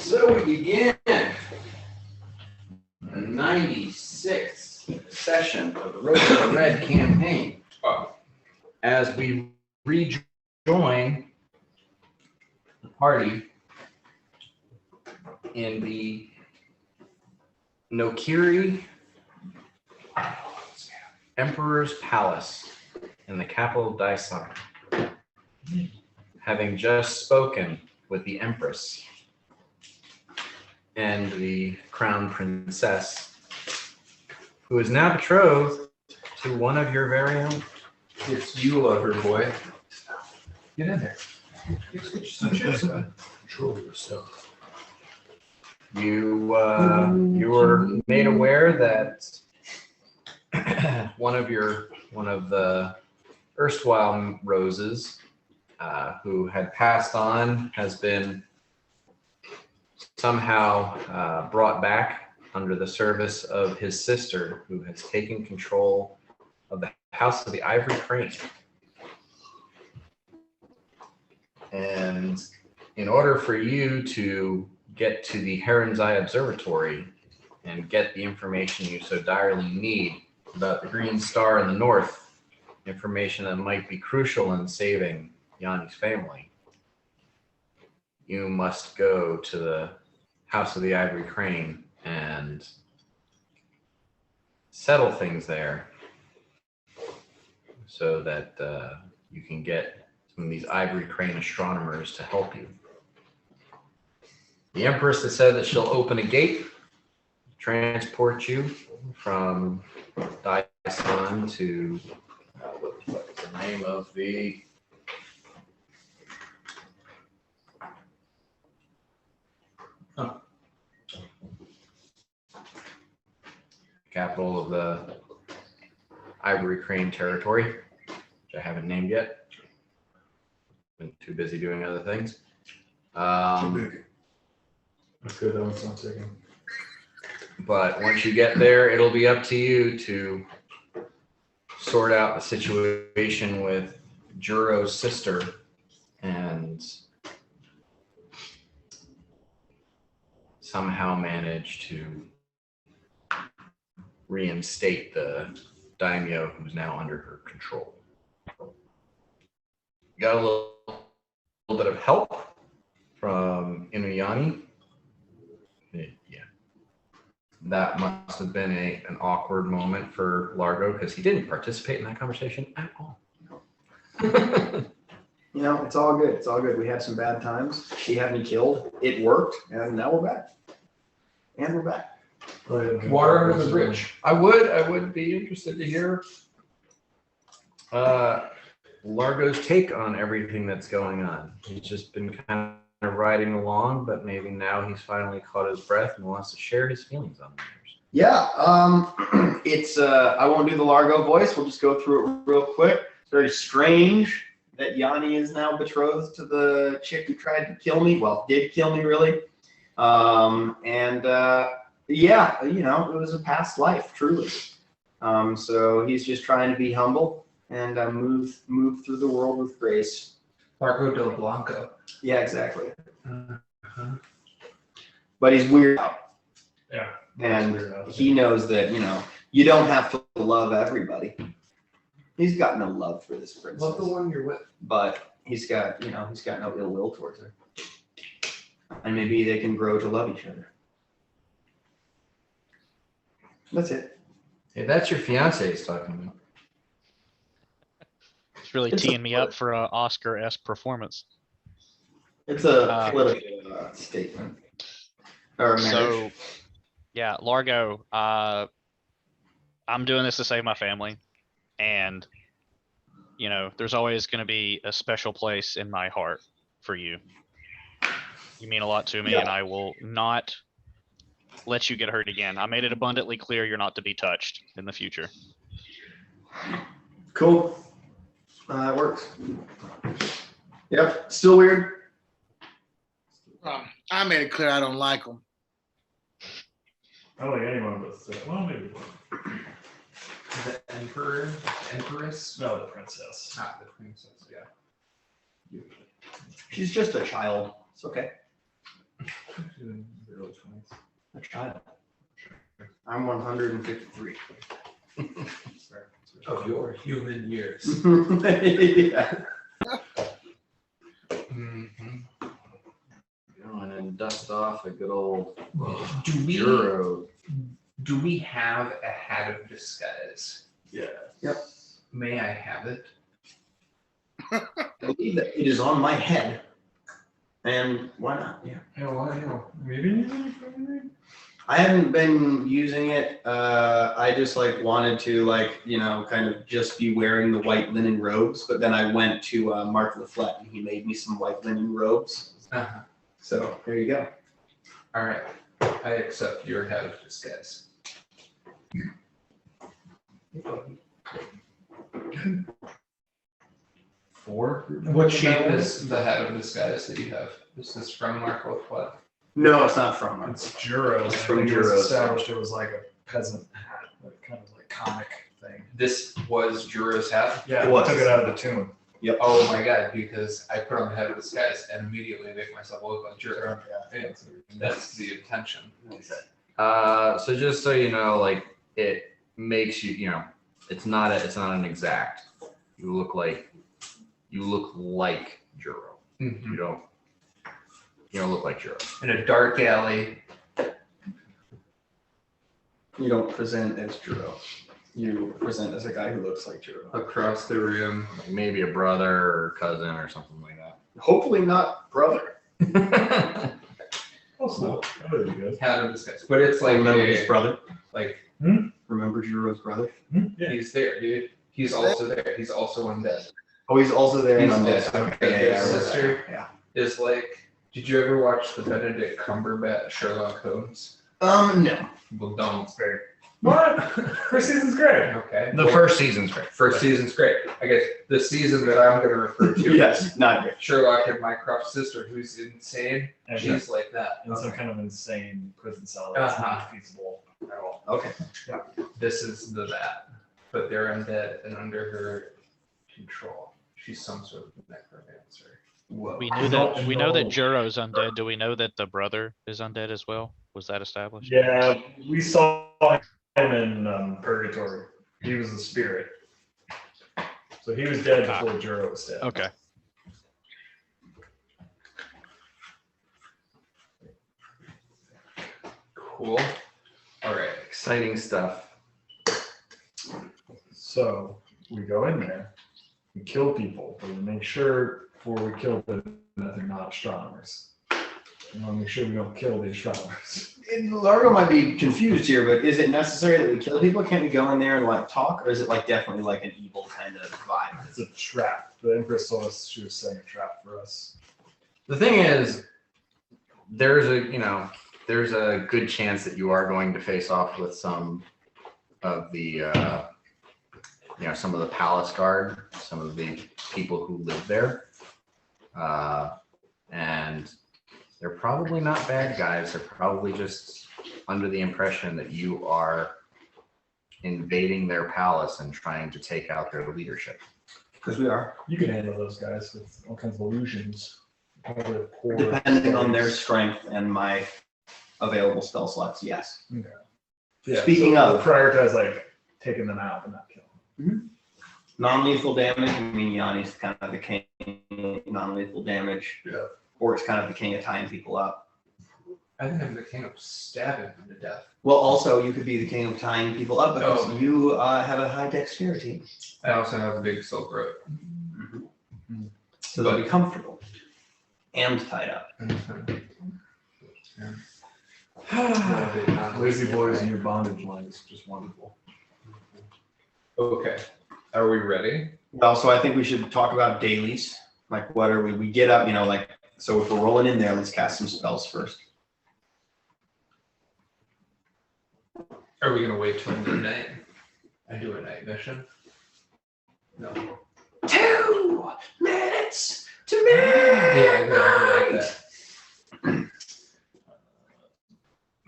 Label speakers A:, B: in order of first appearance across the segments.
A: So we begin the 96th session of the Road to the Red campaign. As we rejoin the party in the Nokiri Emperor's Palace in the capital of Daesan, having just spoken with the Empress and the Crown Princess, who is now betrothed to one of your very own.
B: It's you, lover boy.
C: Get in there.
B: Control yourself.
A: You were made aware that one of the erstwhile roses, who had passed on, has been somehow brought back under the service of his sister, who has taken control of the House of the Ivory Crane. And in order for you to get to the Heron's Eye Observatory and get the information you so direly need about the Green Star in the north, information that might be crucial in saving Yanni's family, you must go to the House of the Ivory Crane and settle things there so that you can get some of these Ivory Crane astronomers to help you. The Empress has said that she'll open a gate, transport you from Daesan to what's the name of the capital of the Ivory Crane territory, which I haven't named yet. Been too busy doing other things.
B: Okay, that one's not taken.
A: But once you get there, it'll be up to you to sort out the situation with Juro's sister and somehow manage to reinstate the daimyo who's now under her control. Got a little bit of help from Inuyani. Yeah. That must have been an awkward moment for Largo because he didn't participate in that conversation at all.
C: You know, it's all good. It's all good. We had some bad times. She had me killed. It worked, and now we're back. And we're back.
B: Water under the bridge.
A: I would be interested to hear Largo's take on everything that's going on. He's just been kind of riding along, but maybe now he's finally caught his breath and wants to share his feelings on matters.
C: Yeah, it's I won't do the Largo voice. We'll just go through it real quick. It's very strange that Yanni is now betrothed to the chick who tried to kill me. Well, did kill me really. Yeah, you know, it was a past life, truly. So he's just trying to be humble and move through the world with grace.
B: Largo del Blanco.
C: Yeah, exactly. But he's weird out.
B: Yeah.
C: And he knows that, you know, you don't have to love everybody. He's got no love for this princess.
B: Love the one you're with.
C: But he's got no ill will towards her. And maybe they can grow to love each other. That's it.
A: Hey, that's your fiance he's talking about.
D: It's really teeing me up for an Oscar-esque performance.
C: It's a political statement. Or a marriage.
D: So, yeah, Largo, I'm doing this to save my family. And, you know, there's always going to be a special place in my heart for you. You mean a lot to me, and I will not let you get hurt again. I made it abundantly clear you're not to be touched in the future.
C: Cool. That works. Yep. Still weird.
E: I made it clear I don't like them.
B: I don't like anyone but well, maybe one.
F: The emperor, empress?
B: No, the princess.
F: Not the princess, yeah.
C: She's just a child. It's okay.
B: Early 20s.
C: A child. I'm 153.
F: Of your human years.
C: Yeah.
A: Mm-hmm. Go in and dust off a good old
F: Do we
A: Juro.
F: do we have a hat of disguise?
B: Yeah.
C: Yep.
F: May I have it?
C: I believe that it is on my head. And why not? Yeah.
B: Yeah, well, maybe.
C: I haven't been using it. I just like wanted to like, kind of just be wearing the white linen robes. But then I went to Mark Laflette and he made me some white linen robes.
F: Uh-huh.
C: So there you go.
F: All right. I accept your hat of disguise. What shape is the hat of disguise that you have? Is this from Marco Flat?
C: No, it's not from Mark.
B: It's Juros.
C: It's from
B: I think it was
C: Juros.
B: established it was like a peasant hat, like kind of like comic thing.
F: This was Juro's hat?
B: Yeah,
C: It was.
B: took it out of the tomb.
F: Oh my god, because I put on the hat of disguise and immediately make myself look like Juro.
B: Yeah.
F: That's the intention.
A: So just so you know, like it makes you, it's not an exact. You look like Juro.
F: Mhm.
A: You don't look like Juro.
F: In a dark alley.
C: You don't present as Juro. You present as a guy who looks like Juro.
F: Across the room.
A: Like maybe a brother or cousin or something like
C: Hopefully not brother.
A: that.
B: Also, that would be good.
F: Hat of disguise. But it's like
C: Remember his brother?
F: like
C: Remember Juro's brother?
B: Yeah.
F: he's there, dude. He's also there. He's also undead.
C: Oh, he's also there
F: He's
C: and I'm
F: also
C: dead.
F: there.
C: Okay, yeah,
F: His
C: I remember
F: sister
C: that. Yeah.
F: is like, did you ever watch the Benedict Cumberbatch Sherlock Holmes?
C: No.
F: Well, don't.
B: It's great. What? First season's great.
F: Okay.
A: The first season's great.
F: First season's great. I guess the season that I'm going to refer to.
C: Yes, not great.
F: Sherlock and Mycroft's sister, who's insane.
B: And
F: She's like that.
B: in some kind of insane prison cell that's not feasible at all.
C: Okay.
F: This is that. But they're undead and under her control. She's some sort of necromancer.
C: Whoa.
D: We know that Juro's undead. Do we know that the brother is undead as well? Was that established?
B: Yeah, we saw him in Purgatory. He was the spirit. So he was dead before Juro was dead.
D: Okay.
F: Cool. All right.
A: Exciting stuff.
B: So we go in there, we kill people, but we make sure before we kill them that they're not astronomers. We want to make sure we don't kill the astronomers.
C: Largo might be confused here, but is it necessary that we kill people? Can't we go in there and like talk, or is it like definitely like an evil kind of vibe?
B: It's a trap. The Empress told us she was setting a trap for us.
A: The thing is, there's a good chance that you are going to face off with some of the some of the palace guard, some of the people who live there, and they're probably not bad guys. They're probably just under the impression that you are invading their palace and trying to take out their leadership.
C: Because we are.
B: You can handle those guys with all kinds of illusions. Probably poor
C: Depending on their
B: stories.
C: strength and my available spell slots, yes.
B: Yeah,
C: Speaking
B: so
C: of-
B: we'll prioritize like taking them out and not killing them.
C: Non-lethal damage, I mean, Yanni's kind of the king, non-lethal damage.
B: Yeah.
C: Or it's kind of the king of tying people up.
F: I think I'm the king of stabbing them to death.
C: Well, also, you could be the king of tying people up because
F: Oh.
C: you have a high dexterity.
F: I also have a big silk rope.
C: So they'll be comfortable and tied up.
B: Lazy boys in your bondage line is just wonderful.
F: Okay. Are we ready?
C: Well, so I think we should talk about dailies. Like, what are we get up, like, so if we're rolling in there, let's cast some spells first.
F: Are we gonna wait till midnight and do a night mission? No.
C: 2 minutes to
F: Yeah, I'm gonna do like that.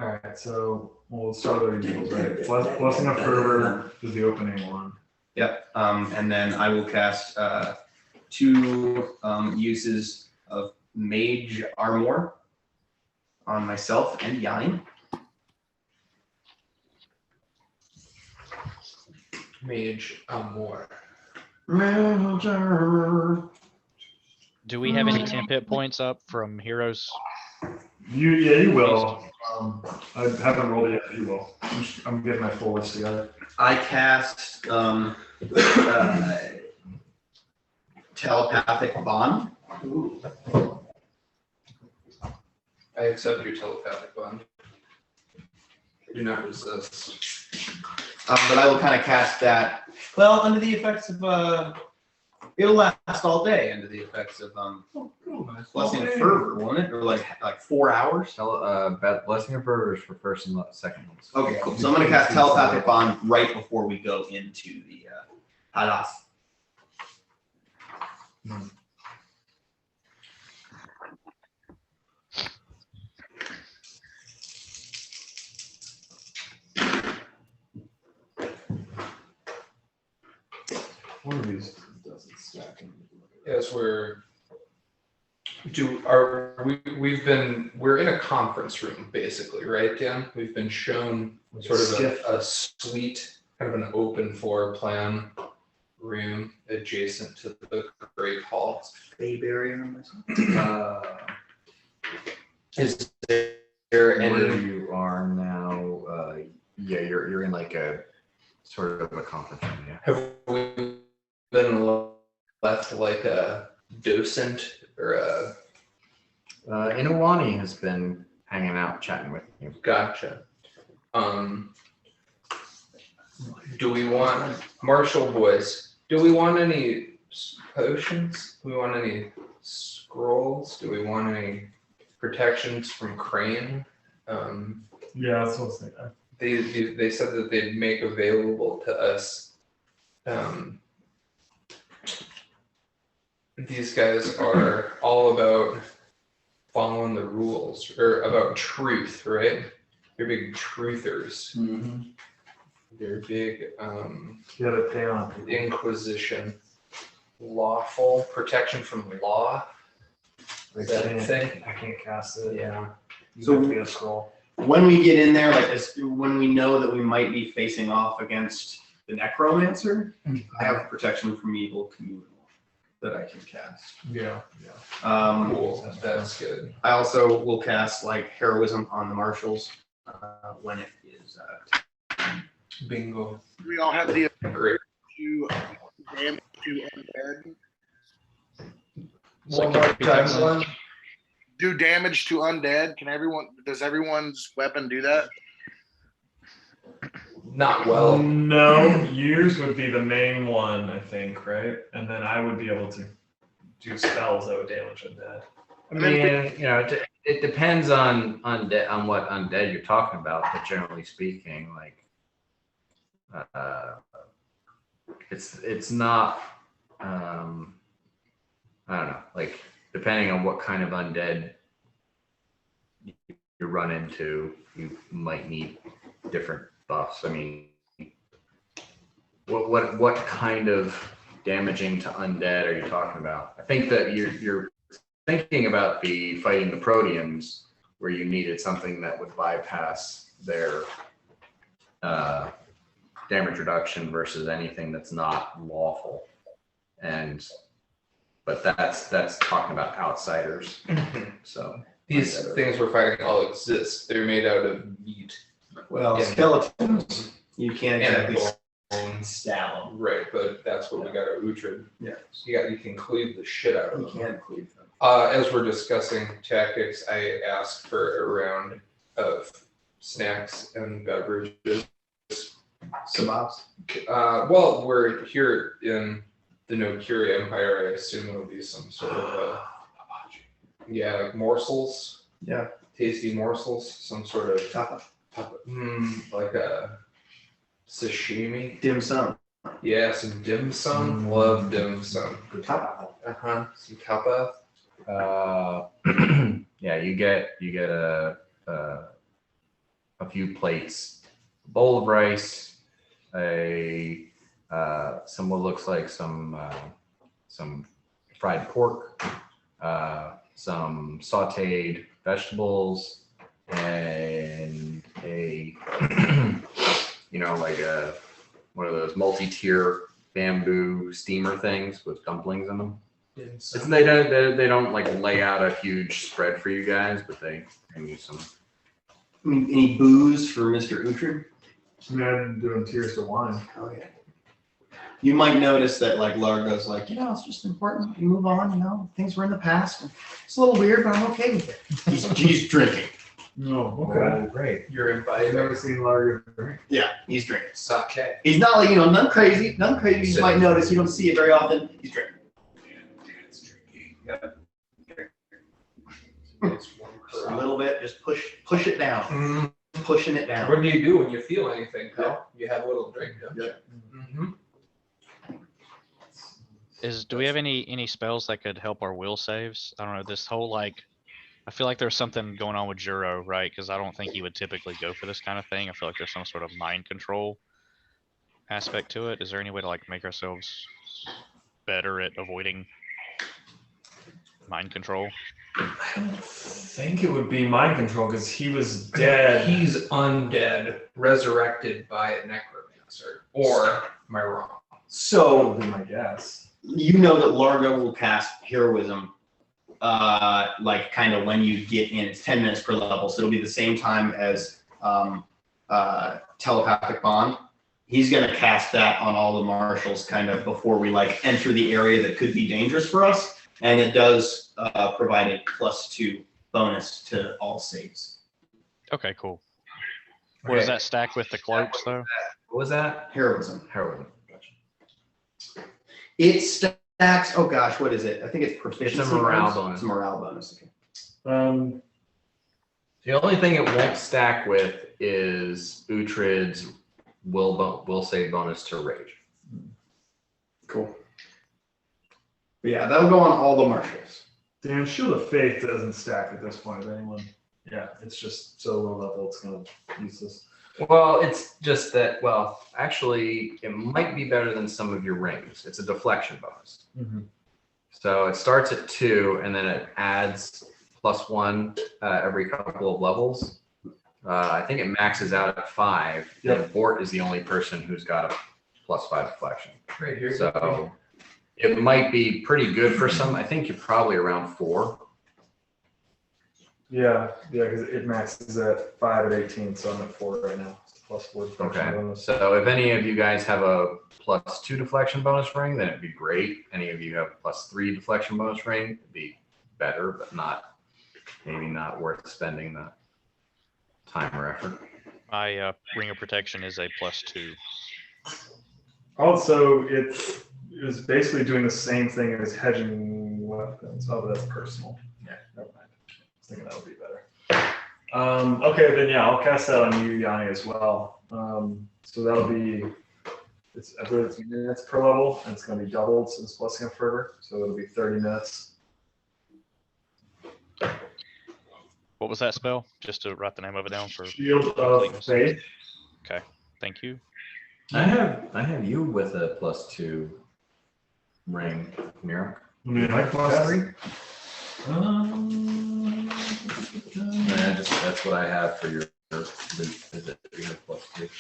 B: All right, so we'll start with our usuals, right? Blessing of Fervor is the opening one.
C: Yep, and then I will cast 2 uses of Mage Armor. on myself and Yanni.
F: Mage Amor.
D: Do we have any temp hit points up from heroes?
B: You will. I haven't rolled it yet. You will. I'm getting my full list together.
C: I cast telepathic bond.
F: Ooh. I accept your telepathic bond. I do not resist.
C: But I will kind of cast that. Well, under the effects of it'll last all day under the effects of blessing of fervor, won't it? Or like 4 hours.
A: Blessing of Fervor is for first and second ones.
C: Okay, cool. So I'm gonna cast telepathic bond right before we go into the Hadas.
B: One of these doesn't stack.
F: As we're we're in a conference room basically, right, Dan? We've been shown sort of a suite, kind of an open floor plan room adjacent to the Great Hall.
C: Bayberry on
F: Is there
A: Where
F: any?
A: you are now, yeah, you're in like a sort of a conference room, yeah.
F: Have we been left like a docent or a?
A: Inuwani has been hanging out, chatting with you.
F: Gotcha. Do we want Marshall boys? Do we want any potions? Do we want any scrolls? Do we want any protections from Crane?
B: Yeah, that's what I was thinking.
F: They said that they'd make available to us. These guys are all about following the rules, or about truth, right? They're big truthers.
C: Mm-hmm.
F: They're big
B: You gotta pay on people.
F: Inquisition, lawful protection from law. Is that a thing?
B: I can't cast it.
F: Yeah.
B: You
C: So-
B: have to get a scroll.
C: When we get in there, when we know that we might be facing off against the necromancer, I have protection from evil communal that I can cast.
B: Yeah.
F: Cool. That's good.
C: I also will cast like heroism on the marshals when it is.
F: Bingo.
E: We all have the
F: Great.
E: to damage to undead.
D: So
F: One
D: can
F: more
D: you repeat
F: time,
D: that,
F: Glenn?
E: Do damage to undead. Does everyone's weapon do that?
F: Not well.
B: No, yours would be the main one, I think, right? And then I would be able to do spells that would damage undead.
A: I mean, you know, it depends on what undead you're talking about, but generally speaking, like, it's not, I don't know, like, depending on what kind of undead you run into, you might need different buffs. I mean, what kind of damaging to undead are you talking about? I think that you're thinking about the fighting the Proteans, where you needed something that would bypass their damage reduction versus anything that's not lawful. But that's talking about outsiders. So
F: These things we're fighting all exist. They're made out of meat.
C: Well,
F: Yeah.
C: skeletons, you can't
F: And
C: exactly stab them.
F: Right, but that's what we got at Uhtred.
C: Yeah.
F: You can cleave the shit out of
C: You
F: them.
C: can't cleave them.
F: As we're discussing tactics, I asked for a round of snacks and beverages.
C: Sabobs.
F: Well, we're here in the No-Curia Empire. I assume it'll be some sort of like morsels.
C: Yeah.
F: Tasty morsels. Some sort of
C: Tapa.
F: like a sashimi.
C: Dim sum.
F: Yeah, some dim sum. Love dim sum.
C: Tapa.
F: Some kappa.
A: yeah, you get a few plates, a bowl of rice, some what looks like some fried pork, some sautéed vegetables, and a, like one of those multi-tier bamboo steamer things with dumplings in them. They don't like lay out a huge spread for you guys, but they can use some.
C: Any booze for Mr. Uhtred?
B: I'm doing tears to wine.
C: Oh yeah. You might notice that like Largo's like, it's just important. You move on, things were in the past. It's a little weird, but I'm okay with it. He's drinking.
B: No, okay.
A: Oh, great.
F: You're
B: I've
F: invited.
B: never seen Largo drink.
C: Yeah, he's drinking.
F: Sake.
C: He's not like, none crazy. None crazy. You might notice. You don't see it very often. He's drinking. Just a little bit. Just push it down. Pushing it down.
F: What do you do when you feel anything, pal? You have a little drink, don't you? Mm-hmm.
D: Do we have any spells that could help our will saves? I don't know. This whole I feel like there's something going on with Juro, right? Because I don't think he would typically go for this kind of thing. I feel like there's some sort of mind control aspect to it. Is there any way to make ourselves better at avoiding mind control?
B: I don't think it would be mind control because he was dead.
F: He's undead, resurrected by a necromancer. Or am I wrong?
C: So
B: That would be my guess.
C: you know that Largo will cast heroism, kind of when you get in. It's 10 minutes per level, so it'll be the same time as telepathic bond. He's gonna cast that on all the marshals kind of before we enter the area that could be dangerous for us, and it does provide a +2 bonus to all saves.
D: Okay, cool. What does that stack with the cloaks though?
A: What was that?
C: Heroism.
A: Heroin.
C: It stacks. Oh gosh, what is it? I think it's proficiency.
A: It's a morale bonus.
C: It's a morale bonus. Okay.
A: The only thing it won't stack with is Uhtred's will save bonus to rage.
C: Cool. But yeah, that'll go on all the marshals.
B: Damn, Shield of Faith doesn't stack at this point with anyone. Yeah, it's just so low level, it's kind of useless.
A: Well, it's just that, actually, it might be better than some of your rings. It's a deflection bonus.
B: Mm-hmm.
A: So it starts at 2, and then it adds +1 every couple of levels. I think it maxes out at 5.
B: Yep.
A: And Bort is the only person who's got a +5 deflection.
F: Right here.
A: So it might be pretty good for some. I think you're probably around 4.
B: Yeah, because it maxes at 5 at 18, so I'm at 4 right now. It's +4 deflection
A: Okay.
B: bonus.
A: So if any of you guys have a +2 deflection bonus ring, then it'd be great. Any of you have a +3 deflection bonus ring, it'd be better, but maybe not worth spending the time or effort.
D: My ring of protection is a +2.
B: Also, it is basically doing the same thing as hedging weapons. Oh, but that's personal. Yeah, never mind. I was thinking that would be better. Okay, then yeah, I'll cast that on you, Yanni, as well. So that'll be, I believe it's minutes per level, and it's going to be doubled since Blessing of Fervor. So it'll be 30 minutes.
D: What was that spell? Just to write the name of it down for.
B: Shield of Faith.
D: Okay, thank you.
A: I have you with a +2 ring, Mira.
B: Like +3?
A: That's what I have for your loot. Is it you have +2?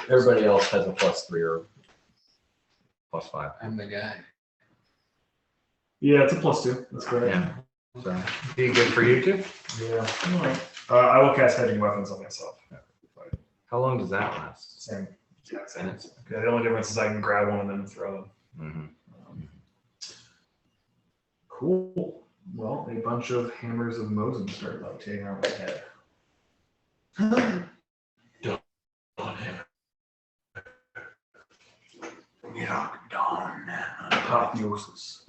A: Everybody else has a +3 or +5.
F: I'm the guy.
B: Yeah, it's a +2. That's correct.
A: Yeah. So be good for you too.
B: Yeah. All right. I will cast hedging weapons on myself.
A: How long does that last?
B: Same. Yeah, same.
A: Minutes.
B: Okay, the only difference is I can grab one and then throw them.
A: Mm-hmm.
B: Cool. Well, a bunch of hammers of Mosin start levitating around my head.
C: Yeah, dawn.
B: Apotheosis.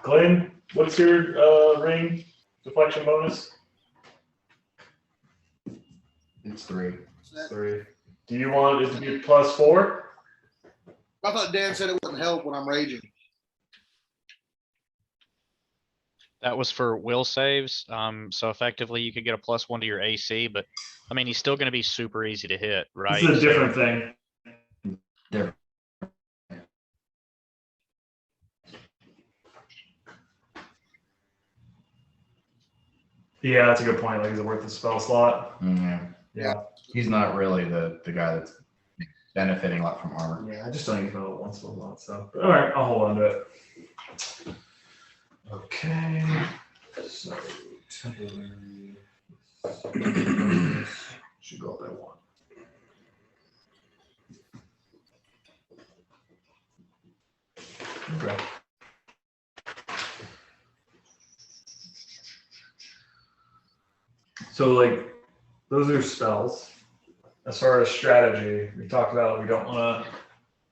B: Glenn, what's your ring deflection bonus?
A: It's 3.
B: 3. Do you want it to be +4?
E: I thought Dan said it wouldn't help when I'm raging.
D: That was for will saves. So effectively you could get a +1 to your AC, but I mean, he's still going to be super easy to hit, right?
B: This is a different thing.
A: There.
B: Yeah, that's a good point. Like, is it worth the spell slot?
A: Yeah.
B: Yeah.
A: He's not really the guy that's benefiting a lot from armor.
B: Yeah, I just don't even know what one spell slot. So, but all right, I'll hold on to it. Okay. So temporary. Should go up by 1. Okay. So, like, those are spells. As far as strategy, we talked about we don't want to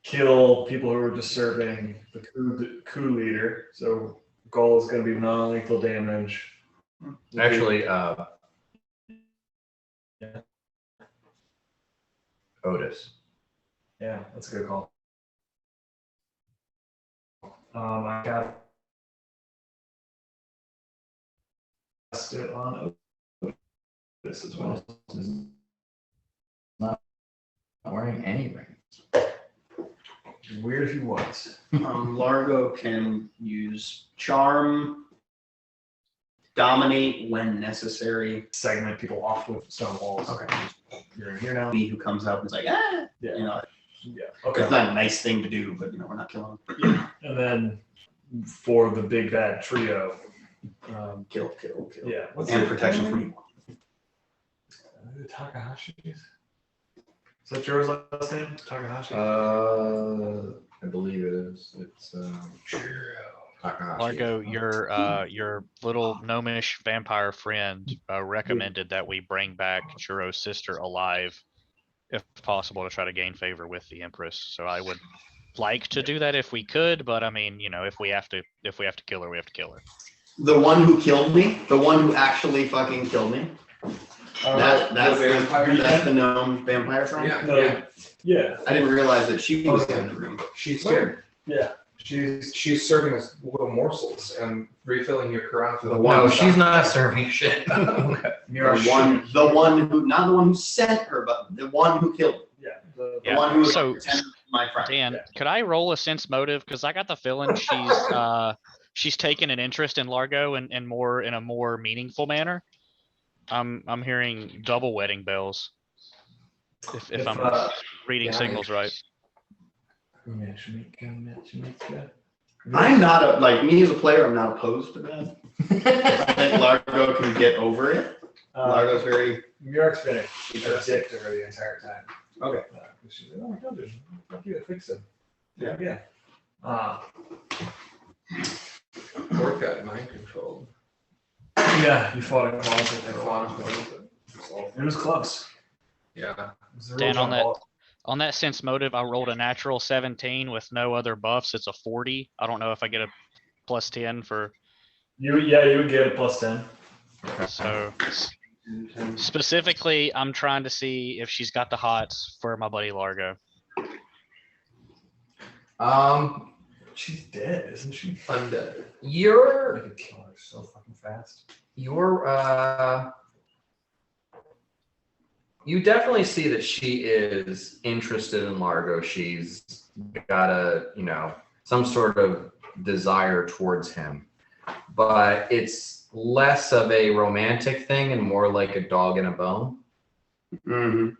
B: kill people who are just serving the coup leader. So, goal is going to be non-lethal damage.
A: Actually,
B: Yeah.
A: Otis.
B: Yeah, that's a good call. I got it on this as well.
A: Not wearing any rings.
B: Weird if he was.
C: Largo can use charm, dominate when necessary.
B: Segment people off with stone walls.
C: Okay.
B: You're in here now.
C: Me who comes up and is like, ah,
B: Yeah.
C: you know,
B: Yeah.
C: it's
B: Okay.
C: not a nice thing to do, but we're not killing them.
B: And then for the big bad trio,
C: Kill.
B: yeah. What's
C: And
B: the-
C: protection from evil.
B: The Takahashi's. Is that yours last name? Takahashi?
A: I believe it is. It's Takahashi.
D: Largo, your little gnomish vampire friend recommended that we bring back Churo's sister alive, if possible, to try to gain favor with the Empress. So I would like to do that if we could, but I mean, if we have to kill her, we have to kill her.
C: The one who killed me, the one who actually fucking killed me. That's the gnome vampire friend.
F: Yeah,
B: No.
F: yeah.
B: Yeah.
C: I didn't realize that she was in the room.
F: She's scared.
B: Yeah.
F: She's serving us little morsels and refilling your carafe with
A: No, she's not serving shit.
C: The one who, not the one who sent her, but the one who killed her.
B: Yeah. The
D: Yeah.
C: one who was
D: So-
C: pretending to be my friend.
D: Dan,
B: Yeah.
D: could I roll a sense motive? Because I got the feeling she's taken an interest in Largo and in a more meaningful manner. I'm hearing double wedding bells. If I'm reading
F: yeah.
D: signals right.
C: I'm not me as a player. I'm not opposed to that. I think Largo can get over it. Largo's very.
B: Murak's finished. He's a dick to her the entire time.
C: Okay.
B: She's like, oh my god, fuck you, I fixed him.
C: Yeah.
B: Yeah.
F: Orc got mind controlled.
B: Yeah, you fought a closet.
F: I fought him with
B: It was close.
F: Yeah.
B: It was a real
D: Dan,
B: jump ball.
D: On that sense motive, I rolled a natural 17 with no other buffs. It's a 40. I don't know if I get a plus 10 for.
B: You would get a plus 10.
D: So specifically, I'm trying to see if she's got the hots for my buddy Largo.
B: She's dead, isn't she?
F: Undead.
B: I
A: You're
B: could kill her so fucking fast.
A: you definitely see that she is interested in Largo. She's got some sort of desire towards him, but it's less of a romantic thing and more like a dog and a bone.
C: Mm-hmm.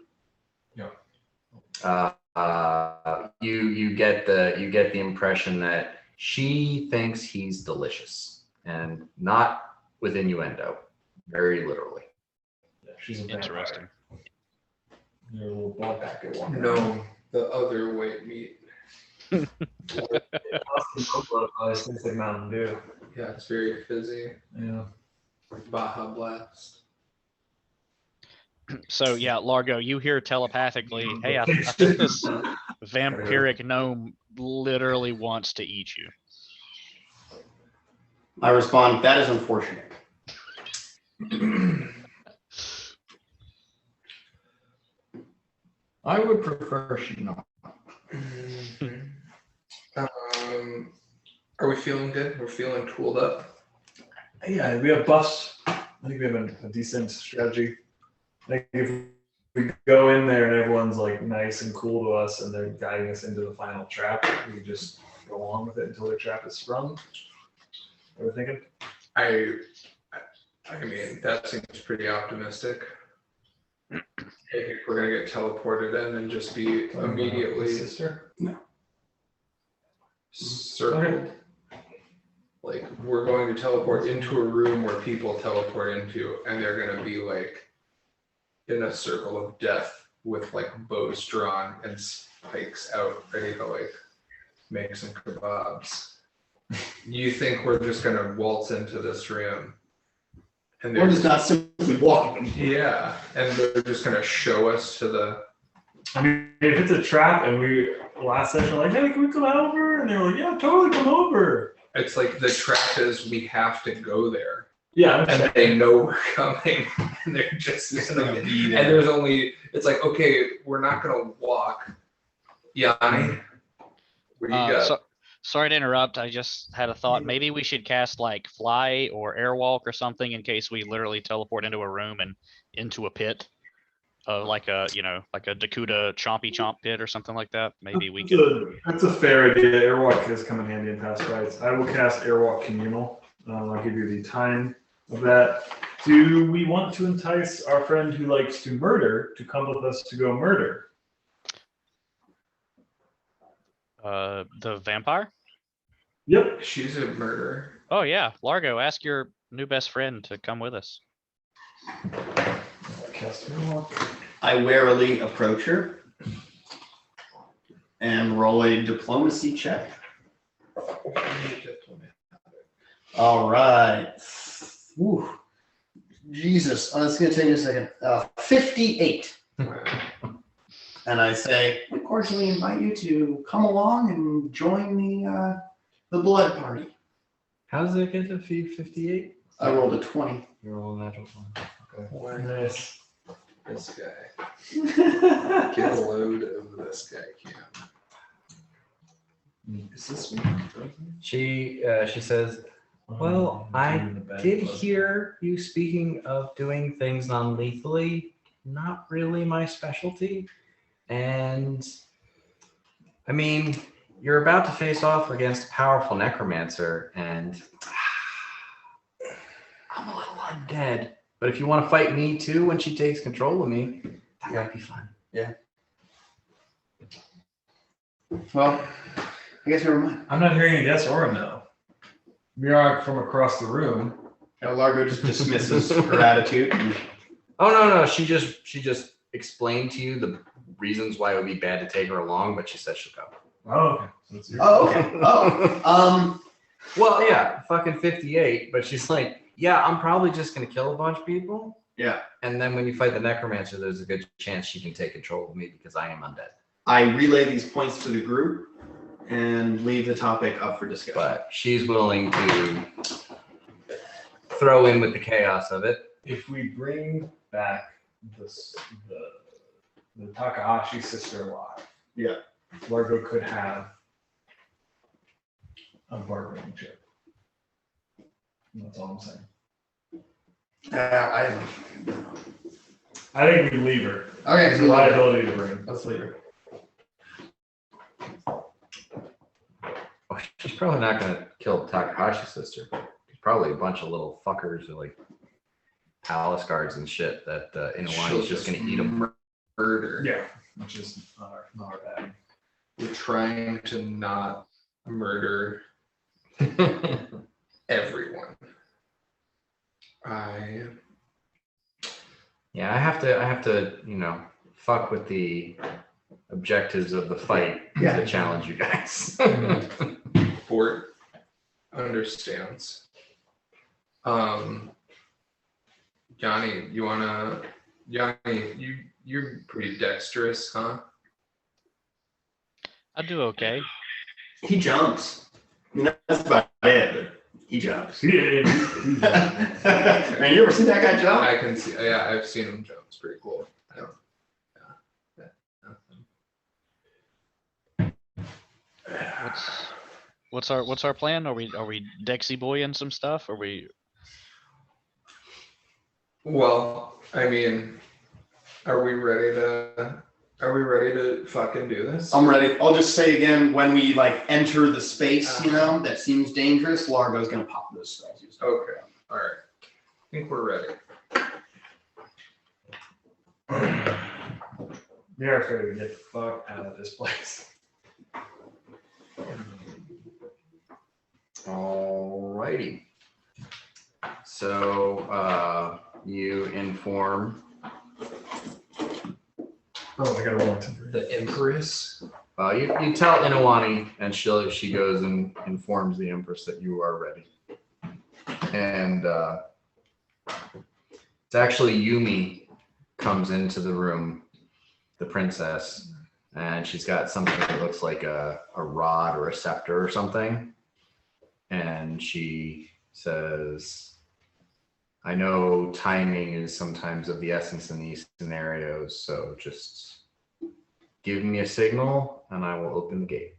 A: You get the impression that she thinks he's delicious, and not with innuendo, very literally.
B: Yeah, she's a vampire.
D: Interesting.
B: You're a little ball back at one.
F: No, the other white meat.
B: Tastes like Mountain Dew.
F: Yeah, it's very fizzy.
B: Yeah.
F: Baja Blast.
D: So yeah, Largo, you hear telepathically, hey, I think this vampiric gnome literally wants to eat you.
C: I respond, that is unfortunate.
A: I would prefer she not.
F: Are we feeling good? We're feeling tooled up.
B: Yeah, we have buffs. I think we have a decent strategy. I think if we go in there and everyone's like nice and cool to us and they're guiding us into the final trap, we just go along with it until the trap is sprung. What are we thinking?
F: I mean, that seems pretty optimistic. I think we're gonna get teleported in and just be immediately
B: Sister?
F: circled. Like, we're going to teleport into a room where people teleport into, and they're gonna be like in a circle of death with like bows drawn and spikes out, ready to like make some kebabs. You think we're just gonna waltz into this room? And
C: We're just not simply walking.
F: yeah, and they're just gonna show us to the.
B: I mean, if it's a trap and we last session like, hey, can we come over? And they were like, yeah, totally come over.
F: It's like the trap is we have to go there,
B: Yeah,
F: and they know we're coming, and they're just gonna
C: be
F: And there's only. It's like, okay, we're not gonna walk. Yanni, what do you got?
D: Sorry to interrupt. I just had a thought. Maybe we should cast like fly or airwalk or something in case we literally teleport into a room and into a pit, like a like a Dakuta chompy chomp pit or something like that. Maybe we could.
B: That's a fair idea. Airwalk has come in handy in past fights. I will cast Airwalk Communal. I'll give you the time of that. Do we want to entice our friend who likes to murder to come with us to go murder?
D: The vampire?
B: Yep.
F: She's a murderer.
D: Oh yeah, Largo, ask your new best friend to come with us.
B: Cast Airwalk.
C: I warily approach her and roll a diplomacy check. All right. Whew. Jesus, it's going to take me a second. 58. And I say, I cordially invite you to come along and join the blood party.
A: How does it get to feed 58?
C: I rolled a 20.
A: You roll a natural 20. Okay.
B: Nice.
F: This guy. Get a load of this guy, Cam.
B: Is this
A: She says, well, I did hear you speaking of doing things non-lethally. Not really my specialty. And I mean, you're about to face off against a powerful necromancer, and I'm a little undead. But if you want to fight me too when she takes control of me, that might be fun.
C: Yeah. Well, I guess never mind.
B: I'm not hearing a yes or a no. We are from across the room.
C: Largo just dismisses her attitude.
A: Oh no, she just explained to you the reasons why it would be bad to take her along, but she said she'll go.
B: Oh, okay. That's your
C: Oh.
A: Well, yeah, fucking 58, but she's like, yeah, I'm probably just gonna kill a bunch of people.
C: Yeah.
A: And then when you fight the necromancer, there's a good chance she can take control of me because I am undead.
C: I relay these points to the group and leave the topic up for discussion.
A: But she's willing to throw in with the chaos of it.
B: If we bring back the Takahashi sister alive,
C: Yeah.
B: Largo could have a bargaining chip. That's all I'm saying. I think we leave her.
C: Okay,
B: It's a liability to bring.
F: Let's leave her.
A: Oh, she's probably not gonna kill Takahashi's sister. There's probably a bunch of little fuckers who like palace guards and shit that Inawani's just gonna eat them.
F: Murder.
B: Yeah, which is not our bad.
F: We're trying to not murder everyone.
A: Yeah, I have to, fuck with the objectives of the fight to challenge you guys.
F: Fort understands. Yanni, you're pretty dexterous, huh?
D: I do okay.
C: He jumps. I mean, that's about it, but he jumps.
B: Yeah.
C: Man, you ever seen that guy jump?
F: I can see. Yeah, I've seen him jump. It's pretty cool. I don't.
D: What's our plan? Are we Dexy boying some stuff? Are we?
F: Well, I mean, are we ready to fucking do this?
C: I'm ready. I'll just say again, when we enter the space, that seems dangerous, Largo's gonna pop those spells.
F: Okay. All right. think we're ready.
B: Yeah, I figured get the fuck out of this place.
A: Alrighty. So you inform.
B: Oh, I got a roll temporary.
F: The Empress.
A: You tell Inawani, and she goes and informs the Empress that you are ready. And it's actually Yumi comes into the room, the princess, and she's got something that looks like a rod or a scepter or something. And she says, I know timing is sometimes of the essence in these scenarios, so just give me a signal and I will open the gate.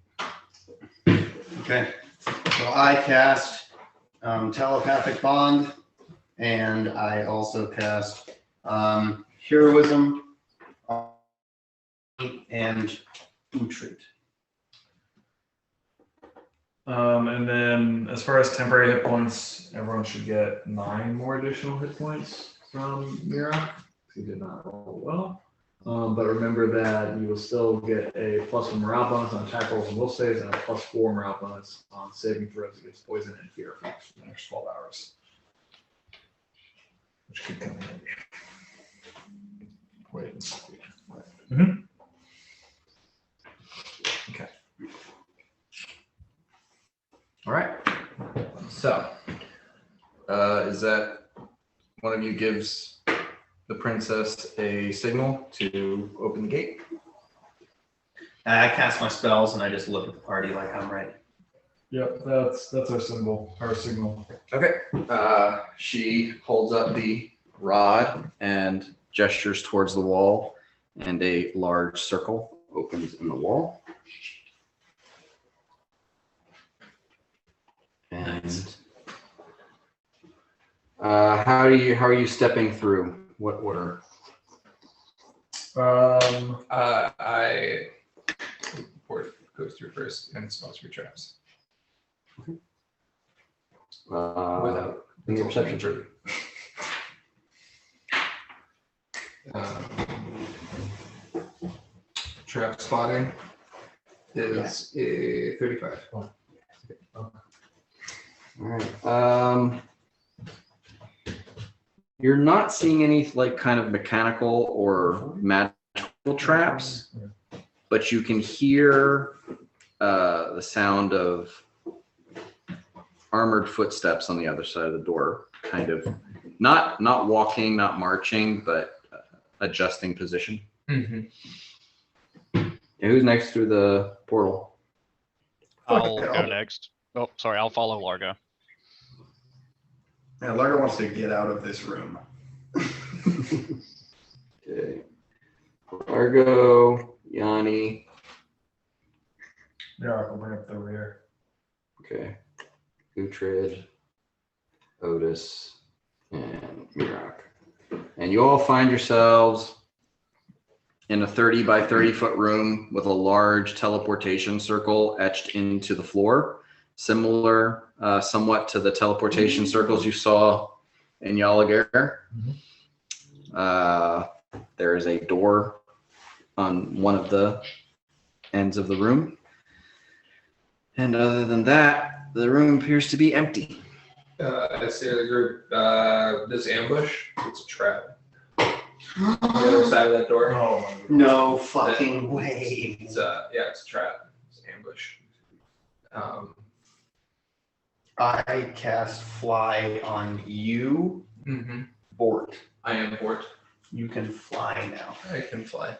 C: Okay. So I cast telepathic bond, and I also cast heroism and retreat.
B: And then as far as temporary hit points, everyone should get 9 more additional hit points from Mira. He did not roll well. But remember that you will still get a +1 morale bonus on attack rolls and will saves, and a +4 morale bonus on saving throws against poison and fear effects for the next 12 hours. Which could come in handy. Wait and see. Okay.
A: All right. So, is that one of you gives the princess a signal to open the gate?
C: I cast my spells and I just look at the party like I'm ready.
B: Yep, that's our symbol, our signal.
A: Okay. She holds up the rod and gestures towards the wall, and a large circle opens in the wall. And how are you stepping through? What order?
F: I report goes through first and spells for traps. Without
A: Give me a perception check.
F: Trap spotting is a 35.
A: All right. You're not seeing any like kind of mechanical or magical traps, but you can hear the sound of armored footsteps on the other side of the door, kind of not walking, not marching, but adjusting position.
F: Mm-hmm.
A: Yeah, who's next through the portal?
D: I'll go next. Oh, sorry, I'll follow Largo.
C: Yeah, Largo wants to get out of this room.
A: Okay. Largo, Yanni.
B: Yeah, I'll bring up the rear.
A: Okay. Uhtred, Otis, and Mirak. And you all find yourselves in a 30 by 30 foot room with a large teleportation circle etched into the floor, similar somewhat to the teleportation circles you saw in Yalagar. There is a door on one of the ends of the room. And other than that, the room appears to be empty.
F: I say to the group, this ambush, it's a trap. On the other side of that door.
B: Oh,
C: No fucking way.
F: It's it's a trap. It's an ambush.
C: I cast fly on you,
F: Mm-hmm.
C: Bort.
F: I am Bort.
C: You can fly now.
F: I can fly.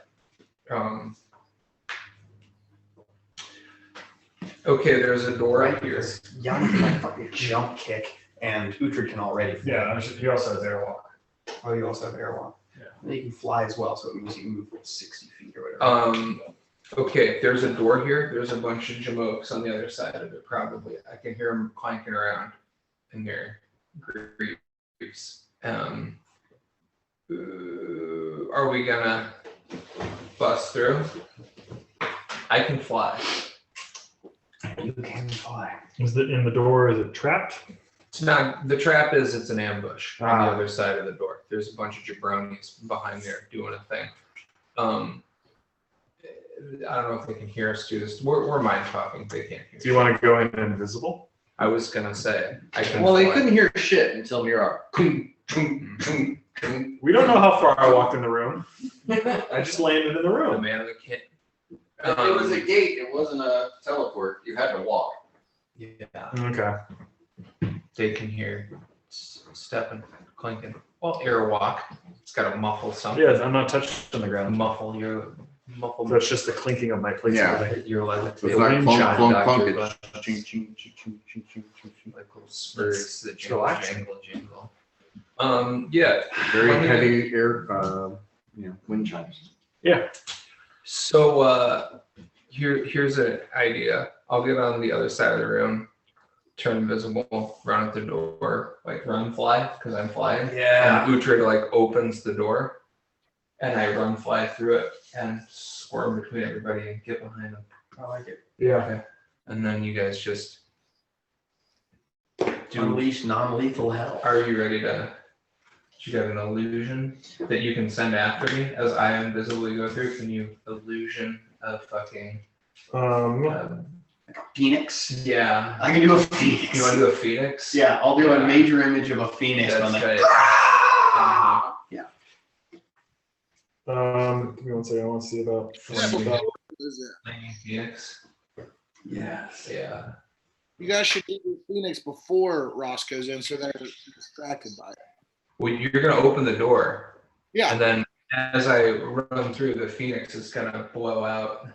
F: Okay, there's a door right here.
C: Yanni can like fucking jump kick, and Uhtred can already fly.
B: yeah, he also has airwalk.
C: Oh, you also have airwalk.
B: Yeah.
C: And you can fly as well, so it means you can move 60 feet or whatever.
F: Okay, there's a door here. There's a bunch of jamokes on the other side of it, probably. I can hear them clanking around in their griefs. Are we gonna bust through? I can fly.
C: You can fly.
B: Is it in the door? Is it trapped?
F: It's not. The trap is it's an ambush on
B: Ah.
F: the other side of the door. There's a bunch of jabronis behind there doing a thing. I don't know if they can hear us do this. We're mind talking. They can't hear.
B: Do you want to go in invisible?
F: I was gonna say. I can.
A: Well, they
F: fly.
A: couldn't hear shit until we were
B: We don't know how far I walked in the room. I just landed in the
F: The
B: room.
F: man of the kid.
A: It was a gate. It wasn't a teleport. You had to walk.
F: Yeah.
B: Okay.
F: They can hear stepping, clinking. Well, airwalk. It's got to muffle something.
B: Yeah, I'm not touching the ground.
F: Muffle your muffle.
B: So it's just the clinking of my plates.
C: Yeah.
F: Your leg.
C: So it's not clunk, clunk, clunk. It's
F: Ching, ching, ching, ching, ching, ching, ching, ching, like little spurs that jingle,
B: relaxing.
F: jingle, jingle. Yeah.
C: very
F: Let me-
C: heavy air, wind chimes.
B: Yeah.
F: So here's an idea. I'll get on the other side of the room, turn invisible, run at the door, like run fly, because I'm flying.
B: Yeah.
F: And Uhtred like opens the door, and I run fly through it and squirm between everybody and get behind them.
B: I like it. Yeah.
F: Okay. And then you guys just do.
C: Unleash non-lethal hell.
F: Are you ready to? You got an illusion that you can send after me as I invisibly go through. Can you illusion a fucking?
C: Phoenix.
F: Yeah.
C: I can do a phoenix.
F: You want to do a phoenix?
C: Yeah, I'll do a
F: Yeah.
C: major image of a phoenix.
F: That's
C: on the-
F: right.
B: Give me one second. I want to see about.
F: Flaming
E: Is it?
F: Phoenix.
C: Yes.
F: Yeah.
E: You guys should do the Phoenix before Ross goes in, so they're distracted by it.
F: Well, you're gonna open the door,
E: Yeah.
F: and then as I run through, the phoenix is gonna blow out.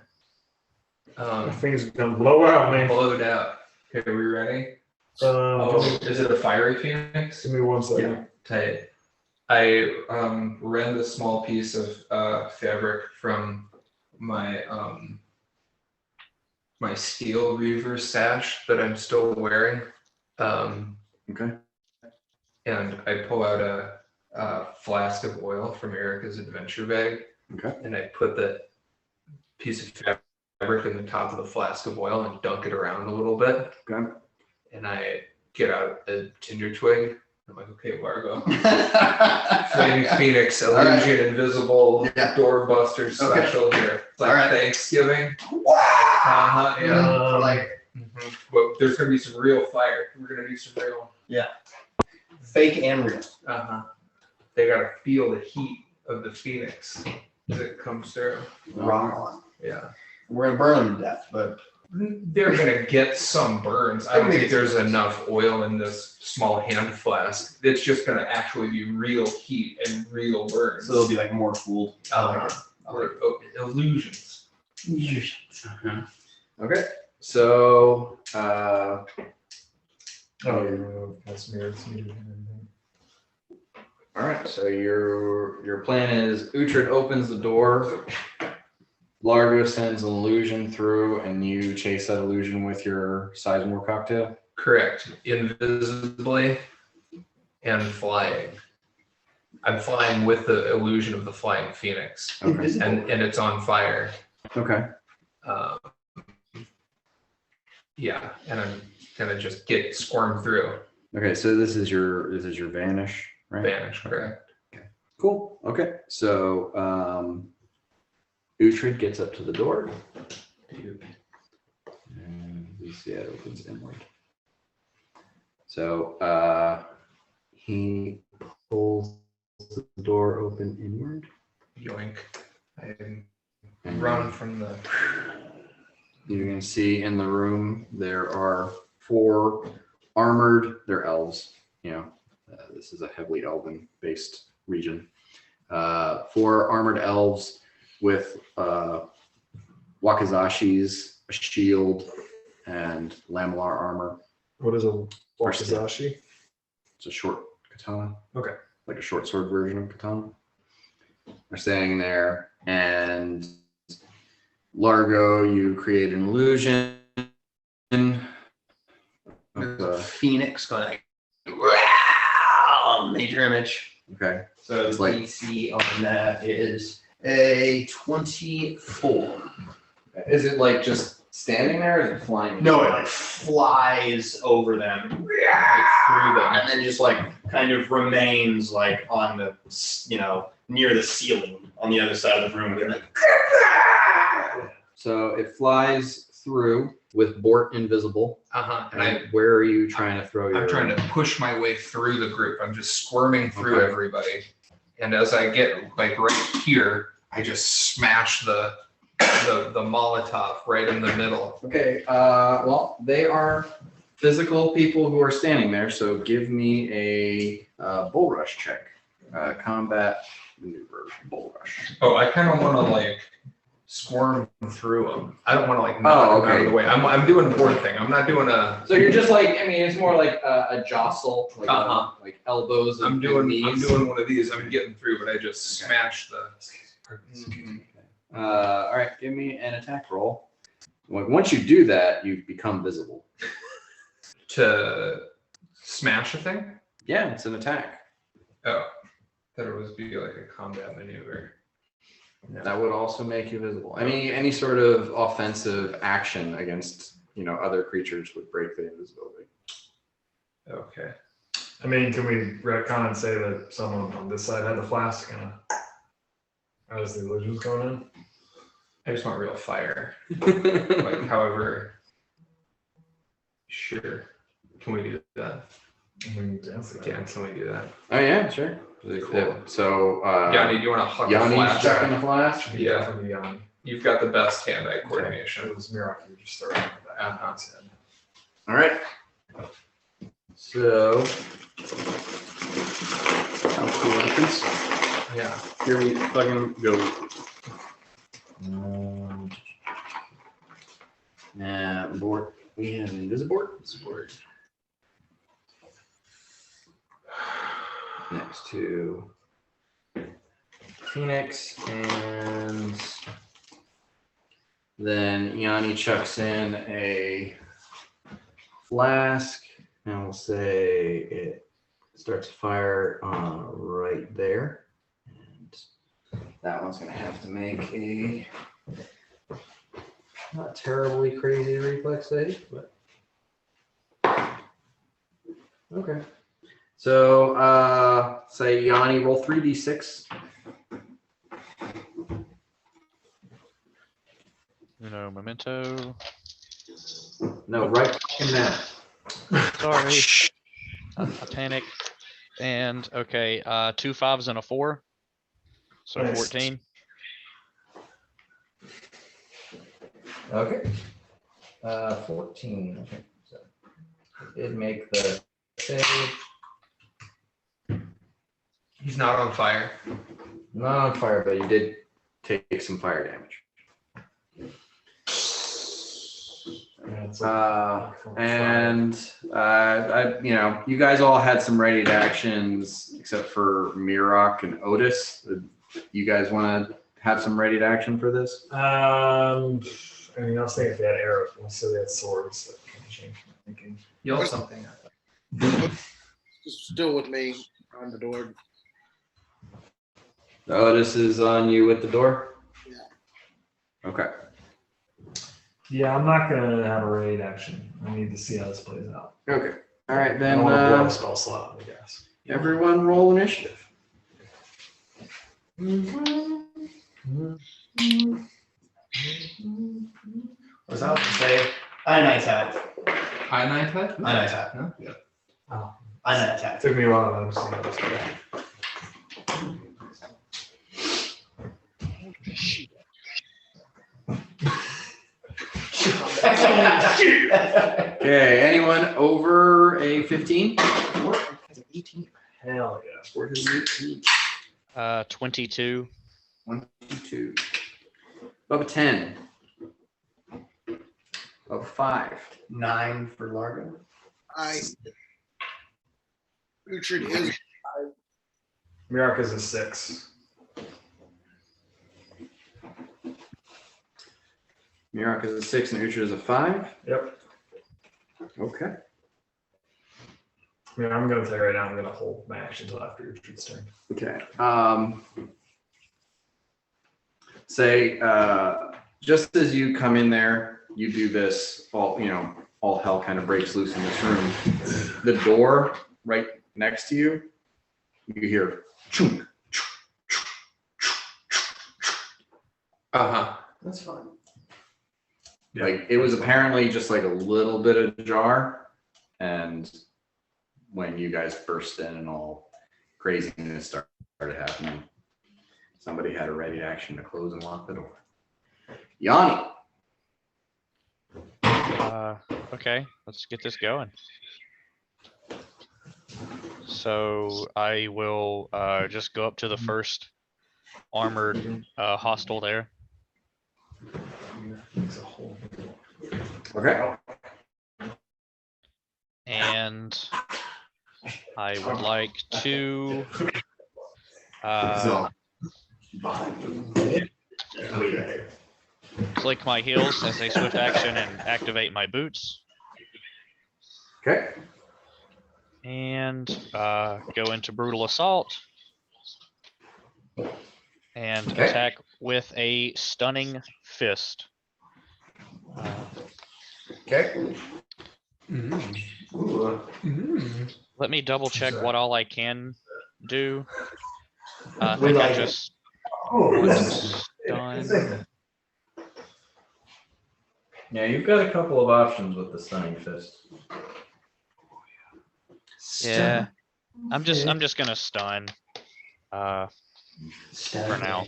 B: Things gonna blow out, man.
F: Blowed out. Okay, are we ready? Is it a fiery phoenix?
B: Give me 1 second.
F: Tight. I rend a small piece of fabric from my my steel reaver sash that I'm still wearing,
C: Okay.
F: and I pull out a flask of oil from Erica's adventure bag,
C: Okay.
F: and I put the piece of fabric in the top of the flask of oil and dunk it around a little bit,
C: Okay.
F: and I get out a tinder twig. I'm like, okay, Largo. Flaming Phoenix,
C: All right.
F: illusion, invisible,
C: Yeah.
F: doorbuster special here. It's like
C: All right.
F: Thanksgiving.
C: Wow.
F: Yeah.
C: Like
F: But there's gonna be some real fire. We're gonna do some real.
C: fake and real.
F: They gotta feel the heat of the Phoenix as it comes through.
C: Wrong on.
F: Yeah.
C: We're gonna burn them to death, but
F: They're gonna get some burns. I don't think there's enough oil in this small hand flask. It's just gonna actually be real heat and real burns.
C: so they'll be like more fooled.
F: Or illusions.
C: Okay. So
B: That's mirrored.
C: all right. So your plan is Uhtred opens the door. Largo sends an illusion through, and you chase that illusion with your Sizemore cocktail.
F: Correct. Invisibly and flying. I'm flying with the illusion of the flying phoenix,
C: Okay.
F: and it's on fire.
C: Okay.
F: Yeah, and I'm gonna just get squirm through,
C: Okay. So this is your vanish, right?
F: vanish. Correct.
C: Cool. Okay. So Uhtred gets up to the door. And we see it opens inward. So he pulls the door open inward.
F: Yoink! I run from the.
C: You can see in the room there are 4 armored. They're elves. This is a heavily elven-based region. 4 armored elves with wakizashis, a shield, and lamellar armor.
B: What is a wakizashi?
C: It's a short katana.
B: Okay.
C: Like a short sword version of katana. They're standing there, and Largo, you create an illusion.
G: Phoenix going like, wow, major image.
C: Okay.
G: So
C: It's like-
G: DC on that is a 24.
F: Is it like just
A: standing there, or is it flying?
C: No, it like flies over them,
A: Like through them.
C: and then just like kind of remains like on the, near the ceiling on the other side of the room. And like,
A: So it flies through with Bort invisible.
F: And
A: Where are you trying to throw your?
F: I'm trying to push my way through the group. I'm just squirming through everybody. And as I get like right here, I just smash the Molotov right in the middle.
A: Okay. Well, they are physical people who are standing there. So give me a bull rush check. Combat maneuver bull rush.
F: Oh, I kind of want to like squirm through them. I don't want to like knock them out of the way. I'm doing a board thing. I'm not doing a.
A: So you're just like, I mean, it's more like a jostle, like, like elbows.
F: I'm
A: and
F: doing
A: knees.
F: one of these. I'm getting through, but I just smashed the.
A: All right, give me an attack roll. Once you do that, you become visible.
F: To smash a thing?
A: Yeah, it's an attack.
F: Oh, that it would be like a combat maneuver.
A: That would also make you visible. Any sort of offensive action against other creatures would break the invisibility.
F: Okay.
B: I mean, can we retcon and say that someone on this side had the flask as the illusion's going in?
F: I just want real fire. Like, however. Sure. Can we do that? Can we do that?
A: Oh yeah, sure.
F: Cool.
A: So
F: Yanni, do you want to hug the
A: Yanni's
F: flash?
A: checking the flash.
F: Yeah.
B: From the Yanni.
F: You've got the best hand-eye coordination.
B: It was Mirak, you just started with that.
A: All right. So how cool reference.
F: Yeah.
A: Here we fucking go. Board. We have invisible board. Next to Phoenix, and then Yanni chucks in a flask, and we'll say it starts to fire right there. And that one's gonna have to make a not terribly crazy reflex save, but okay. So say Yanni, roll 3d6.
D: Memento.
A: No, right in now.
D: Sorry. I panic. And okay, 2 5s and a 4. So
B: Nice.
D: 14.
A: Okay. 14. Okay. So it did make the save.
F: He's not on fire.
A: Not on fire, but you did take some fire damage. You guys all had some ready to actions except for Mirok and Otis. You guys want to have some ready to action for this?
B: I mean, I was thinking if they had arrows, so they had swords, that kind of changed my thinking.
F: Yell something.
E: Just still with me on the door.
A: Otis is on you with the door?
E: Yeah.
A: Okay.
B: Yeah, I'm not gonna have a raid action. I need to see how this plays out.
A: Okay. All right,
B: I
A: then
B: don't want to blow a spell slot, I guess.
A: everyone roll initiative.
C: what's that to say? I night attack.
F: High night head?
C: I night attack.
F: No? Yeah.
B: Oh,
C: I night attack.
B: took me a while to understand how this plays.
A: Okay, anyone over a 15?
C: 18.
B: Hell yeah.
D: 22.
A: 22. Above a 10. Above a 5.
C: 9 for Largo.
E: Uhtred is
B: Mirak is a 6.
A: Mirok is a 6 and Uhtred is a 5.
B: Yep.
A: Okay.
B: I mean, I'm gonna tell you right now, I'm gonna hold my action until after Uhtred's turn.
A: Okay. Say, just as you come in there, you do this, all hell kind of breaks loose in this room. The door right next to you, you hear chunk.
F: That's fine.
A: Like it was apparently just like a little bit ajar, and when you guys burst in and all craziness started happening, somebody had a ready action to close and lock the door. Yanni.
D: Okay, let's get this going. So I will just go up to the first armored hostile there.
A: Okay.
D: And I would like to click my heels as a swift action and activate my boots.
A: Okay.
D: And go into brutal assault. And
A: Okay.
D: attack with a stunning fist.
A: Okay.
D: Let me double check what all I can do. I think I just stun.
A: Yeah, you've got a couple of options with the stunning fist.
D: Yeah, I'm just gonna stun. For now.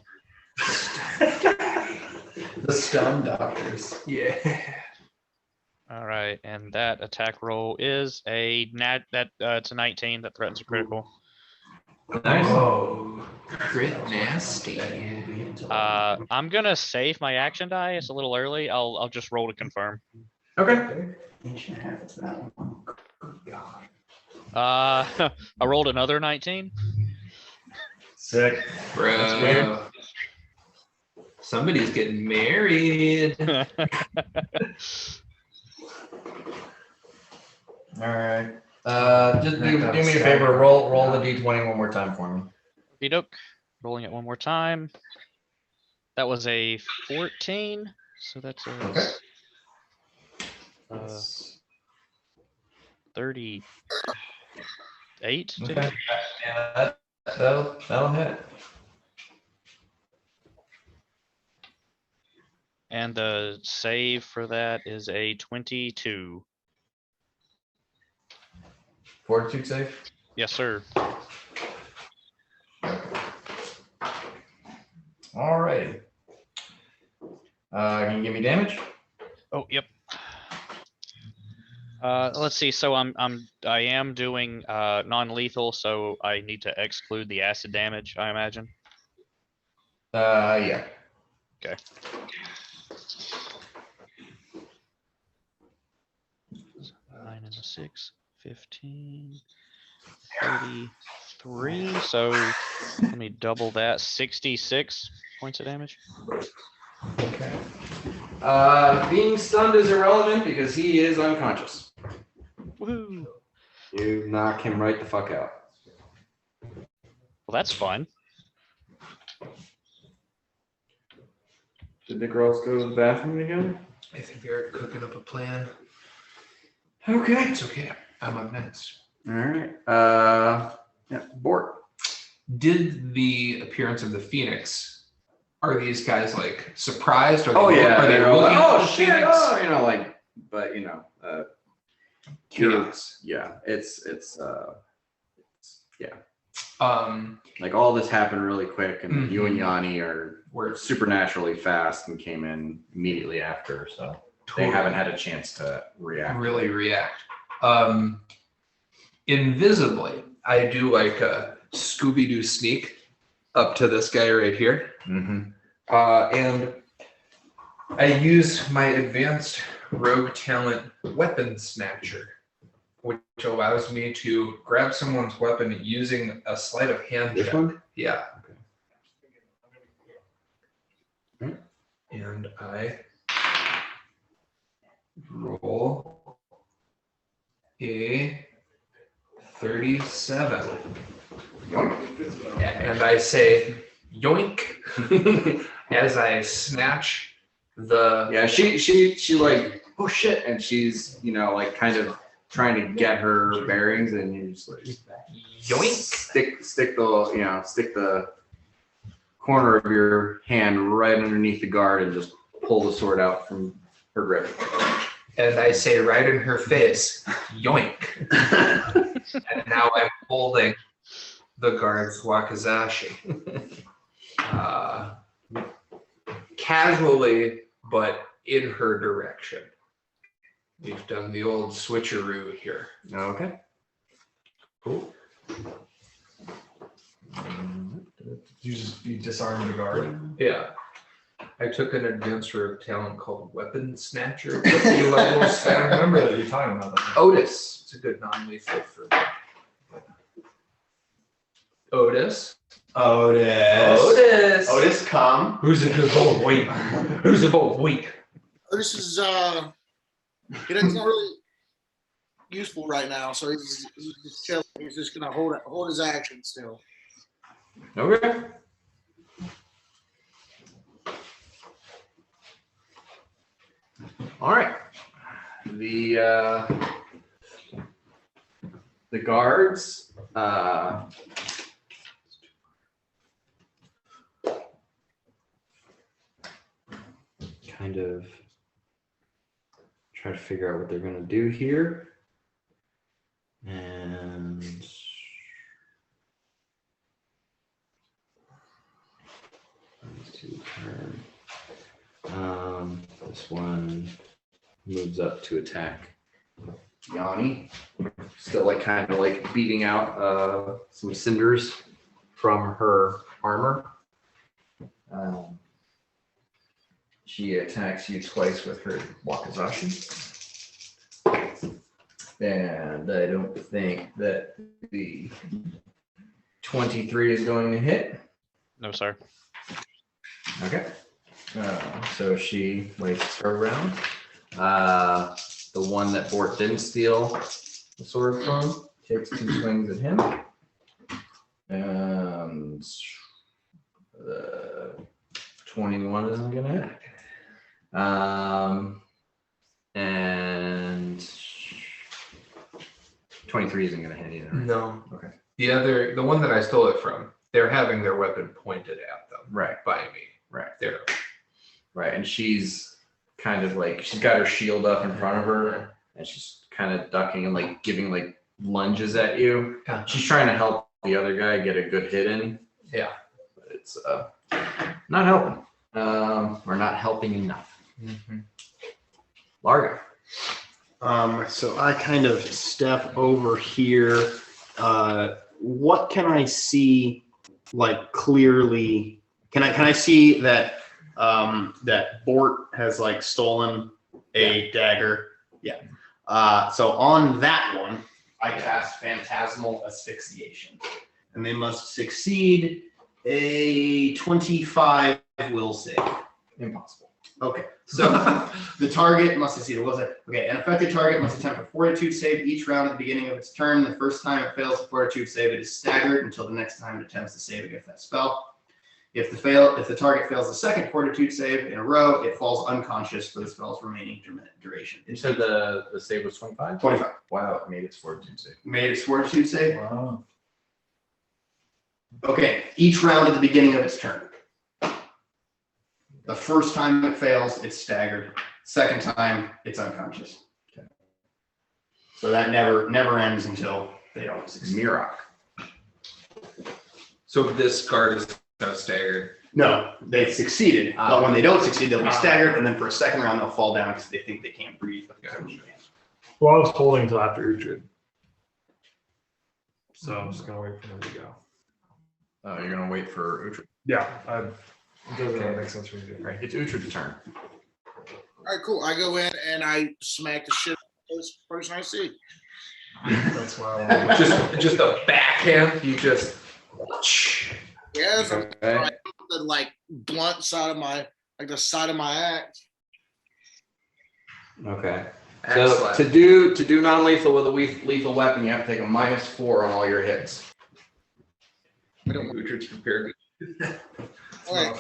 F: The stun doctors. Yeah.
D: All right, and that attack roll is a it's a 19 that threatens a critical.
A: Nice.
F: Oh, crit nasty.
D: I'm gonna save my action die. It's a little early. I'll just roll to confirm.
A: Okay.
D: I rolled another 19.
B: Sick.
F: Bro.
B: That's weird.
F: Somebody's getting married.
A: All right. Just do me a favor. Roll the d20 one more time for me.
D: Doke. Rolling it one more time. That was a 14. So that's a 38.
A: Okay. Yeah, that'll hit.
D: And the save for that is a 22.
A: Fortitude save.
D: Yes, sir.
A: All right. Can you give me damage?
D: Oh, yep. Let's see. So I am doing non-lethal, so I need to exclude the acid damage, I imagine.
A: Yeah.
D: Okay. 9 and a 6, 15, 33. So let me double that. 66 points of damage.
A: Okay. Being stunned is irrelevant because he is unconscious.
D: Woohoo!
A: You knock him right the fuck out.
D: Well, that's fun.
A: Did the girls go to the bathroom again?
F: I think they're cooking up a plan.
A: Okay.
F: It's okay. I'm up next.
A: All right. Yeah, Bort.
F: Did the appearance of the Phoenix, are these guys like surprised? Are they,
A: Oh yeah.
F: Are they
A: they're all
F: looking
A: like,
F: for
A: oh
F: the
A: shit!
F: Phoenix?
A: Oh, like, but
F: Chaos.
A: yeah. It's yeah.
F: Like
A: all this happened really quick, and you and
F: Mhm.
A: Yanni were supernaturally fast and came in immediately after, so they haven't had a chance to react.
F: really react. Invisibly, I do like a Scooby-Doo sneak up to this guy right here.
A: Mm-hmm.
F: And I use my advanced rogue talent weapon snatcher, which allows me to grab someone's weapon using a sleight of hand
A: This
F: check.
A: one?
F: Yeah.
A: Okay.
F: And I roll a 37. And I say yoink as I snatch
A: Yeah, she like, oh shit, and she's, you know, like kind of trying to get her bearings, and you just like
F: yoink.
A: stick the corner of your hand right underneath the guard and just pull the sword out from her grip.
F: And I say right in her face, yoink. And now I'm holding the guard's wakizashi. Casually, but in her direction. We've done the old switcheroo here.
A: Okay.
F: Cool.
B: You disarm the guard.
F: Yeah. I took an advanced rogue talent called Weapon Snatcher. A few levels.
B: I don't remember that you're talking about that.
F: Otis. It's a good non-lethal for me. Otis.
C: Otis, come.
F: Who's a good old weak? Who's a old weak?
E: This is it's not really useful right now, so he's just chilling. He's just gonna hold his action still.
A: Okay. All right. The guards kind of try to figure out what they're going to do here. And this one moves up to attack Yanni. Still like kind of like beating out some cinders from her armor. She attacks you twice with her wakizashi. And I don't think that the 23 is going to hit.
D: No, sir.
A: Okay. So she wastes her round. The one that Bort didn't steal the sword from takes 2 swings at him. And 21 isn't going to hit. And 23 isn't going to hit either.
F: No.
A: Okay.
F: The one that I stole it from, they're having their weapon pointed at them.
A: Right.
F: By me.
A: Right.
F: There.
A: Right. And she's kind of like, she's got her shield up in front of her and she's kind of ducking and like giving like lunges at you.
F: Yeah.
A: She's trying to help the other guy get a good hit in.
F: Yeah.
A: But it's not helping. Or not helping enough.
F: Mm-hmm.
A: Largo.
C: So I kind of step over here. What can I see like clearly? Can I see that that Bort has like stolen a dagger? Yeah. So on that one, I cast Phantasmal Asphyxiation. And they must succeed a 25 will save.
A: Impossible.
C: Okay, so the target must succeed. What was it? Okay, an affected target must attempt a fortitude save each round at the beginning of its turn. The first time it fails a fortitude save, it is staggered until the next time it attempts to save against that spell. If the target fails the second fortitude save in a row, it falls unconscious for the spell's remaining duration.
A: You said the save was 25?
C: 25.
A: Wow, it made its fortitude save.
C: Made its fortitude save.
B: Wow.
C: Okay, each round at the beginning of its turn. The first time it fails, it's staggered. Second time, it's unconscious. Okay. So that never ends until they don't succeed.
A: Mirok.
F: So this guard is now staggered.
C: No, they've succeeded. But when they don't succeed, they'll be staggered, and then for a second round, they'll fall down because they think they can't breathe.
B: Well, I was holding until after Uhtred. So I'm just gonna wait for them to go.
A: Oh, you're gonna wait for Uhtred.
B: Yeah, it doesn't really make sense for me to do.
A: Right, it's Uhtred's turn.
E: All right, cool. I go in and I smack the shit out of this person I see.
B: That's why I
F: just a backhand. You just.
E: Yeah, from
A: Okay.
E: the like blunt side of the side of my axe.
A: Okay. So
F: Excellent.
A: to do non-lethal with a lethal weapon, you have to take a -4 on all your hits.
F: Uhtred's prepared.
E: All right.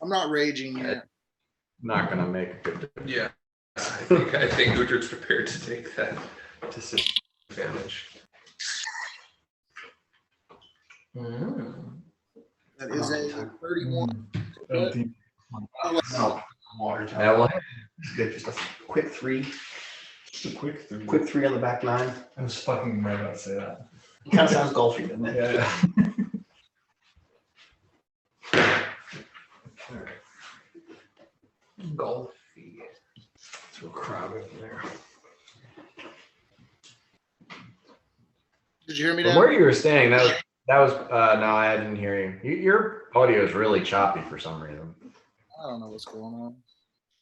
E: I'm not raging yet.
A: Not gonna make a good.
F: Yeah. I think Uhtred's prepared to take that disadvantage.
E: That is a 31.
B: 17.
G: Water tower.
A: That will
G: It's good. Just a quick 3.
B: Just a quick 3.
G: Quick 3 on the back 9.
B: I was fucking right about to say that.
G: Kind of sounds golfy, doesn't it?
B: Yeah.
F: Golfy. It's real crowded in there.
E: Did you hear me,
A: From
E: Dan?
A: where you were standing, that was no, I didn't hear you. Your audio is really choppy for some reason.
E: I don't know what's going on.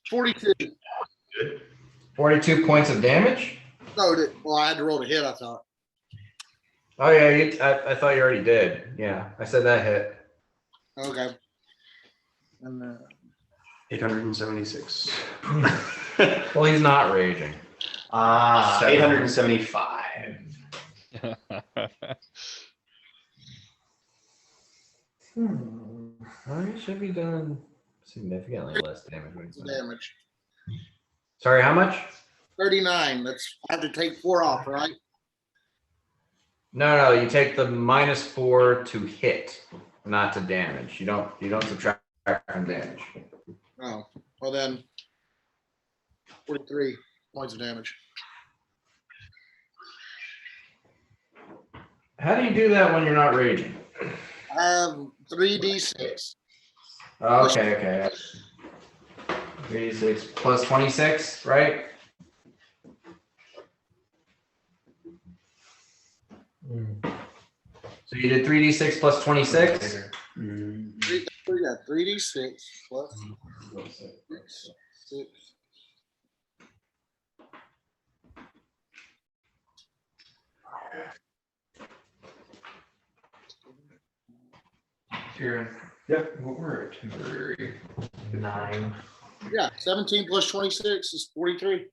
E: 42.
A: 42 points of damage?
E: No, well, I had to roll to hit, I thought.
A: Oh yeah, I thought you already did. Yeah, I said that hit.
E: Okay. And
G: 876.
A: Well, he's not raging.
G: 875.
A: Well, he should be doing significantly less damage.
E: damage.
A: Sorry, how much?
E: 39. I have to take 4 off, right?
A: No, you take the -4 to hit, not to damage. You don't subtract from damage.
E: Oh, well then, 43 points of damage.
A: How do you do that when you're not raging?
E: I have 3d6.
A: Okay. 3d6 plus 26, right? So you did 3d6 plus 26?
E: We got 3d6 plus 6.
F: Kieran.
B: Yeah.
F: What were our temporary?
G: 9.
E: Yeah, 17 plus 26 is 43.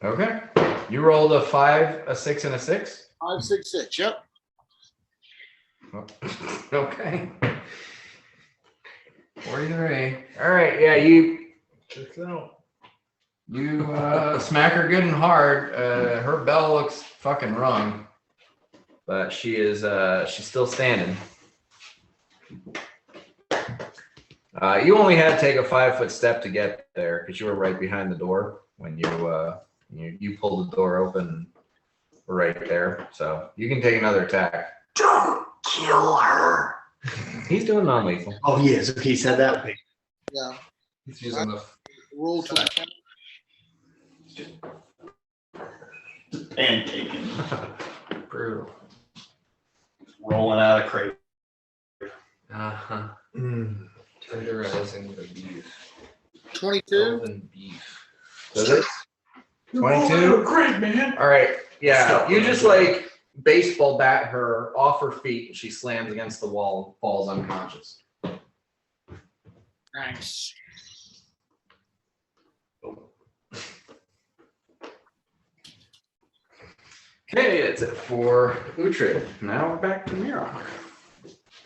A: Okay. You rolled a 5, a 6, and a 6?
E: 5, 6, 6. Yep.
A: Okay. 43. All right. Yeah, you smack her good and hard. Her bell looks fucking rung, but she's still standing. You only had to take a 5-foot step to get there because you were right behind the door when you pulled the door open. And were right there, so you can take another attack.
G: Don't kill her.
A: He's doing non-lethal.
G: Oh, he is. Okay, he said that.
E: Yeah.
F: He's using the
E: Roll to attack.
G: And taken.
F: brutal.
G: Rolling out of crate.
F: Uh-huh. Tenderizing the beef.
E: 22.
F: Golden beef.
A: So this 22.
B: Great, man.
A: All right. Yeah. You just like baseball bat her off her feet and she slams against the wall, falls unconscious.
E: Nice.
A: Okay, that's it for Uhtred. Now we're back to Mirok.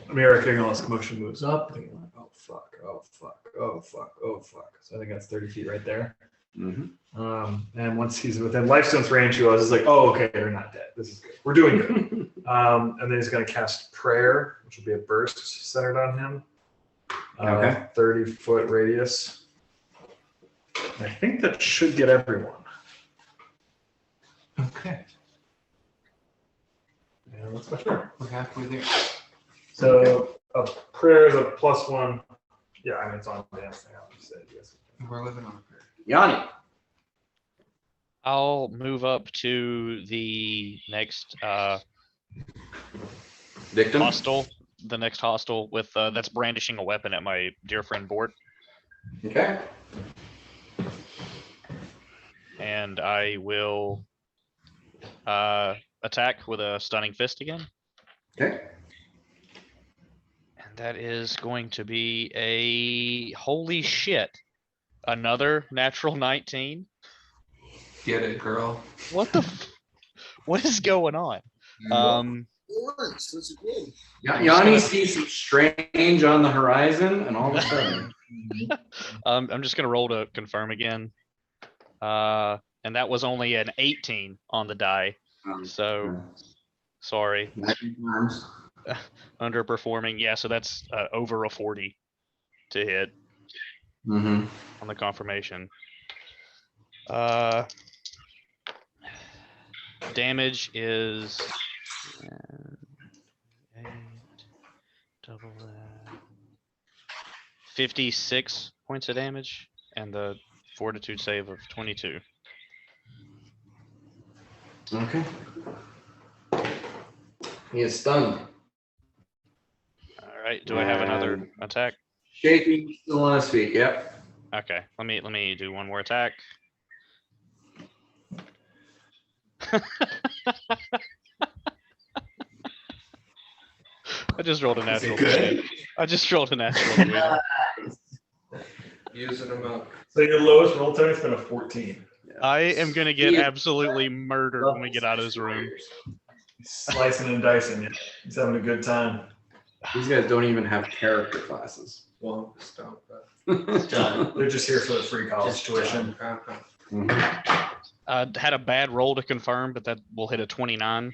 B: Mirok, getting all this commotion, moves up. Thinking like, oh fuck. So I think that's 30 feet right there.
A: Mm-hmm.
B: And once he's within Lifestone's range, he was like, oh, okay, they're not dead. This is good. We're doing good. And then he's going to cast Prayer, which will be a burst centered on him.
A: Okay.
B: 30-foot radius. And I think that should get everyone.
F: Okay.
B: Yeah, that's my sure.
F: We're halfway there.
B: So a prayer is a +1. Yeah, I mean, it's on the damn thing. I'll just say it, yes.
F: We're living on a prayer.
C: Yanni.
D: I'll move up to the next
A: Victim.
D: hostile. The next hostile with that's brandishing a weapon at my dear friend Bort,
A: Okay.
D: and I will attack with a stunning fist again.
A: Okay.
D: And that is going to be a holy shit. Another natural 19.
F: Get it, girl.
D: What the what is going on?
E: Lawrence, that's good.
A: Yanni sees some strange on the horizon, and all of a sudden,
D: I'm just gonna roll to confirm again. And that was only an 18 on the die. So sorry. Underperforming. Yeah, so that's over a 40 to hit
A: Mm-hmm.
D: on the confirmation. Damage is 8, double that. 56 points of damage, and the fortitude save of 22.
A: Okay. He is stunned.
D: All right. Do I have another attack?
A: Shaking, still on his feet. Yep.
D: Okay. Let me do one more attack. I just rolled a natural. I just rolled a natural. 20.
F: Using them up.
B: So your lowest roll, Tony, has been a 14.
D: I am gonna get absolutely murdered when we get out of this room.
B: He's slicing and dicing. He's having a good time.
A: These guys don't even have character classes.
F: Well, stop
G: Done.
B: They're just here for the free college tuition.
F: that.
D: Had a bad roll to confirm, but that will hit a 29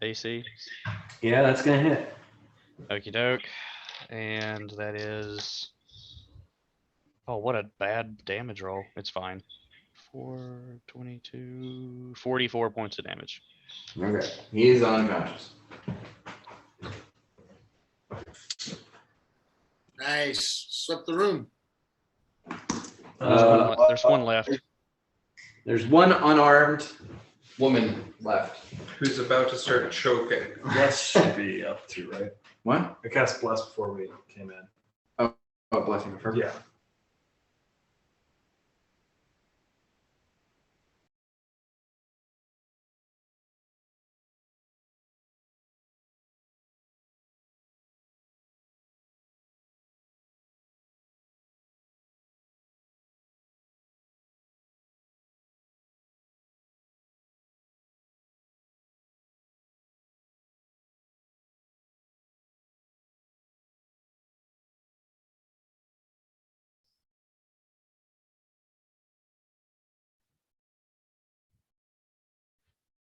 D: AC.
A: Yeah, that's gonna hit.
D: Okie doke. And that is. Oh, what a bad damage roll. It's fine. 4, 22, 44 points of damage.
A: Okay. He is unconscious.
E: Nice. Swept the room.
D: There's one left.
A: There's one unarmed woman left.
F: Who's about to start choking.
B: Bless should be up to, right?
A: What?
B: I cast Bless before we came in.
A: Oh, blessing confirmed.
B: Yeah.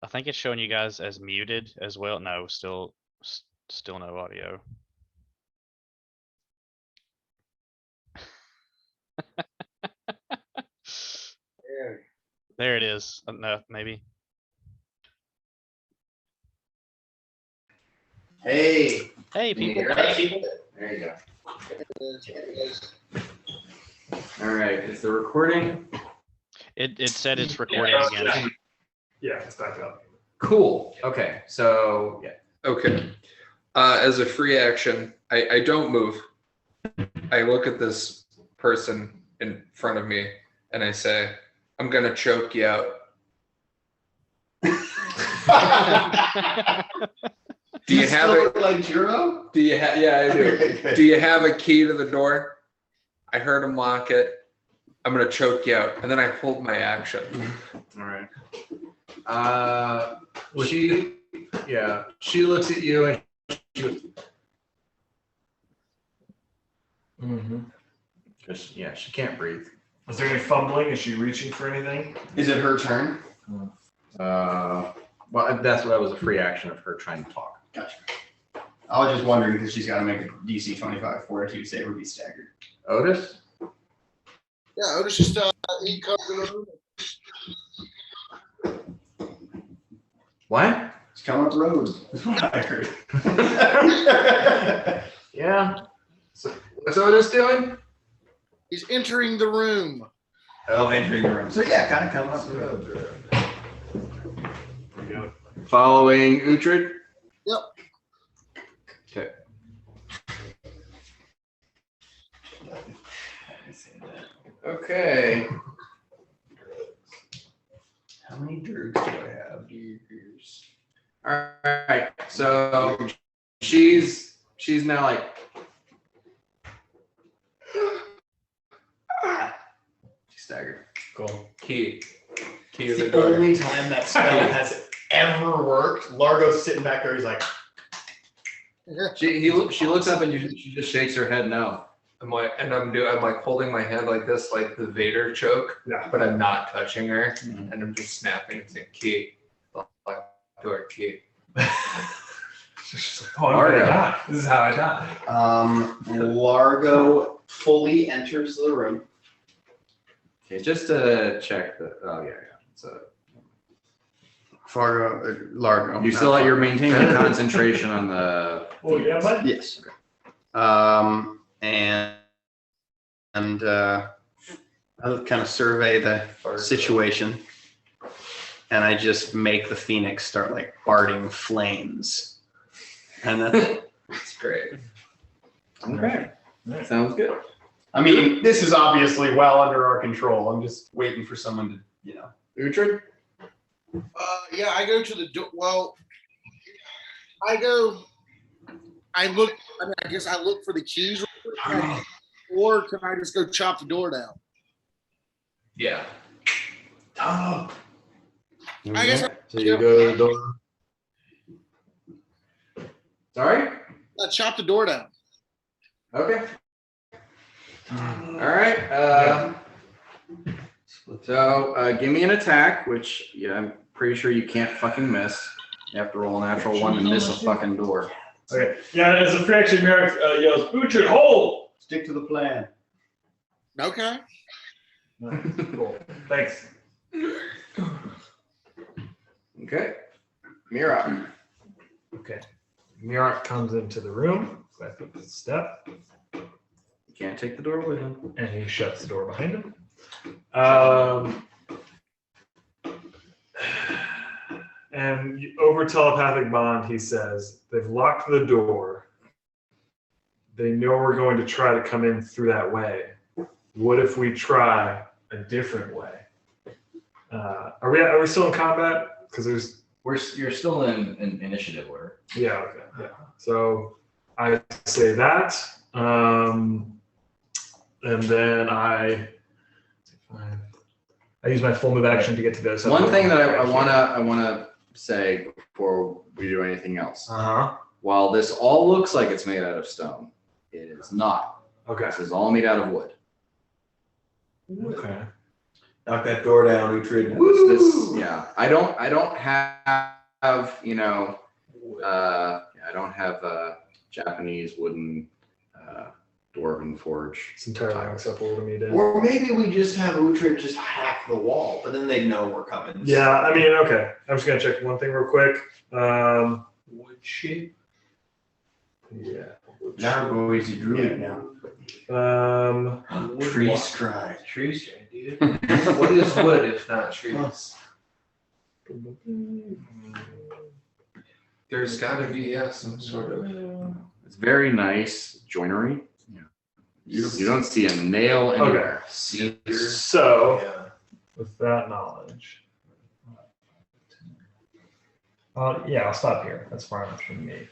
D: I think it's showing you guys as muted as well. No, still no audio. There it is. No, maybe.
C: Hey.
D: Hey, people.
A: There you go. All right. Is the recording?
D: It said it's recording again.
B: Yeah, it's back up.
A: Cool. Okay. So yeah.
F: Okay. As a free action, I don't move. I look at this person in front of me and I say, I'm gonna choke you out. Do you have
C: still
F: it?
C: look like Juro?
F: Do you have? Yeah, I do.
C: Okay, good.
F: Do you have a key to the door? I heard him lock it. I'm gonna choke you out, and then I hold my action.
A: All right. She looks at you and she can't breathe.
B: Is there any fumbling? Is she reaching for anything?
C: Is it her turn?
A: Well, that's what was a free action of her trying to talk.
C: Gotcha. I was just wondering because she's got to make a DC 25 fortitude save or be staggered.
A: Otis?
E: Yeah, Otis just he comes in the room.
A: What?
C: He's coming up the road. That's what I heard.
A: Yeah. So what's Otis doing?
E: He's entering the room.
C: Oh, entering the room. So yeah, kind of coming up the road.
A: Following Uhtred?
E: Yep.
A: Okay. Okay.
C: How many druids do I have?
A: All right. So she's now like she's staggered.
F: Cool. Key to
C: It's
F: the
C: the
F: door.
C: only time that spell has ever worked. Largo's sitting back there. He's like,
A: She looks up and she just shakes her head no.
F: I'm like holding my hand like this, like the Vader choke,
B: Yeah.
F: but I'm not touching her, and I'm just snapping and saying, "Key, lock door, key."
B: She's like, oh, I'm gonna die. This is how I die.
C: Largo fully enters the room.
A: Okay, just to check the. Oh yeah. So
C: Largo.
A: you still you're maintaining concentration on the.
B: Oh yeah, bud.
C: Yes. And I'll kind of survey the situation, and I just make the Phoenix start like farting flames, and
F: It's great.
A: Okay. Sounds good.
C: I mean, this is obviously well under our control. I'm just waiting for someone to,
A: Uhtred?
E: Yeah, I go to the door. Well, I look. I mean, I guess I look for the keys, or can I just go chop the door down?
F: Yeah.
E: I guess
A: So you go to the door. Sorry?
E: I chop the door down.
A: Okay. All right. So give me an attack, which I'm pretty sure you can't fucking miss. You have to roll a natural one to miss a fucking door.
B: Okay. Yeah, as a free action, Merrick yells, "Uhtred, hold!"
C: stick to the plan.
E: Okay.
B: Cool. Thanks.
A: Okay. Mira.
B: Okay. Mirak comes into the room. Back up the step,
A: You can't take the door with him.
B: and he shuts the door behind him. And over telepathic bond, he says, they've locked the door. They know we're going to try to come in through that way. What if we try a different way? Are we still in combat? Because
A: You're still in initiative order.
B: yeah, okay, yeah. So I say that, and then I use my full move action to get to the other side.
A: One thing that I wanna say before we do anything else. While this all looks like it's made out of stone, it is not.
B: Okay.
A: This is all made out of wood.
B: Okay.
G: Knock that door down, Uhtred.
A: Yeah. I don't have I don't have a Japanese wooden dwarven forge.
B: It's entirely unacceptable to me, Dan.
C: Or maybe we just have Uhtred just hack the wall, but then they know we're coming.
B: Yeah, I mean, okay. I'm just gonna check one thing real quick.
F: Wood shape.
B: Yeah.
G: Now go easy, Druid.
C: Tree stride.
F: Tree stride, dude. What is wood if not trees? There's got to be some sort of.
A: It's very nice joinery. You don't see a nail anywhere.
F: Cedar.
B: So,
F: Yeah.
B: with that knowledge, yeah, I'll stop here. That's far enough from me.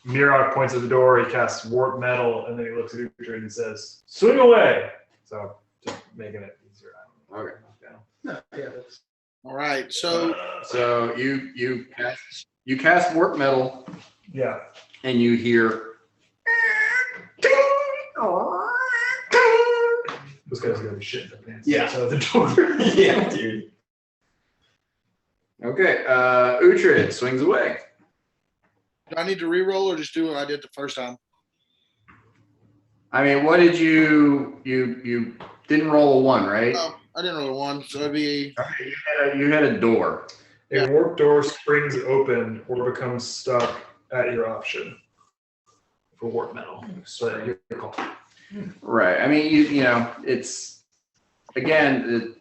B: Mirak points at the door. He casts warp metal, and then he looks at Uhtred and says, "Swing away." So, just making it easier.
A: Okay.
E: All right. So
A: So you cast warp metal
B: Yeah.
A: and you hear
B: This guy's gonna be shitting their pants.
C: Yeah.
B: outside the door.
C: Yeah, dude.
A: okay, Uhtred swings away.
E: do I need to re-roll or just do what I did the first time?
A: I mean, what did you didn't roll a 1, right?
E: Oh, I didn't roll a 1, so it'd be
A: You had a door.
B: A warp door springs open or becomes stuck at your option for warp metal. So your call.
A: Right. I mean, you know, it's again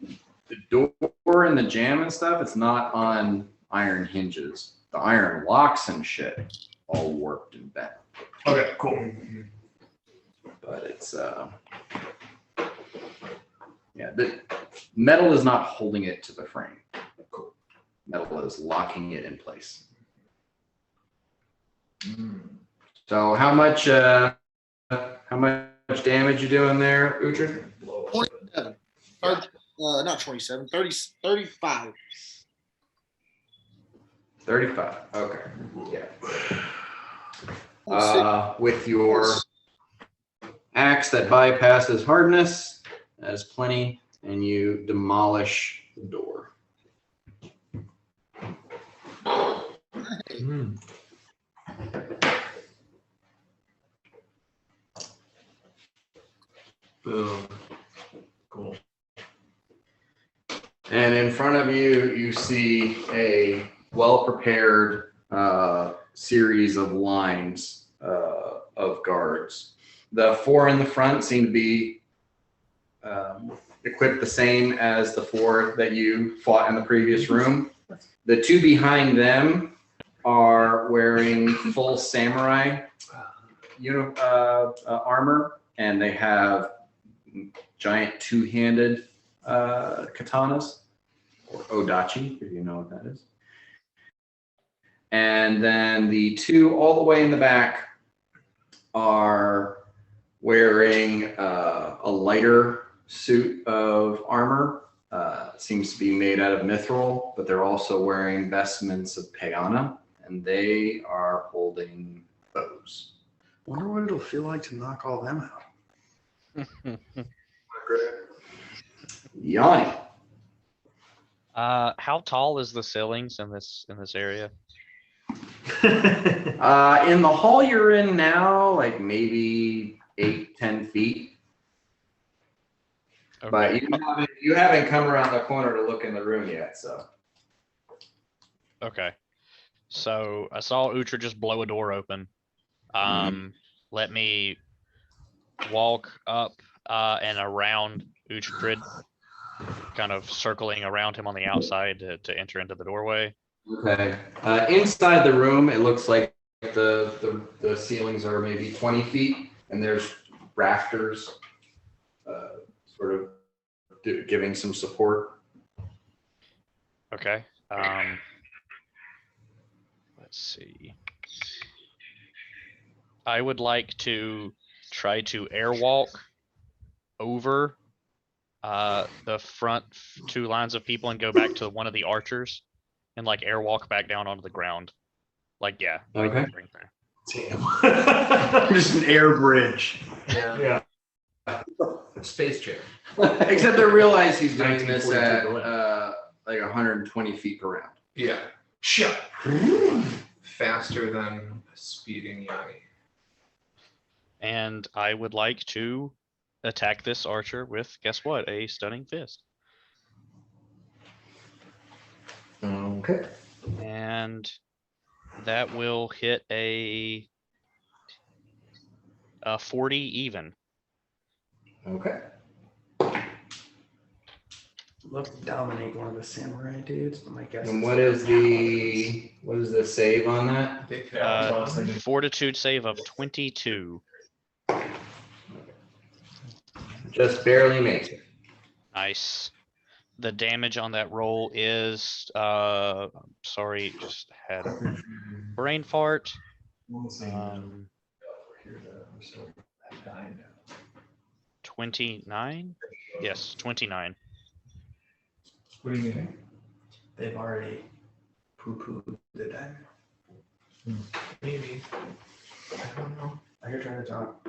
A: the door and the jam and stuff. It's not on iron hinges. The iron locks and shit all warped and bent.
B: Okay, cool.
A: But it's yeah, the metal is not holding it to the frame.
B: Cool.
A: Metal is locking it in place. So how much damage you doing there, Uhtred?
E: 27. Not 27, 35.
A: 35. Okay. Yeah.
E: Let's see.
A: With your axe that bypasses hardness, that is plenty, and you demolish the door.
G: Hmm. Boom. Cool.
A: And in front of you, you see a well-prepared series of lines of guards. The 4 in the front seem to be equipped the same as the 4 that you fought in the previous room. The 2 behind them are wearing full samurai armor, and they have giant 2-handed katanas, or odachi, if you know what that is. And then the 2 all the way in the back are wearing a lighter suit of armor. Seems to be made out of mithril, but they're also wearing vestments of Payana, and they are holding bows.
H: Wonder what it'll feel like to knock all them out.
A: Yanni.
D: How tall is the ceilings in this area?
A: In the hall you're in now, like maybe 8-10 feet.
D: Okay.
A: But you haven't come around the corner to look in the room yet, so.
D: Okay. So I saw Utra just blow a door open. Let me walk up and around Uhtred, kind of circling around him on the outside to enter into the doorway.
A: Okay. Inside the room, it looks like the ceilings are maybe 20 feet, and there's rafters sort of giving some support.
D: Okay. Let's see. I would like to try to airwalk over the front 2 lines of people and go back to one of the archers and like airwalk back down onto the ground. Like, yeah. Like,
A: Okay.
H: Damn. Just an air bridge.
B: Yeah.
F: Space chair.
A: Except I realize he's doing this
H: 1942
A: at
H: balloon.
A: like 120 feet per round.
F: Yeah. Shut. Faster than a speeding Yanni.
D: And I would like to attack this archer with, guess what? A stunning fist.
A: Okay.
D: And that will hit a 40 even.
A: Okay.
H: Love to dominate one of the samurai dudes, but my guess
A: And
H: is
A: what is the save on that?
F: They could
B: Yeah, that's what I was thinking.
D: Fortitude save of 22.
A: Just barely makes it.
D: Nice. The damage on that roll is sorry, just had a brain fart. 29? Yes, 29.
B: What do you mean?
H: they've already poo-pooed the diamond.
F: maybe. I don't know.
H: I hear trying to talk.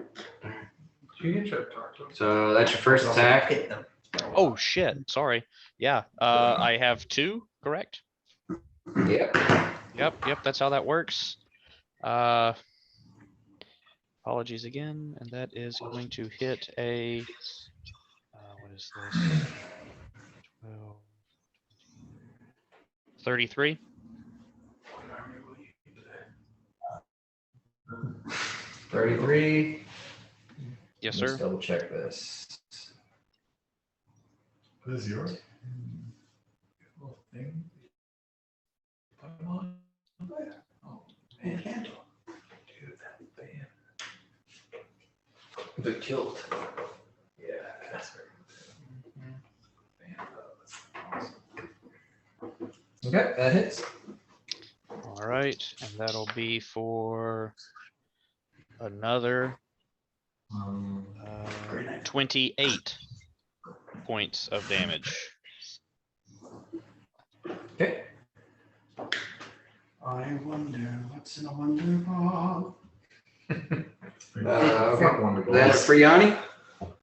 F: You can try to talk to him.
A: So that's your first
H: Also
A: attack.
H: hit them.
D: Oh shit, sorry. Yeah, I have 2, correct?
A: Yep.
D: Yep, that's how that works. Apologies again, and that is going to hit a, what is this? 12, 33.
A: 33.
D: Yes,
A: Let's
D: sir.
A: double check this.
B: What is yours? Little thing. Put 'em on. Oh,
H: Handle.
B: dude, that band.
F: The kilt.
B: Yeah, that's very good. Band, that's awesome.
A: Okay, that hits.
D: All right, and that'll be for another
H: Very nice.
D: 28 points of damage.
A: Okay.
H: I wonder what's in a wonder ball.
B: Fuck one to go.
H: That's for Yanni. All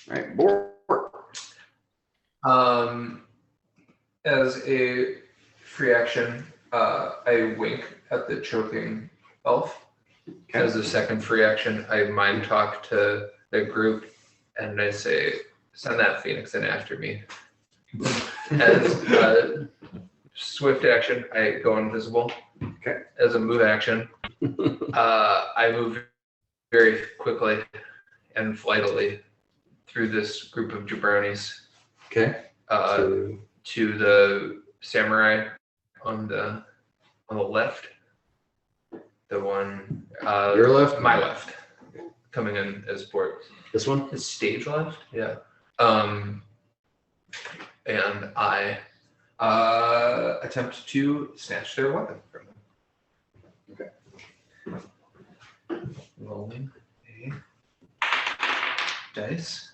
H: right, Bort.
F: As a free action, I wink at the choking elf. As a second free action, I mind talk to the group and I say, send that phoenix in after me. As a swift action, I go invisible.
H: Okay.
F: As a move action, I move very quickly and flightily through this group of jabronis.
H: Okay.
F: To the samurai on the left. The one
H: Your left?
F: My left. Coming in as port.
H: This one?
F: His stage left? Yeah. And I attempt to snatch their weapon from them.
H: Okay.
F: Rolling a dice.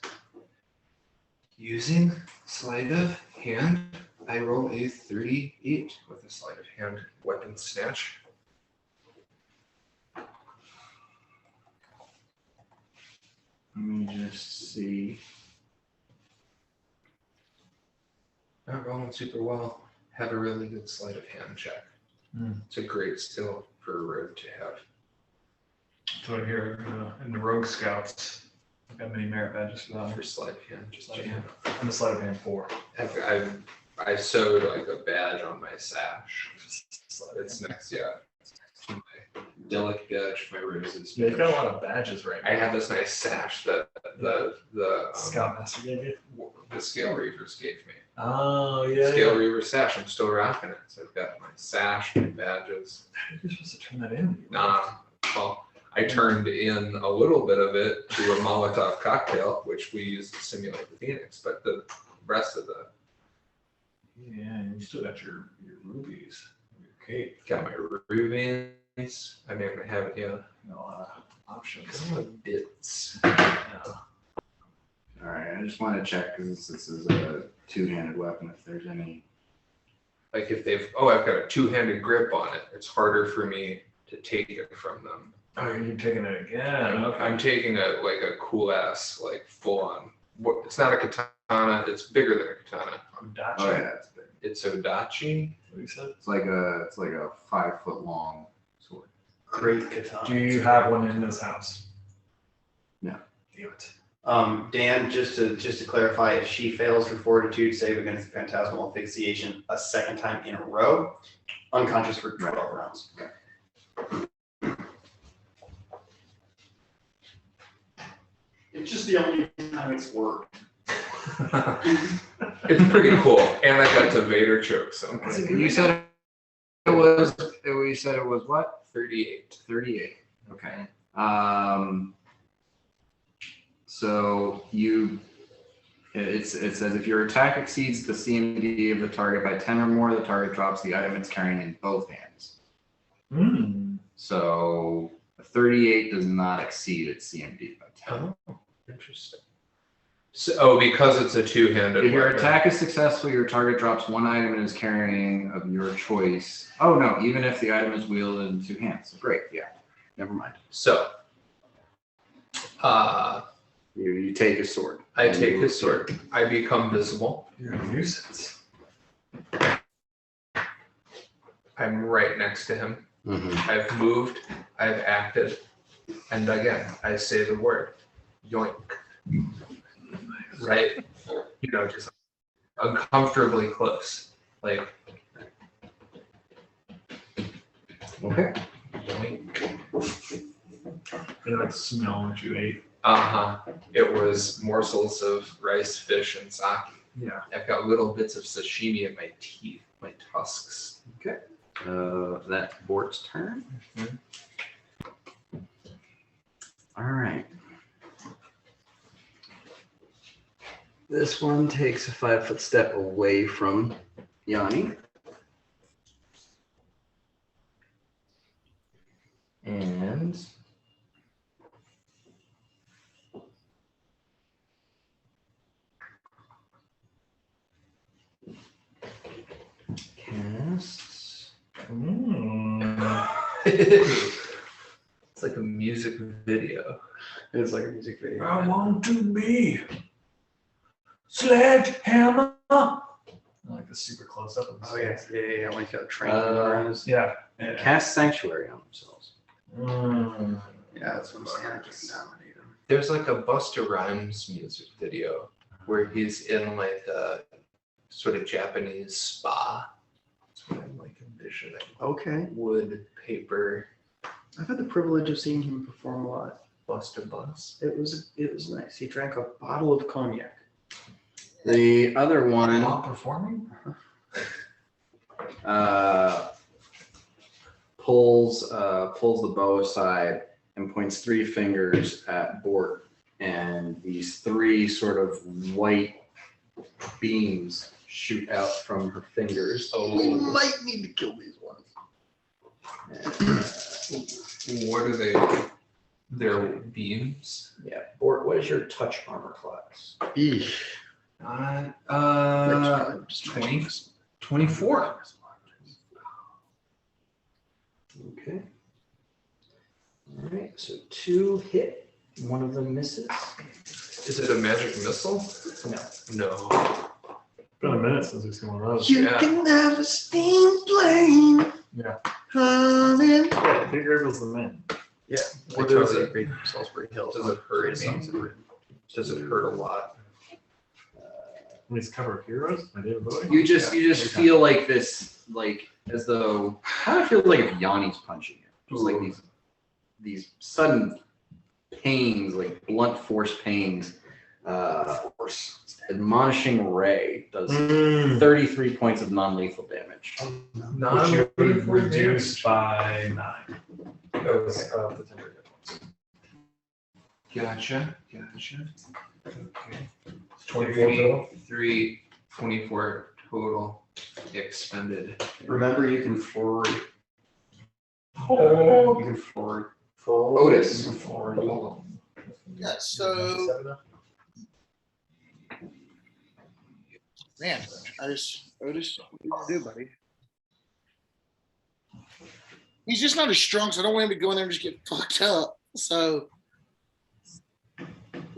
F: Using sleight of hand, I roll a 38 with a sleight of hand weapon snatch.
H: Let me just see.
F: Not rolling super well. Have a really good sleight of hand check. It's a great skill for a rogue to have.
B: So here in the Rogue Scouts, I've got many merit badges for that.
F: For sleight of hand, just
B: Sleight of
F: jam.
B: hand. I'm a sleight of hand 4.
F: I sewed like a badge on my sash. It's next, yeah. To my delicate badge, my roses.
B: Yeah, you've got a lot of badges right now.
F: I have this nice sash that the
B: Scoutmaster gave you.
F: the Scale Reavers gave me.
B: Oh yeah.
F: Scale Reaver sash. I'm still rocking it. So I've got my sash, my badges.
B: You're supposed to turn that in.
F: Well, I turned in a little bit of it to a Molotov cocktail, which we used to simulate the Phoenix, but the rest of the
B: Yeah, you still got your rubies, your cape.
F: got my rubies. I mean, I have it, yeah.
B: A lot of options.
F: Some of bits.
B: Yeah.
H: All right, I just want to check because this is a two-handed weapon. If there's any.
F: Like if they've, I've got a two-handed grip on it. It's harder for me to take it from them.
B: Oh, you're taking it again. Okay.
F: I'm taking a cool ass, like full on. It's not a katana. It's bigger than a katana.
B: Dachi.
H: Oh yeah, it's big.
F: It's Odachi.
B: What you said?
H: It's like a 5 foot long sword.
C: Great katana.
B: Do you have one in this house?
H: No.
B: Damn it.
C: Dan, just to clarify, if she fails her fortitude save against phantasmal asphyxiation a second time in a row, unconscious for 12 rounds. It's just the only time it's worked.
F: It's pretty cool. And I got to Vader choke, so
A: You said it was. You said it was what?
F: 38.
H: 38. Okay. So it says if your attack exceeds the CMD of the target by 10 or more, the target drops the item it's carrying in both hands. So a 38 does not exceed its CMD by 10.
F: Oh, interesting. So, because it's a two-handed
H: If your
F: weapon.
H: attack is successful, your target drops one item it is carrying of your choice. Oh no, even if the item is wielded in 2 hands. Great, yeah. Never mind.
F: So,
H: You take a sword.
F: I take his sword. I become visible.
B: You're a nuisance.
F: I'm right next to him.
H: Mm-hmm.
F: I've moved. I've acted. And again, I say the word yoink. Right? Just uncomfortably close. Like,
H: Okay.
F: yoink.
B: You know that smell that you ate.
F: It was morsels of rice, fish, and sake.
B: Yeah.
F: I've got little bits of sashimi in my teeth, my tusks.
H: Okay. That's Bort's turn. All right. This one takes a 5 foot step away from Yanni. And
F: It's like a music video.
C: It's like a music video.
B: I want to be Sledgehammer. I like the super close up.
C: Oh yeah. Like a train around his.
B: Yeah.
H: Cast Sanctuary on themselves.
C: Yeah, that's what I'm saying. I can't dominate him.
F: There's like a Busta Rhymes music video where he's in like a sort of Japanese spa. That's what I'm like envisioning.
C: Okay.
F: Wood, paper,
C: I've had the privilege of seeing him perform a lot.
F: Busta Bus.
C: It was nice. He drank a bottle of cognac.
H: The other one
B: While performing?
H: pulls the bow aside and points 3 fingers at Bort, and these 3 sort of white beams shoot out from her fingers.
C: We might need to kill these ones.
H: And,
F: What are they? They're beams.
H: yeah, Bort, what is your touch armor class?
C: Eesh.
F: 24.
H: Okay. All right, so 2 hit, 1 of them misses.
F: Is it a magic missile?
H: No.
F: No.
B: Been a minute since we've seen one of those.
C: You
F: Yeah.
C: can have a steam plane.
B: Yeah.
C: Running.
B: Yeah, Big Eagle's the man.
C: Yeah.
F: What
C: They
F: does
C: totally
F: it-
C: agree with Salisbury Hill.
F: Does it hurt?
C: Great songs have written.
F: Does it hurt a lot?
B: These cover of heroes by David Bowie.
H: You just feel like this, like as though kind of feels like if Yanni's punching you. Just like these sudden pains, like blunt force pains. Admonishing Ray does 33 points of non-lethal damage.
B: Which you reduced by 9. That was the temporary difference.
F: Gotcha. Okay.
B: 24 total.
F: 24 total expended.
C: Remember, you can forward.
B: Oh.
C: You can forward.
H: Otis.
C: You can forward.
E: Yeah, so man, Otis, what do you do, buddy? He's just not as strong, so I don't want him to go in there and just get fucked up. So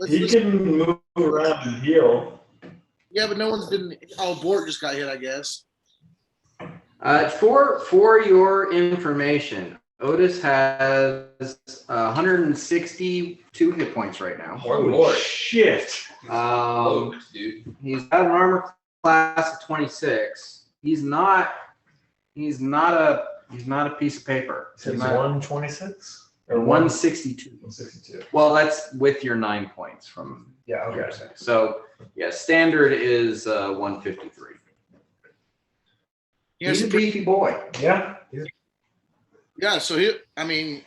B: He can move around and heal.
E: yeah, but no one's been. Oh, Bort just got hit, I guess.
H: For your information, Otis has 162 hit points right now.
B: Holy shit.
F: Look, dude.
H: He's got an armor class of 26. He's not a piece of paper.
B: It's 126?
H: Or 162.
B: 162.
H: Well, that's with your 9 points from.
B: Yeah, okay.
H: So yeah, standard is 153.
E: Yeah,
H: He's a beefy boy.
B: Yeah.
E: yeah. So and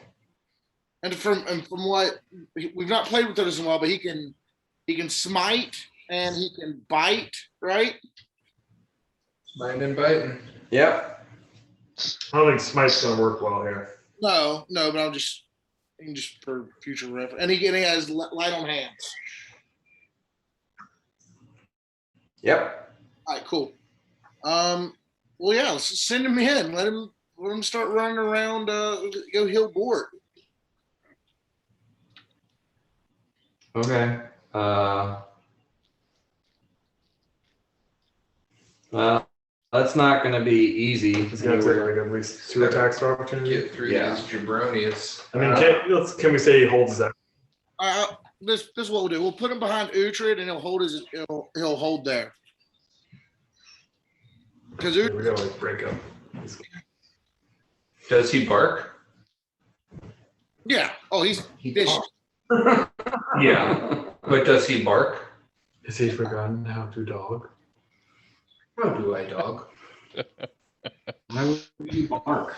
E: from what we've not played with Otis in a while, but he can smite and he can bite, right?
F: Mind and biting.
H: Yep.
B: I don't think Smite's gonna work well here.
E: No, but I'm just for future reference. And he has light on hands.
H: Yep.
E: All right, cool. Well, yeah, let's send him in. Let him start running around. Go heal Bort.
H: Okay. Well, that's not going to be easy.
B: He's gonna take like at least 2 attacks for opportunity.
F: Get through
H: Yeah.
F: these jabronis.
B: I mean, can we say he holds that?
E: This is what we'll do. We'll put him behind Uhtred, and he'll hold there. Because
B: We gotta like break up.
F: Does he bark?
E: yeah. Oh, he's
H: He
E: vicious.
H: talks.
F: Yeah. But does he bark?
B: Has he forgotten how to dog?
F: How do I dog?
H: Why would he bark?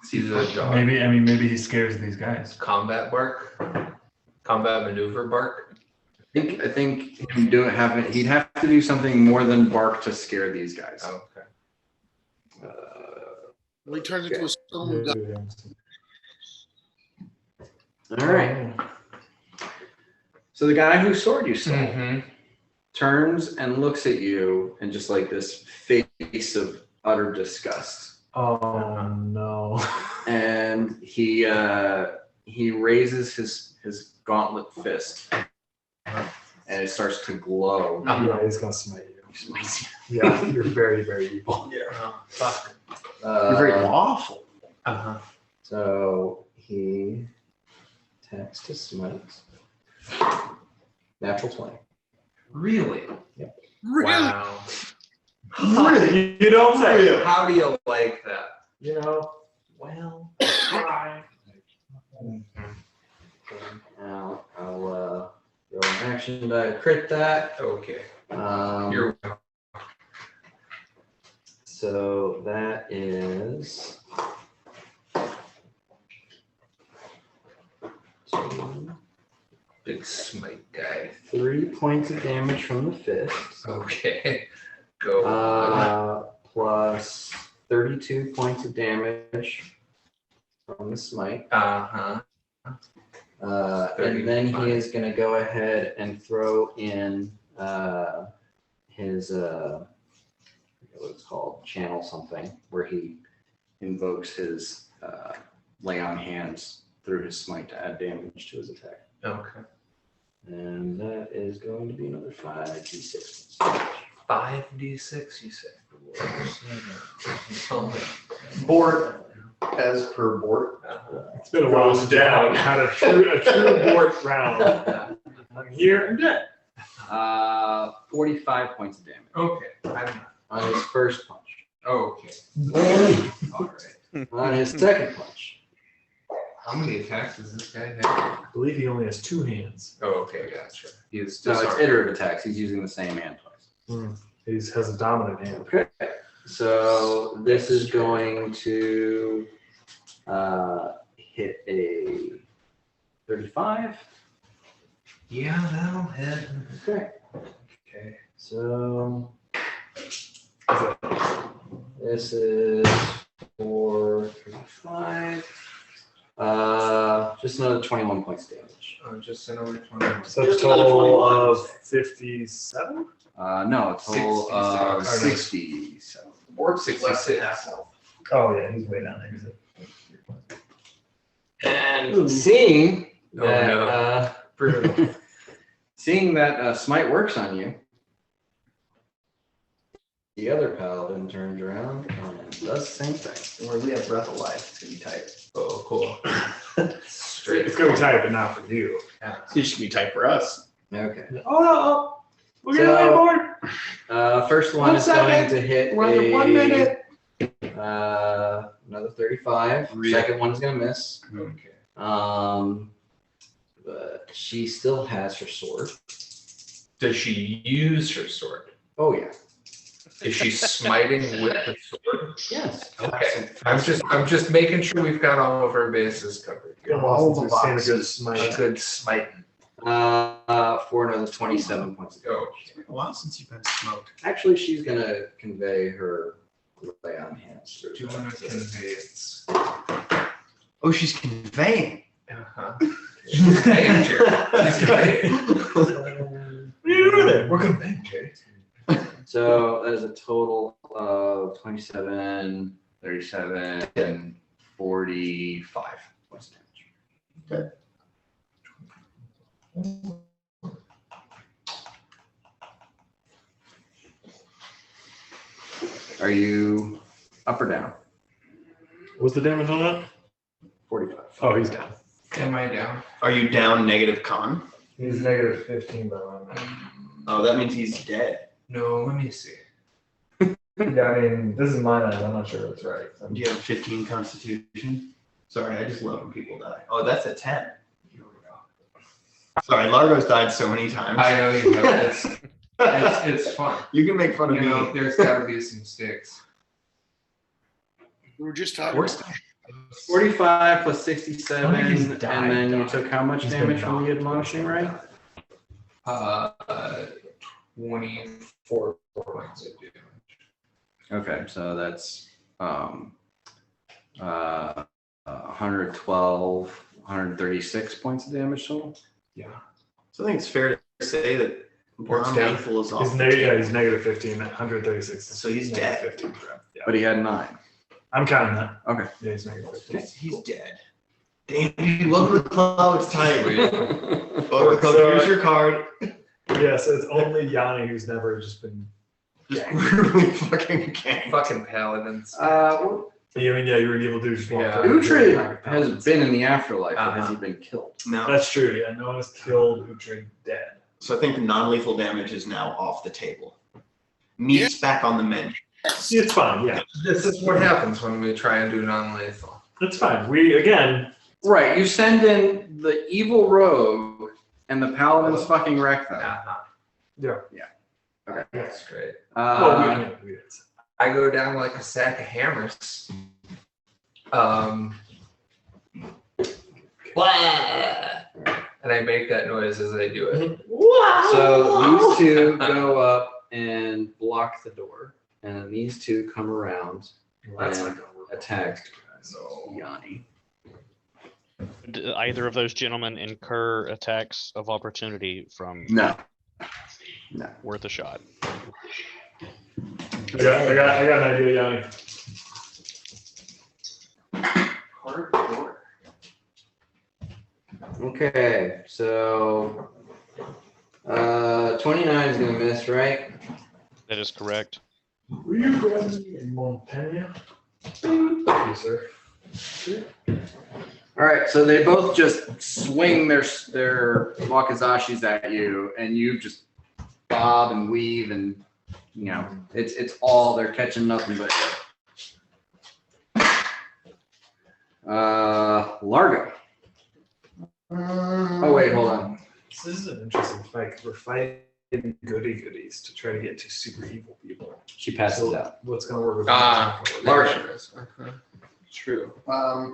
F: He's a dog.
B: Maybe he scares these guys.
F: Combat bark? Combat maneuver bark?
H: I think he'd have to do something more than bark to scare these guys.
F: Oh, okay.
E: He turns into a stone guy.
H: All right. So the guy whose sword you stole
F: Mm-hmm.
H: turns and looks at you and just like this face of utter disgust.
B: Oh no.
H: and he raises his gauntlet fist, and it starts to glow.
B: Yeah, he's gonna smite you.
H: Spicy.
B: Yeah, you're very, very evil.
G: Oh, fuck.
C: You're very lawful.
G: Uh-huh.
H: So he attacks to smite. Natural 20.
G: Really?
E: Really?
G: Wow.
B: Really? You don't say.
G: How do you like that?
B: You know.
G: Well,
H: Now I'll throw an action die to crit that.
G: okay.
H: You're so that is 2,
G: Big smite guy.
H: 3 points of damage from the fist.
G: Okay. Go on.
H: Plus 32 points of damage from the smite.
G: Uh-huh.
H: And then he is going to go ahead and throw in his, I forget what it's called, channel something, where he invokes his lay on hands through his smite to add damage to his attack.
G: Okay.
H: And that is going to be another 5d6.
G: 5d6, you say?
C: Board, as per board.
B: It's been a while since I had a true board round. I'm here and dead.
H: 45 points of damage
G: Okay. I'm not.
H: on his first punch.
G: Okay. All right.
H: On his second punch,
G: How many attacks does this guy have?
B: I believe he only has 2 hands.
G: Oh, okay, gotcha. He is
H: no, it's
G: disarmed.
H: iterative attacks. He's using the same hand twice.
B: He has a dominant hand.
H: Okay. So this is going to hit a 35.
G: Yeah, that'll hit.
H: Okay.
G: Okay.
H: So this is for 35. Just another 21 points of damage.
G: Oh, just another 20.
B: So a total of 57?
H: No, a total of
G: 67.
H: 67.
G: Or 66.
B: Oh yeah, he's way down there.
H: And seeing
G: Oh,
H: that,
G: no. Brutal.
H: seeing that smite works on you, the other paladin turns around and does the same thing.
C: Where we have breath of life, it's gonna be tight.
G: Oh, cool. Straight.
B: It's gonna be tight, but not for you.
C: It's just gonna be tight for us.
H: Okay.
B: Oh no! We're
H: So-
B: getting on board.
H: First one
C: One
H: is going
C: second.
H: to hit
C: We're under 1 minute.
H: another 35.
C: Really?
H: Second one's gonna miss.
G: Okay.
H: But she still has her sword.
G: Does she use her sword?
H: Oh yeah.
G: Is she smiting with the sword?
H: Yes.
G: Okay. I'm just making sure we've got all of our bases covered.
B: All
C: the
B: the same a good
G: A
B: smite.
G: good smiting.
H: For another 27 points of damage.
G: Oh,
C: It's been a while since you've been smoked.
H: Actually, she's gonna convey her lay on hands through.
G: doing a conveyance.
C: Oh, she's conveying.
G: Uh-huh. She's conveying, Jerry. She's conveying.
B: What are you doing there? We're gonna bang, Jay.
H: So that is a total of 27, 37, and 45 points of damage. Are you up or down?
B: What's the damage on that?
H: 45.
B: Oh, he's down.
G: Am I down?
C: Are you down negative con?
B: He's negative 15 by one.
C: Oh, that means he's dead.
G: No, let me see.
B: Yeah, I mean, this is my night. I'm not sure it's right.
C: Do you have 15 constitution? Sorry, I just love when people die. Oh, that's a 10.
G: Here we go.
C: Sorry, Largo's died so many times.
G: I know you have. It's fun.
C: You can make fun
G: You
C: of
G: know,
C: me.
G: there's got to be some sticks.
E: We were just talking.
G: Where's
E: about
H: 45 plus
B: I think
H: 67,
B: he's
H: and
B: died,
H: then you
B: died.
H: took how much
B: He's been
H: damage from the
B: knocked.
H: admonishing, right?
G: 24 points of damage.
H: Okay, so that's 112, 136 points of damage total.
G: Yeah.
C: So I think it's fair to say that
G: Works
C: Bomb
G: down.
C: Faithful is
B: He's
C: off.
B: negative, yeah, he's negative 15, 136.
C: So he's
B: negative
C: dead.
B: 15 for him. Yeah.
H: But he had 9.
B: I'm counting that.
H: Okay.
B: Yeah, he's making it.
C: He's dead. Damn, dude, welcome to the club. It's tight.
H: Sweet.
C: Here's your card.
B: Yeah, so it's only Yanni who's never just been.
C: Just really fucking gang.
G: Fucking paladins.
B: You mean, yeah, you're an evil dude. Just walked
G: Yeah.
B: out.
H: Uhtred has been in the afterlife, but has
G: Uh-huh.
H: he been killed?
C: No.
B: That's true. Yeah, no one has killed Uhtred dead.
C: So I think the non-lethal damage is now off the table. Meat's back on the menu.
B: It's fine. Yeah,
G: This is what happens when we try and do non-lethal.
B: it's fine. We again.
H: Right, you send in the evil rogue, and the paladins fucking wreck them.
B: Yeah.
H: Okay.
G: That's great.
B: Well, we
G: I go down like a sack of hammers. And I make that noise as I do it.
H: So these two go up and block the door, and then these two come around
B: That's
H: and
B: not gonna work.
H: attack Yanni.
D: Either of those gentlemen incur attacks of opportunity from
H: No.
D: worth a shot.
B: I got an idea, Yanni.
H: Okay, so 29 is gonna miss, right?
D: That is correct.
B: Will you grab me a Montpellier? Yes, sir.
H: All right, so they both just swing their wakizashis at you, and you just bob and weave, and you know it's all they're catching nothing but you. Largo. Oh wait, hold on.
B: This is an interesting fight because we're fighting goodies to try to get to super evil people.
H: She passes
B: So
H: out.
B: what's gonna work with
H: Largo.
G: True.
C: I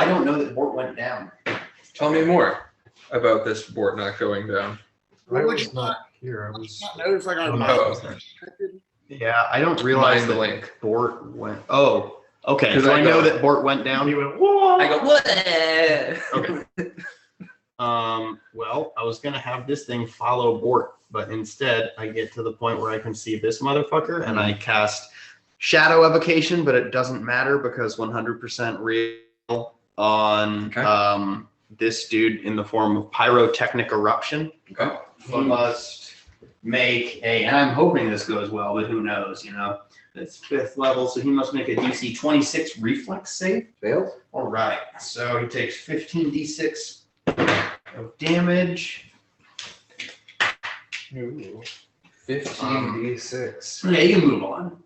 C: don't know that Bort went down.
G: Tell me more about this board not going down.
B: I was not here. I was.
E: Not notice I got
G: Oh.
C: Yeah, I don't realize
G: Mind
C: that
G: link.
C: Bort went. Oh, okay.
G: 'Cause
C: So
G: I
C: I know
G: go-
C: that Bort went down.
B: He went. Whoa!
H: I go, what?
C: Okay. Well, I was gonna have this thing follow Bort, but instead I get to the point where I can see this motherfucker and I cast Shadow Evocation, but it doesn't matter because 100% real on
H: Okay.
C: This dude in the form of Pyrotechnic Eruption.
H: Okay.
C: He must make and I'm hoping this goes well, but who knows, you know. It's 5th level, so he must make a DC 26 reflex save.
H: Failed.
C: All right, so he takes 15d6 of damage.
G: 15d6.
C: Yeah, you can move on.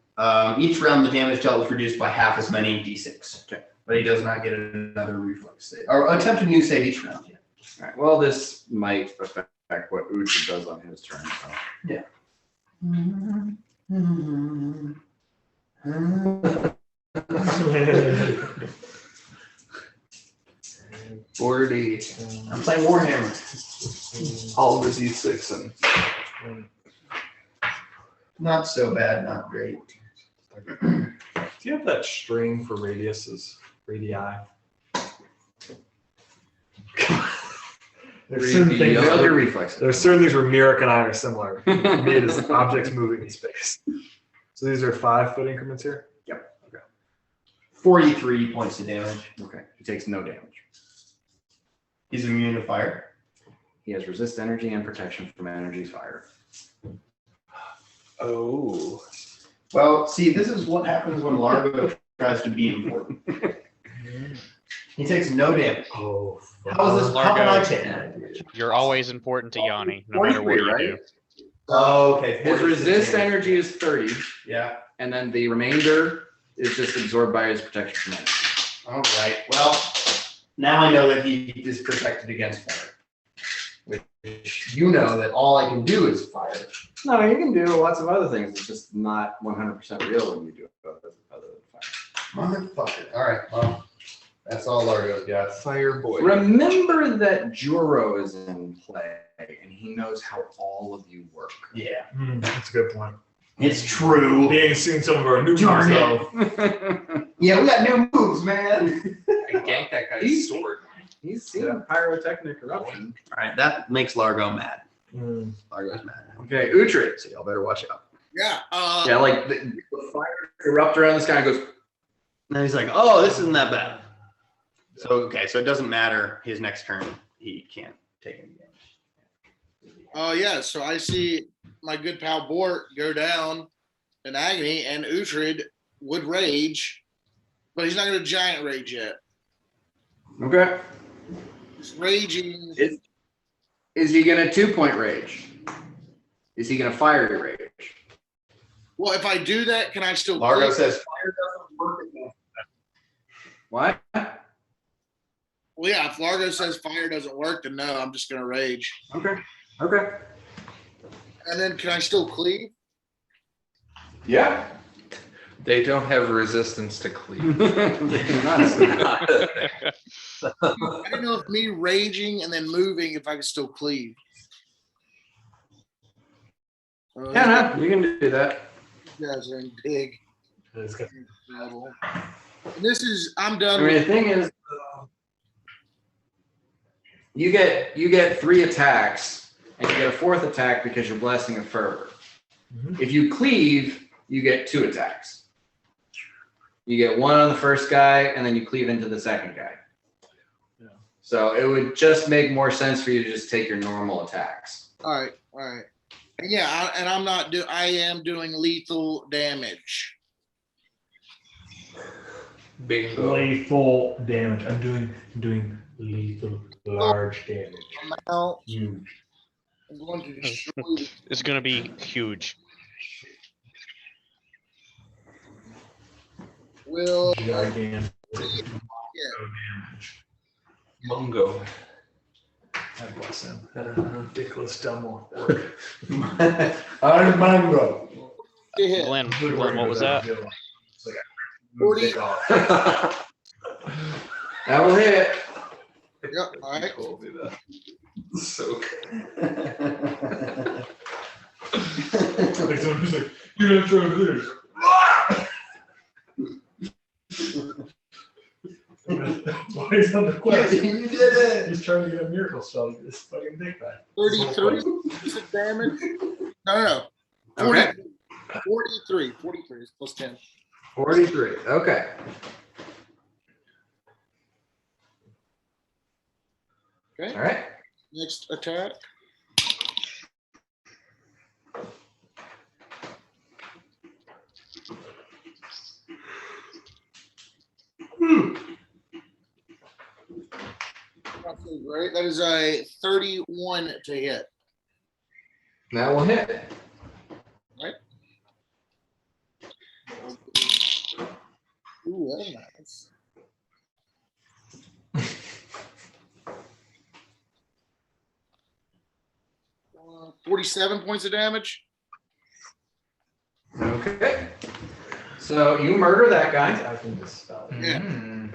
C: Each round, the damage dealt is reduced by half as many d6.
H: Okay.
C: But he does not get another reflex save. Or attempt a new save each round. Yeah.
H: All right. Well, this might affect what Uhtred does on his turn. So.
G: 40.
C: I'm playing Warhammer.
G: All the d6 and
C: Not so bad, not great.
B: Do you have that string for radiuses? Radii. There's certain things.
H: Failed your reflexes.
B: There's certain things where Mirek and I are similar. For me, it is objects moving in space. So these are 5-foot increments here.
C: 43 points of damage.
H: Okay. He takes no damage.
C: He's immune to fire.
H: He has resist energy and protection from energy fire.
G: oh.
C: Well, see, this is what happens when Largo tries to be important. He takes no damage.
B: Oh,
C: How is this? How can I
D: Largo.
C: take damage?
D: You're always important to Yanni, no matter what
H: 43,
D: you
H: right?
D: do.
C: Oh, okay.
H: His
C: 46
H: resist
C: damage.
H: energy is 30,
C: Yeah.
H: and then the remainder is just absorbed by his protection from energy.
C: All right. Well, now I know that he is protected against fire. Which you know that all I can do is fire.
H: No, you can do lots of other things. It's just not 100% real when you do it other than fire.
C: Motherfucker. All right. Well, that's all Largo's got.
G: Fire boy.
H: Remember that Juro is in play, and he knows how all of you work.
C: Yeah.
B: That's a good point.
C: It's true.
B: He ain't seen some of our new moves
C: Darn it.
B: though.
C: Yeah, we got new moves, man.
G: I ganked that guy's sword.
H: He's seen pyrotechnic eruption.
C: All right. That makes Largo mad.
B: Mm.
C: Largo's mad.
H: Okay, Uhtred.
C: So y'all better watch out.
E: Yeah.
C: Yeah, like the fire erupt around this guy and goes, and he's like, oh, this isn't that bad. So, okay, so it doesn't matter. His next turn, he can't take any damage.
E: Yeah. So I see my good pal Bort go down in agony, and Uhtred would rage, but he's not going to giant rage yet.
C: Okay.
E: He's raging.
C: Is he going to 2-point rage? Is he going to fiery rage?
E: Well, if I do that, can I still?
C: Largo
E: cleave?
C: says fire doesn't work against that. What?
E: Well, yeah. If Largo says fire doesn't work, then no, I'm just going to rage.
C: Okay. Okay.
E: And then can I still cleave?
C: Yeah.
G: They don't have resistance to cleave.
E: I didn't know if me raging and then moving, if I could still cleave.
C: Yeah, no, you can do that.
E: You guys are in big
B: It's got-
E: trouble. And this is, I'm done
C: I mean, the
E: with
C: thing is, you get 3 attacks, and you get a 4th attack because you're blessing a fervor.
B: Mhm.
C: If you cleave, you get 2 attacks. You get 1 on the first guy, and then you cleave into the second guy.
B: Yeah.
C: So it would just make more sense for you to just take your normal attacks.
E: All right. And yeah, I am doing lethal damage.
G: Bingo.
B: Lethal damage. I'm doing lethal large damage.
E: Now
B: Huge.
E: I'm going to destroy the
D: It's going to be huge.
E: will.
B: Gigantic.
G: Mungo.
B: God bless him. Ridiculous dumb word. Armando.
E: Hit.
D: Glenn, what was that?
E: 40.
C: That will hit.
E: Yep. All right.
G: Told me that. So
B: Like someone who's like, you're gonna throw this. Why he's on the quest?
C: You did it.
B: He's trying to get a miracle spell. Get this fucking dick back.
E: 33 damage. No. 40,
C: Okay.
E: 43 is plus 10.
C: 43. Okay.
E: Okay.
C: All right.
E: Next attack. Not so great. That is a 31 to hit.
C: That will hit.
E: Ooh, that's nice. Uh, 47 points of damage.
C: Okay. So you murder that guy.
B: I can dispel it.
E: Yeah.
G: Mm.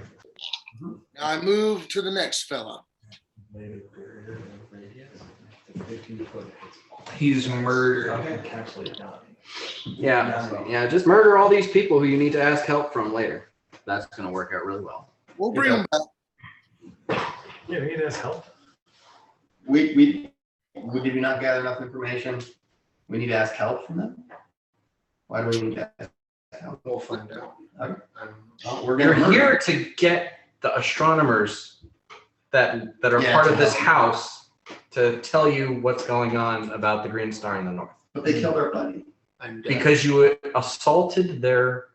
E: Now I move to the next fella.
B: Maybe greater than radius. 15 foot.
G: He's murdered.
B: Encapsulate Donnie.
C: Yeah. Just murder all these people who you need to ask help from later. That's going to work out really well.
E: We'll bring him back.
B: Yeah, we need to ask help.
C: We did we not gather enough information? We need to ask help from them. Why do we need to ask help?
G: We'll find out.
C: We're
A: You're
C: gonna
A: here to get the astronomers that are
C: Yeah,
A: part
C: to
A: of this
C: help.
A: house to tell you what's going on about the Green Star in the north.
C: But they killed our buddy.
G: I'm dead.
A: Because you assaulted their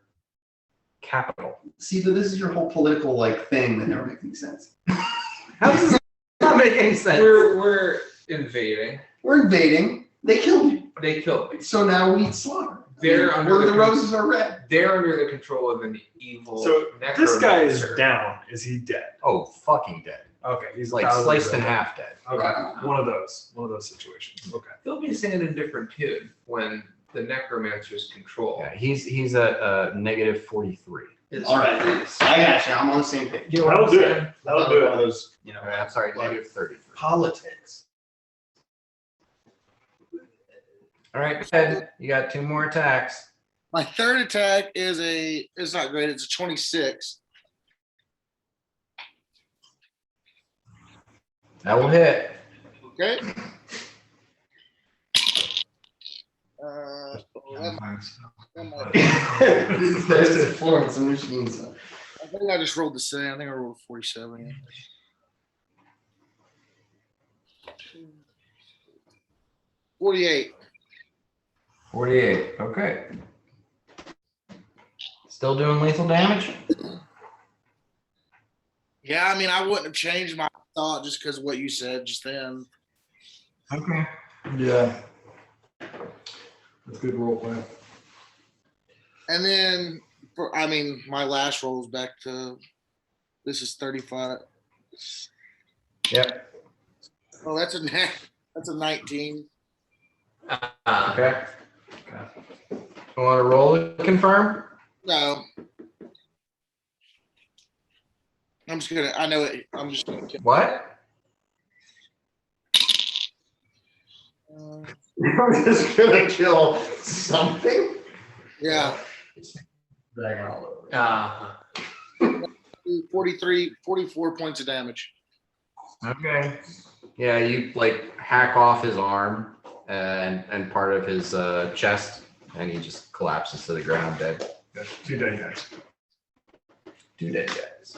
A: capital.
C: See, but this is your whole political like thing that never makes any sense.
A: How does this not make any sense?
G: We're invading.
C: We're invading. They killed you.
G: They killed me.
C: So now we slaughter.
G: They're under
C: Where the
G: the-
C: roses are red.
G: They're under the control of an evil.
B: So this guy is
G: necromancer.
B: down. Is he dead?
A: Oh, fucking dead.
B: Okay, he's
A: He's like
B: probably
A: sliced in
B: dead.
A: half dead.
B: Okay,
C: Right.
B: one of those situations. Okay.
G: They'll be singing a different tune when the necromancer's control.
A: Yeah, he's a negative 43.
G: is
C: All right.
G: released.
C: I got you. I'm on the same page.
B: You know, that'll do it. That'll do
C: One of
B: it.
C: those, you know,
A: All right, I'm sorry, negative 33.
C: politics.
A: All right, Ted, you got 2 more attacks.
E: My third attack it's not great. It's a 26.
A: That will hit.
E: Okay.
C: There's a Florence and machines.
E: I think I just rolled the same. I think I rolled 47. 48.
A: 48. Okay. Still doing lethal damage?
E: Yeah, I mean, I wouldn't have changed my thought just because of what you said just then.
A: Okay.
B: Yeah. That's good role play.
E: And then, I mean, my last roll is back to this is 35.
A: Yep.
E: Oh, that's a 19.
A: Okay. You want to roll to confirm?
E: No. I'm just gonna. I know it. I'm just gonna.
A: What?
C: You're just gonna kill something?
E: Yeah.
C: Dragging all over.
E: 44 points of damage.
A: Okay. Yeah, you like hack off his arm and part of his chest, and he just collapses to the ground dead.
B: Yeah, 2 dead guys.
A: 2 dead guys.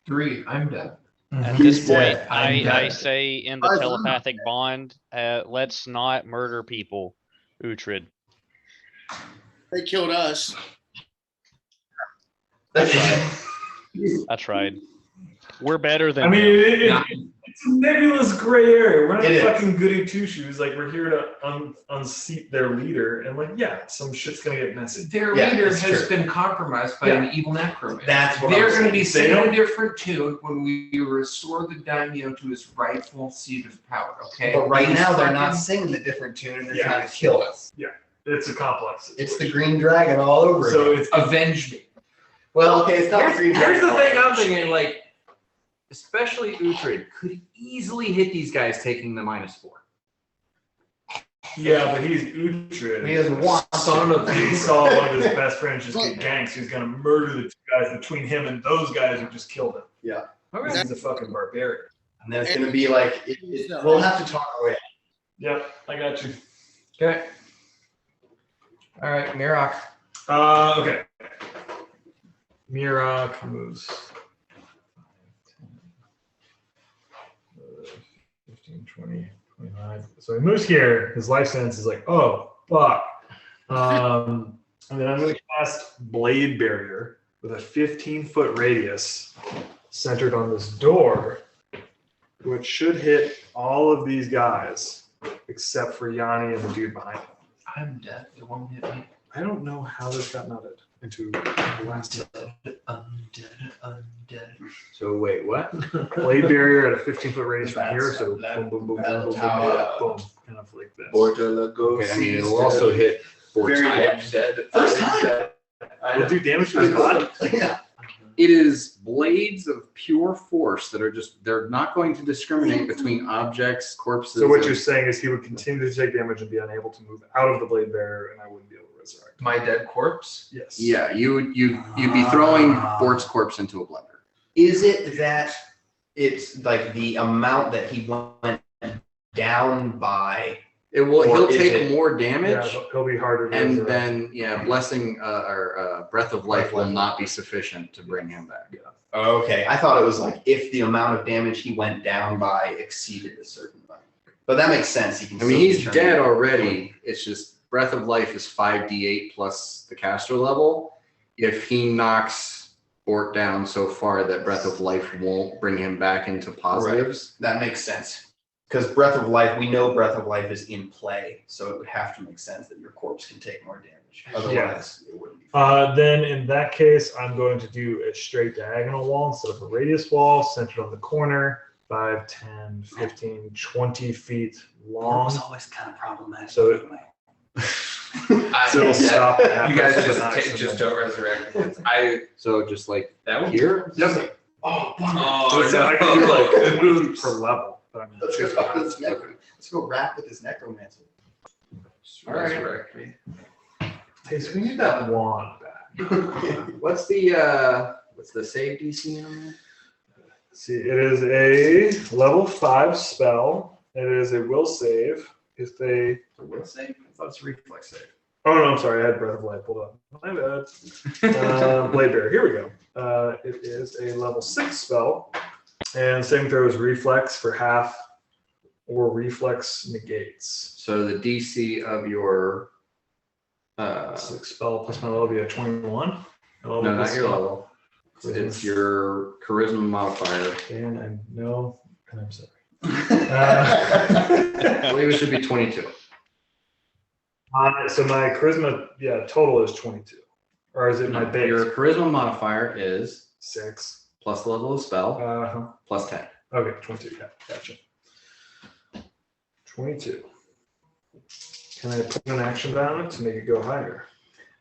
G: 3. I'm dead.
D: At this
C: He's
D: point,
C: dead.
D: I
G: dead.
D: say in the telepathic bond, let's not murder people, Uhtred.
E: They killed us.
C: That's right.
D: I tried. We're better than
B: I mean,
D: them.
B: it's a nebulous gray area. We're not
C: It is.
B: fucking goody two shoes. Like, we're here to unseat their leader, and like, yeah, some shit's gonna get messy.
G: Their
C: Yeah,
G: leader
C: it's
G: has
C: true.
G: been compromised by an evil necromancer.
C: That's what
G: They're
C: I'm
G: going to be
C: saying.
G: singing a different tune when we restore the daimyo to his rightful seat of power. Okay.
C: But right
G: These
C: now they're not
G: fucking-
C: singing the different tune and they're
B: Yeah.
C: trying to kill us.
B: It's a complex.
C: It's the Green Dragon all over
B: So
C: again.
B: it's
G: Avenge me.
C: Well, okay, it's not the Green
A: Here's
C: Dragon.
A: the thing I'm thinking, like, especially Uhtred could easily hit these guys taking the -4.
B: yeah, but he's Uhtred.
C: He doesn't want
A: Son of
B: He saw one of his best friends just get ganked. So he's gonna murder the 2 guys between him and those guys who just killed him.
A: Okay.
B: He's a fucking barbarian.
C: And then it's gonna be like, we'll have to talk our way.
B: Yep, I got you.
A: Okay. All right, Mirok.
B: Okay. Mirok moves 15, 20, 25. So he moves here. His life sentence is like, oh, fuck. And then I'm going to cast Blade Barrier with a 15-foot radius centered on this door, which should hit all of these guys except for Yanni and the dude behind him.
G: I'm dead. It won't hit me.
B: I don't know how this got nutted into the last hit.
G: Undead.
A: So wait, what?
B: Blade barrier at a 15-foot radius from here,
C: That's-
B: so
C: that-
B: boom, boom, boom, boom,
C: that's
B: boom, boom,
C: how,
B: boom, kind of like this.
A: Okay, I mean, it'll also hit 4
C: Very
A: times.
G: dead.
C: First time.
B: It'll do damage to his body.
C: Yeah.
H: It is blades of pure force that are just, they're not going to discriminate between objects, corpses.
B: So what you're saying is he would continue to take damage and be unable to move out of the blade barrier, and I wouldn't be able to resurrect him.
G: My dead corpse?
B: Yes.
H: Yeah, you'd be throwing Bort's corpse into a blender.
C: Is it that it's like the amount that he went down by? Or
H: He'll
C: is
H: take
C: it-
H: more
B: Yeah,
H: damage,
B: he'll be harder to
H: and
B: resurrect.
H: then blessing or breath of life will not be sufficient to bring him back.
C: Okay, I thought it was like if the amount of damage he went down by exceeded a certain amount. But that makes sense. He can.
H: I mean,
C: still
H: he's
C: determine-
H: dead already. It's just breath of life is 5d8 plus the caster level. If he knocks Bort down so far that breath of life won't bring him back into positives.
C: That makes sense. Because breath of life, we know breath of life is in play, so it would have to make sense that your corpse can take more damage. Otherwise, it wouldn't be.
B: Then in that case, I'm going to do a straight diagonal wall instead of a radius wall centered on the corner, 5, 10, 15, 20 feet long.
C: always kind of problematic.
B: So So it'll stop at
G: You guys
B: half
G: just
B: percent oxygen.
G: just don't resurrect.
H: So just like
G: That one?
H: here.
G: Yep.
C: Oh,
G: Oh,
B: So I can do like moves per level. But I'm
C: let's go talk to this let's go rap with this necromancer.
H: All right.
G: Resurrect me.
B: Hey, so we need that wand back.
H: What's the save DC on that?
B: See, it is a level 5 spell. It is a will save. If they
H: Will save? I thought it's a reflex save.
B: Oh no, I'm sorry. I had Breath of Life pulled up. My bad. Blade Bear. Here we go. It is a level 6 spell, and saving throw is reflex for half, or reflex negates.
H: So the DC of your
B: 6 spell plus my level be a 21.
H: no, not your level. It's your charisma modifier.
B: And I know, and I'm sorry.
H: I believe it should be 22.
B: So my charisma, total is 22. Or is it my base?
H: Your charisma modifier is
B: 6.
H: plus the level of spell
B: Uh-huh.
H: plus 10.
B: Okay, 22. Yeah, gotcha. 22. Can I put an action down to make it go higher?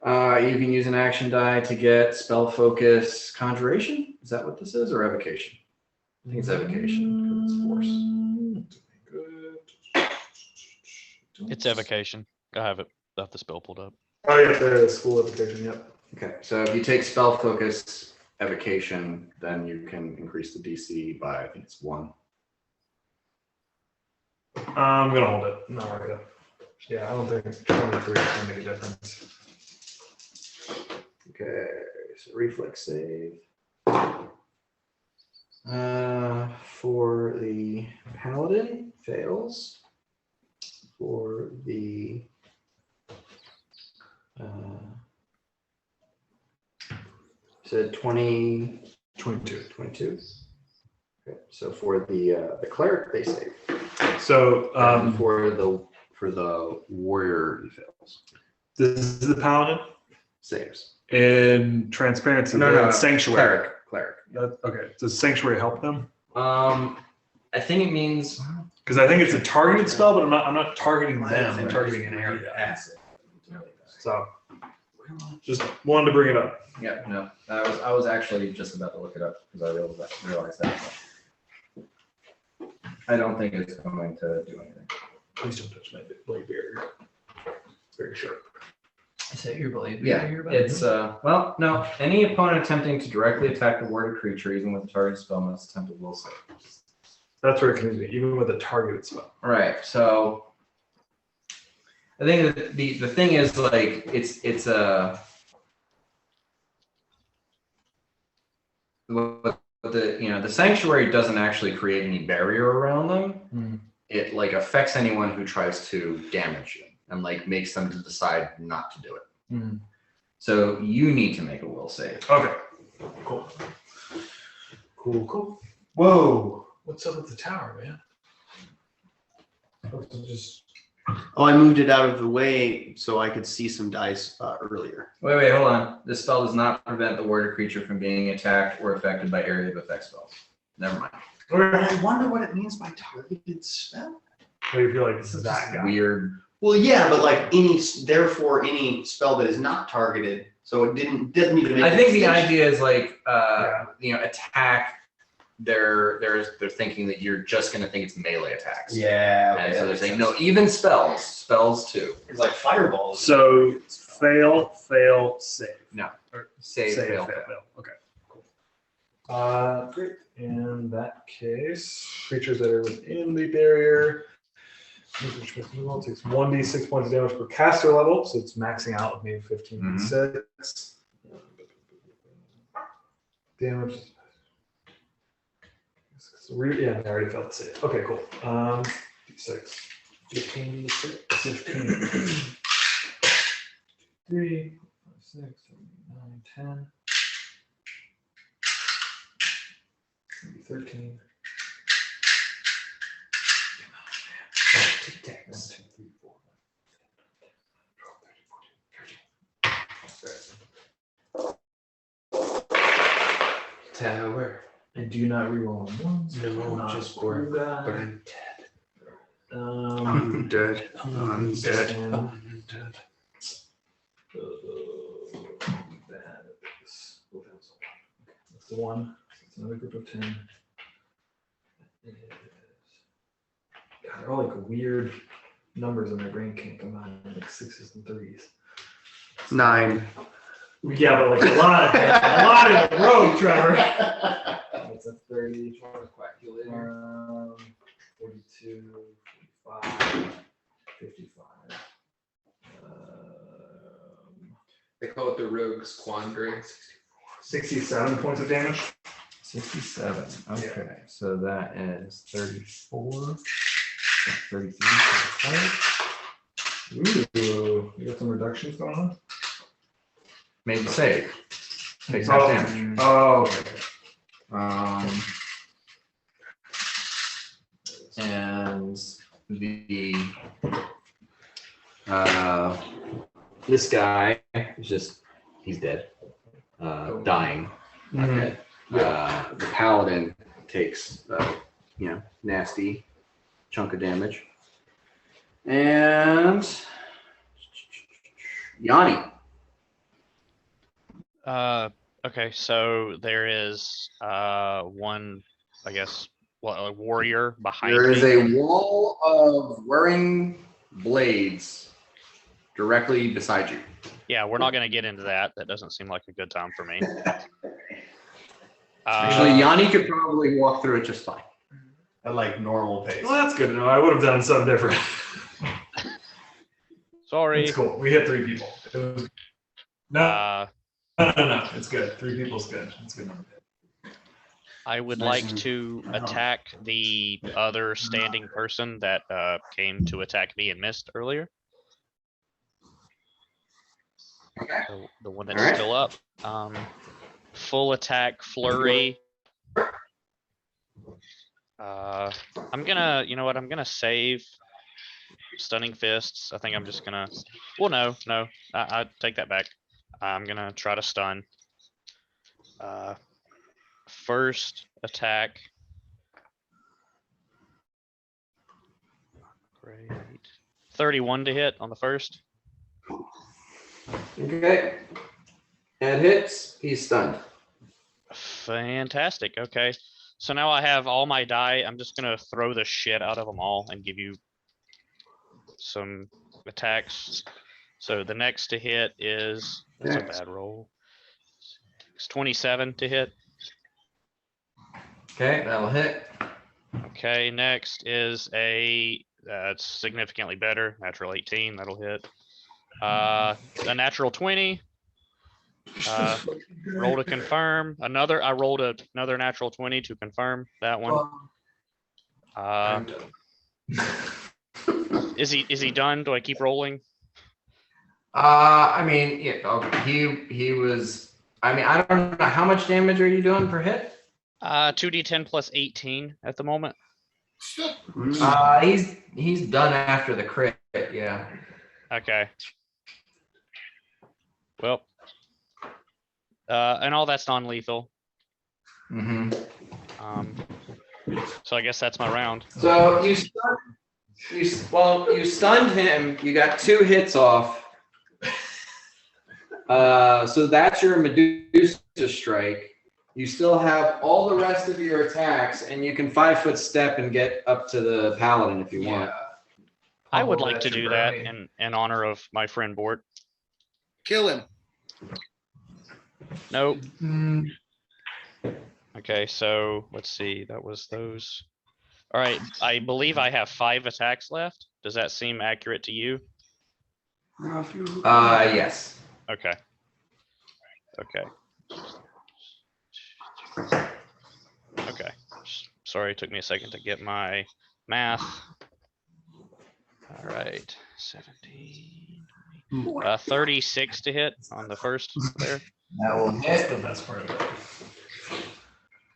H: You can use an action die to get spell focus conjuration. Is that what this is, or evocation? I think it's evocation because it's force.
D: It's evocation. I have the spell pulled up.
B: Oh yeah, there is school evocation. Yep.
H: Okay, so if you take spell focus evocation, then you can increase the DC by, I think it's 1.
B: I'm gonna hold it. No, right up. Yeah, I don't think 23 is gonna make a difference.
H: Okay, so reflex save. For the paladin, fails. For the said 20, 22. Okay, so for the cleric, they save.
B: So
H: For the warrior, he fails.
B: this is the paladin
H: Saves.
B: in transparency.
H: No,
B: sanctuary.
H: Cleric.
B: Okay, does sanctuary help them?
A: I think it means
B: Because I think it's a targeted spell, but I'm not targeting them. I'm targeting an area. So just wanted to bring it up.
A: yeah, no. I was actually just about to look it up because I realized that. I don't think it's going to do anything.
B: Please don't touch my blade barrier. It's very sharp.
G: Is that your blade?
A: Yeah, it's well, no. Any opponent attempting to directly attack the warded creature, even with a targeted spell, must attempt a will save.
B: That's where it can be, even with a targeted spell.
A: Right. So I think that the thing is like it's a the sanctuary doesn't actually create any barrier around them.
B: Mm.
A: It like affects anyone who tries to damage you and like makes them to decide not to do it.
B: Mm.
A: So you need to make a will save.
B: Okay. Cool. Whoa. What's up with the tower, man?
C: I moved it out of the way so I could see some dice earlier.
A: Wait, hold on. This spell does not prevent the warded creature from being attacked or affected by area of effect spells. Never mind.
C: I wonder what it means by targeted spell.
B: What do you feel like this is that guy?
A: Weird.
C: Well, yeah, but like any spell that is not targeted, so it doesn't even make.
A: I think the
C: distinction.
A: idea is like attack. They're thinking that you're just gonna think it's melee attacks.
C: Yeah.
A: And so they're saying no, even spells too.
C: It's like fireballs.
B: So fail, save.
A: No.
B: Or
A: Save, fail.
B: Okay, cool. Great. In that case, creatures that are within the barrier takes 1d6 points of damage per caster level, so it's maxing out with maybe 15d6. Damage. Yeah, I already felt the save. Okay, cool. D6. 15 d6. 15. 3, 5, 6, 7, 9, 10. 13. Oh, tic-tac. 1, 2, 3, 4, 5, 12, 13, 14.
G: Tower.
B: And do not reroll on ones.
G: No,
B: not
G: just
B: blue
G: work.
B: guy.
G: But I'm dead.
B: I'm
G: dead.
B: I'm dead.
G: I'm dead.
B: That's the one. It's another group of 10. It is. God, they're all like weird numbers in my brain can't combine, like 6s and 3s.
C: 9.
B: Yeah, but like a lot in a row, Trevor. That's a 30. 42, 45, 55.
F: They call it the Rogue's Quandary.
B: 67 points of damage.
C: 67. Okay, so that is 34, 33, 35.
B: Ooh, you got some reductions going on?
A: Made the save. Takes half damage.
B: Oh, okay.
C: And the this guy is just he's dead, dying. Okay. The paladin takes nasty chunk of damage, and Yanni.
D: Okay, so there is one, I guess, a warrior behind
C: There
D: me.
C: is a wall of wearing blades directly beside you.
D: Yeah, we're not gonna get into that. That doesn't seem like a good time for me.
C: Actually, Yanni could probably walk through it just fine.
H: At like normal pace.
B: Well, that's good to know. I would have done something different.
D: Sorry.
B: It's cool. We hit 3 people. It was... No, no. It's good. 3 people's good. It's good.
D: I would like to attack the other standing person that came to attack me and missed earlier.
C: Okay.
D: The one that's still up. Full attack flurry. I'm gonna, you know what? I'm gonna save stunning fists. I think I'm just gonna. Well, no. I take that back. I'm gonna try to stun. First attack. Great. 31 to hit on the first.
C: Okay. That hits. He's stunned.
D: Fantastic. Okay. So now I have all my die. I'm just going to throw the shit out of them all and give you some attacks. So the next to hit is, that's a bad roll. It's 27 to hit.
C: Okay, that'll hit.
D: Okay, next is a, that's significantly better. Natural 18, that'll hit. A natural 20. Roll to confirm. I rolled another natural 20 to confirm that one. Is he done? Do I keep rolling?
C: I mean, yeah, he was. I mean, I don't know how much damage are you doing per hit.
D: 2d10 plus 18 at the moment.
C: He's done after the crit. Yeah.
D: Okay. Well, and all that's non-lethal.
C: Mm-hmm.
D: So I guess that's my round.
C: So you stunned him. You got 2 hits off. So that's your Medusa strike. You still have all the rest of your attacks, and you can 5-foot step and get up to the paladin if you want.
D: I would like to do that in honor of my friend Bort.
E: Kill him.
D: Nope. Okay, so let's see. That was those. All right, I believe I have 5 attacks left. Does that seem accurate to you?
C: Yes.
D: Okay. Okay. Okay. Sorry, it took me a second to get my math. All right, 17. 36 to hit on the first there.
C: That will
B: That's the best part of it.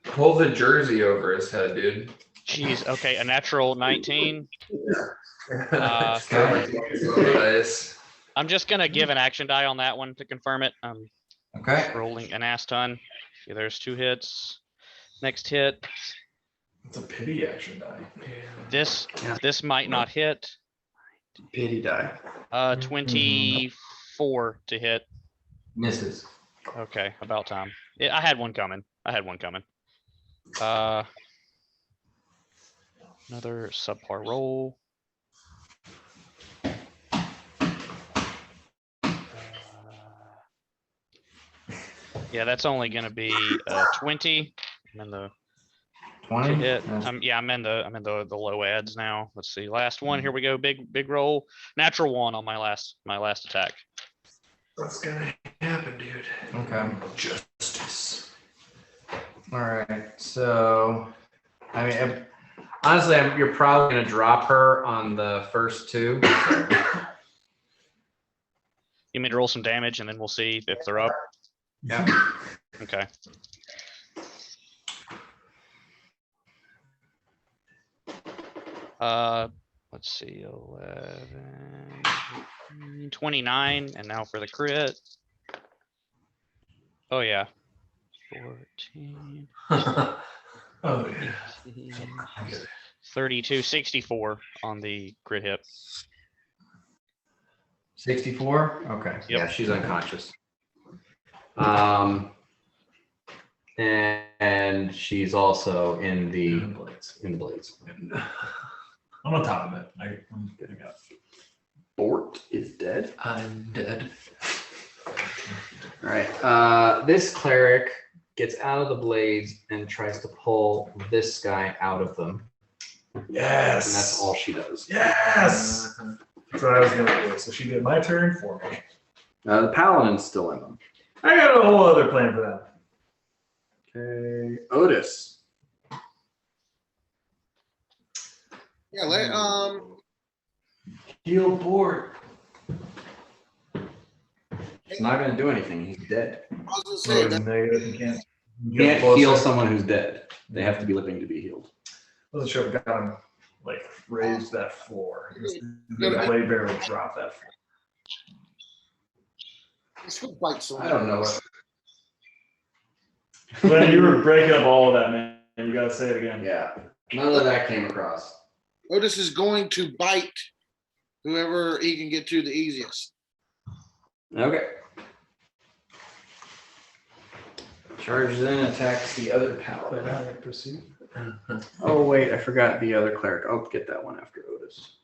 F: Pull the jersey over his head, dude.
D: Jeez. Okay, a natural 19.
F: Nice.
D: I'm just gonna give an action die on that one to confirm it.
C: Okay.
D: Rolling an ass ton. Okay, there's 2 hits. Next hit.
B: It's a pity action die.
D: This might not hit.
H: Pity die.
D: 24 to hit.
C: Misses.
D: Okay, about time. Yeah, I had one coming. Another subpar roll. Yeah, that's only gonna be 20. I'm in the
C: 20
D: hit. Yeah, I'm in the low ads now. Let's see. Last one. Here we go. Big roll. Natural 1 on my last attack.
B: That's good.
F: happen, dude.
A: Okay.
F: Justice.
A: All right. So, I mean, honestly, you're probably gonna drop her on the first two.
D: You mean to roll some damage and then we'll see if they're up?
A: Yeah.
D: Okay. Let's see, 11, 29, and now for the crit. Oh yeah. 14,
B: Oh yeah.
D: 18, 32, 64 on the crit hit.
A: 64. Okay.
D: Yep.
A: Yeah, she's unconscious. And she's also in the blades.
B: I'm on top of it. I'm getting up.
H: Bort is dead.
F: I'm dead.
A: All right. This cleric gets out of the blades and tries to pull this guy out of them.
B: Yes.
A: And that's all she does.
B: Yes. That's what I was gonna do. So she did my turn for me.
H: The paladin's still in them.
B: I got a whole other plan for that.
H: Okay, Otis.
E: Yeah,
H: Heal Bort. It's not going to do anything. He's dead.
E: I was gonna
B: So
E: say
B: it's
E: that
B: negative. You can't.
H: You
B: get
H: can't
B: closer.
H: heal someone who's dead. They have to be living to be healed.
B: Wasn't sure if it got him like raised that floor.
E: Yeah.
B: The blade barrel dropped that floor.
E: this would bite someone.
H: I don't know what.
B: Glenn, you were breaking up all of that, man. You gotta say it again.
H: Yeah, none of that came across.
E: Otis is going to bite whoever he can get to the easiest.
H: Okay. Charges in, attacks the other paladin.
B: Proceed.
H: Oh wait, I forgot the other cleric. I'll get that one after Otis.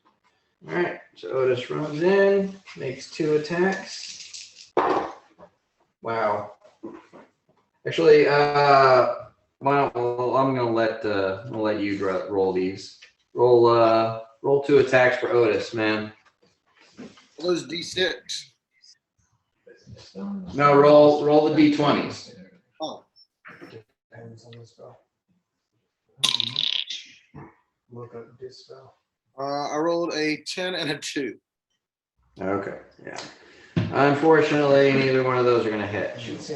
H: All right, so Otis runs in, makes 2 attacks. Wow. Actually, why don't, well, I'm gonna let I'll let you roll these. Roll 2 attacks for Otis, man.
E: Those D6.
H: No, roll the d20s.
E: Oh,
B: Look up dispel.
E: I rolled a 10 and a 2.
H: Okay, yeah. Unfortunately, neither one of those are gonna hit.
E: It's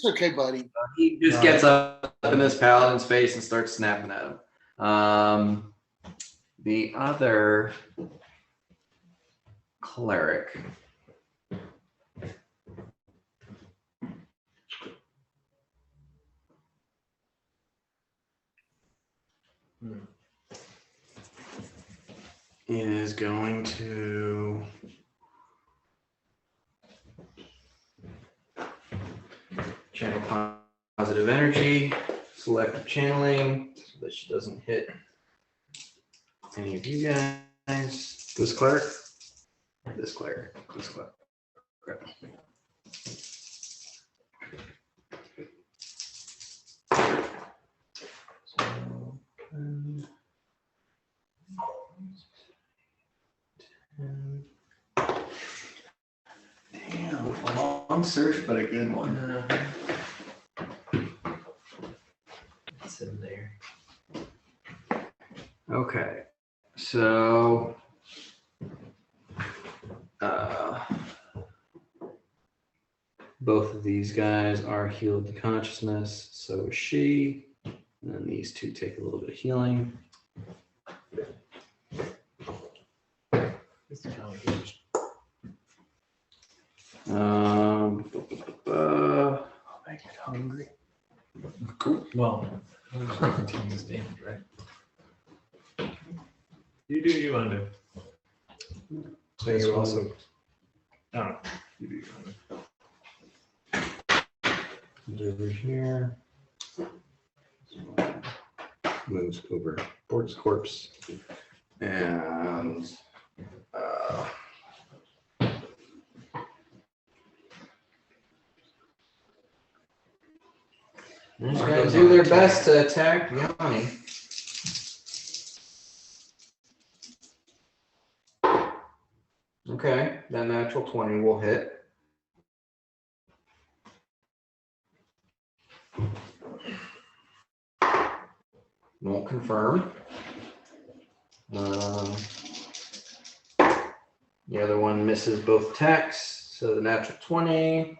E: okay, buddy.
H: He just gets up in this paladin's face and starts snapping at him. The other cleric. Is going to channel positive energy, selective channeling, so that she doesn't hit any of you guys. This cleric? This cleric. This cleric. Okay. Damn, a long search, but a good one.
A: It's in there.
H: Okay, so both of these guys are healed to consciousness, so is she. And then these two take a little bit of healing. I'll make it hungry.
B: Cool. Well, continuous damage, right? You do you want to do. So you also. I don't know. You do you want to.
H: Over here. Moves over Bort's corpse. And
A: They're just gonna do their best to attack Yanni. Okay, that natural 20 will hit. Won't confirm. The other one misses both attacks, so the natural 20.